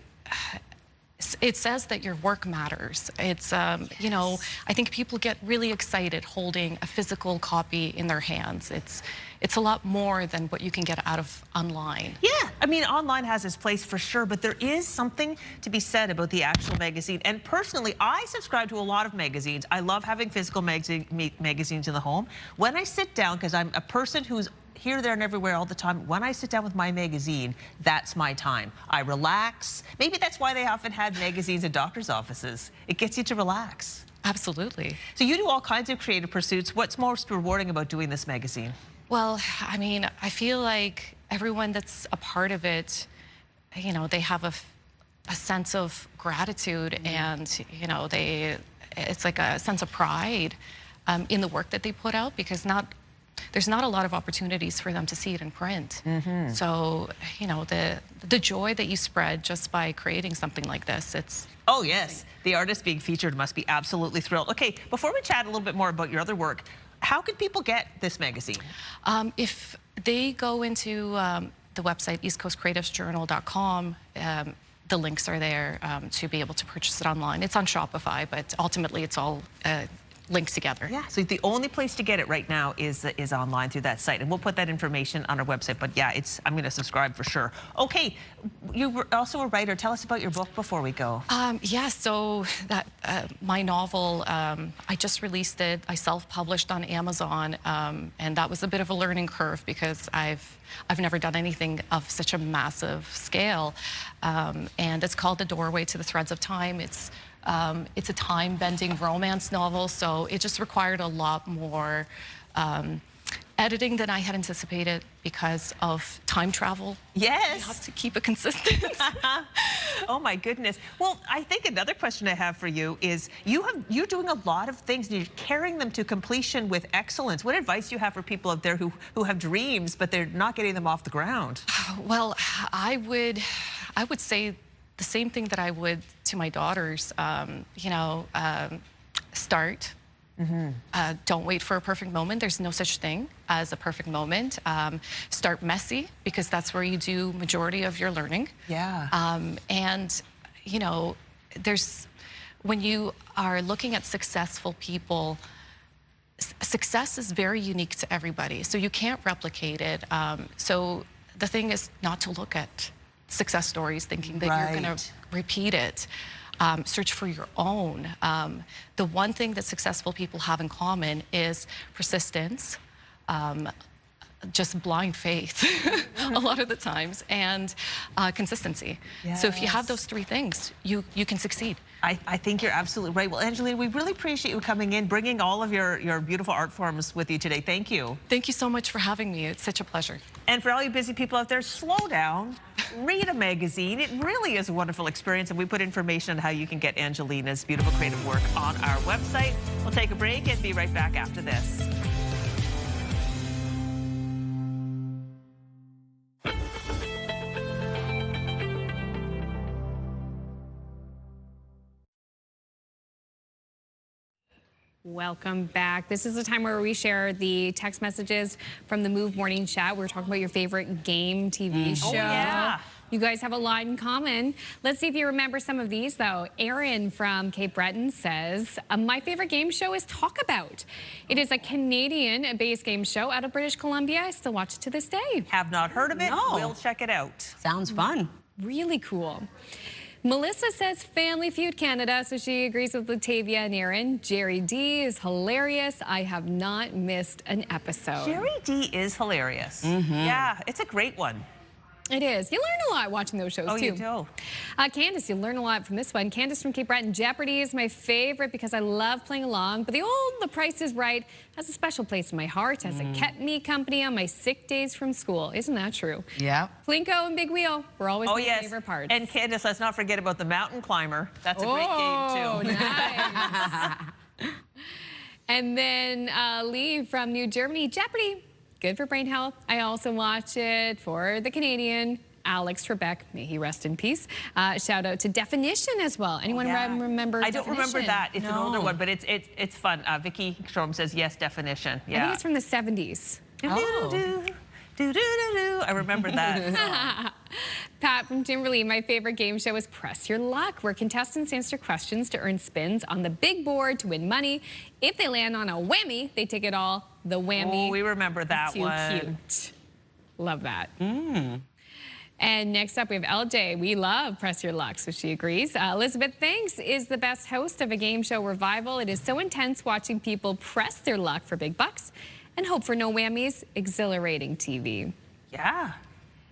it says that your work matters. It's, you know, I think people get really excited holding a physical copy in their hands. It's a lot more than what you can get out of online. Yeah, I mean, online has its place for sure, but there is something to be said about the actual magazine. And personally, I subscribe to a lot of magazines. I love having physical magazines in the home. When I sit down, because I'm a person who's here, there, and everywhere all the time, when I sit down with my magazine, that's my time. I relax. Maybe that's why they often had magazines in doctors' offices. It gets you to relax. Absolutely. So you do all kinds of creative pursuits. What's most rewarding about doing this magazine? Well, I mean, I feel like everyone that's a part of it, you know, they have a sense of gratitude, and, you know, it's like a sense of pride in the work that they put out, because there's not a lot of opportunities for them to see it in print. So, you know, the joy that you spread just by creating something like this, it's... Oh, yes. The artist being featured must be absolutely thrilled. Okay, before we chat a little bit more about your other work, how can people get this magazine? If they go into the website, eastcoastcreativesjournal.com, the links are there to be able to purchase it online. It's on Shopify, but ultimately it's all linked together. Yeah, so the only place to get it right now is online through that site, and we'll put that information on our website. But yeah, I'm going to subscribe for sure. Okay, you were also a writer. Tell us about your book before we go. Yeah, so that my novel, I just released it. I self-published on Amazon, and that was a bit of a learning curve because I've never done anything of such a massive scale, and it's called The Doorway to the Threads of Time. It's a time-bending romance novel, so it just required a lot more editing than I had anticipated because of time travel. Yes. You have to keep it consistent. Oh my goodness. Well, I think another question I have for you is you're doing a lot of things and you're carrying them to completion with excellence. What advice do you have for people out there who have dreams but they're not getting them off the ground? Well, I would say the same thing that I would to my daughters, start. Don't wait for a perfect moment. There's no such thing as a perfect moment. Start messy, because that's where you do majority of your learning. Yeah. And, when you are looking at successful people, success is very unique to everybody, so you can't replicate it. So the thing is not to look at success stories thinking that you're going to repeat it. Search for your own. The one thing that successful people have in common is persistence, just blind faith a lot of the times, and consistency. So if you have those three things, you can succeed. I think you're absolutely right. Well, Angelina, we really appreciate you coming in, bringing all of your beautiful art forms with you today. Thank you. Thank you so much for having me. It's such a pleasure. And for all you busy people out there, slow down, read a magazine. It really is a wonderful experience, and we put information on how you can get Angelina's beautiful creative work on our website. We'll take a break and be right back after this. Welcome back. This is the time where we share the text messages from the Move Morning Chat. We're talking about your favorite game TV show. Oh, yeah. You guys have a lot in common. Let's see if you remember some of these, though. Aaron from Cape Breton says, my favorite game show is Talk About. It is a Canadian-based game show out of British Columbia. I still watch it to this day. Have not heard of it? No. We'll check it out. Sounds fun. Really cool. Melissa says Family Feud Canada, so she agrees with Latavia and Aaron. Jerry D is hilarious. I have not missed an episode. Jerry D is hilarious. Yeah, it's a great one. It is. You learn a lot watching those shows, too. Oh, you do. Candace, you learn a lot from this one. Candace from Cape Breton. Jeopardy is my favorite because I love playing along. But The Price is Right has a special place in my heart, as it kept me company on my sick days from school. Isn't that true? Yeah. Plinko and Big Wheel were always my favorite parts. And Candace, let's not forget about the Mountain Climber. That's a great game, too. Nice. And then Lee from New Germany. Jeopardy. Good for brain health. I also watch it for the Canadian. Alex Trebek, may he rest in peace. Shout out to Definition as well. Anyone remember I Definition? don't remember that. It's an older one, but it's fun. Vicky Strom says yes, Definition. Yeah. I think it's from the 70s. I remember that. Pat from Timberley, my favorite game show is Press Your Luck, where contestants answer questions to earn spins on the big board to win money. If they land on a whammy, they take it all. The whammy. Oh, we remember that too one. Cute. Love that. And next up, we have LJ. We love Press Your Luck, so she agrees. Elizabeth Thanks is the best host of a game show revival. It is so intense watching people press their luck for big bucks and hope for no whammies. Exhilarating TV. Yeah.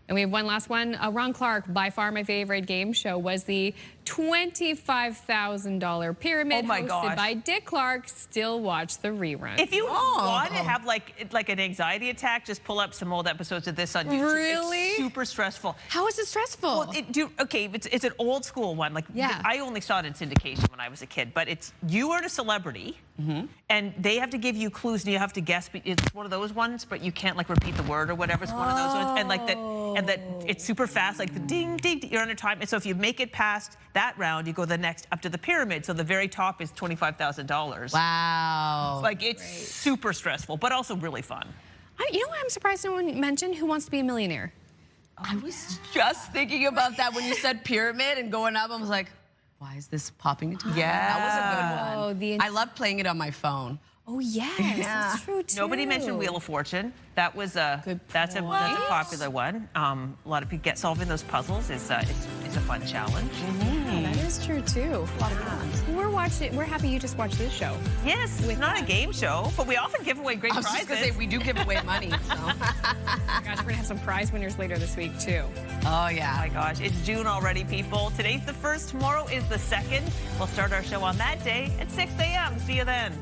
And we have one last one. Ron Clark, by far my favorite game show, was the $25,000 pyramid hosted by Dick Clark. Still watch the rerun. If you want to have like an anxiety attack, just pull up some old episodes of this on YouTube. Really? It's super stressful. How is it stressful? Well, it's an old school one. Like, I only saw it in syndication when I was a kid, but you are a celebrity, and they have to give you clues, and you have to guess. It's one of those ones, but you can't like repeat the word or whatever. It's one of those ones, and that it's super fast, like the ding, ding, you're under time. And so if you make it past that round, you go the next up to the pyramid. So the very top is $25,000. Wow. Like, it's super stressful, but also really fun. You know what I'm surprised no one mentioned? Who Wants to Be a Millionaire? I was just thinking about that when you said pyramid and going up. I was like, why is this popping into my head? That was a good one. I love playing it on my phone. Oh, yes, that's true, too. Nobody mentioned Wheel of Fortune. That was that's a popular one. A lot of people solving those puzzles is a fun challenge. Yeah, that is true, too. A lot of fun. We're happy you just watched this show. Yes, it's not a game show, but we often give away great prizes. I was just going to say, we do give away money. So. Gosh, we're going to have some prize winners later this week, too. Oh, yeah. Oh, my gosh. It's June already, people. Today's the 1st. Tomorrow is the 2nd. We'll start our show on that day at 6 a.m. See you then.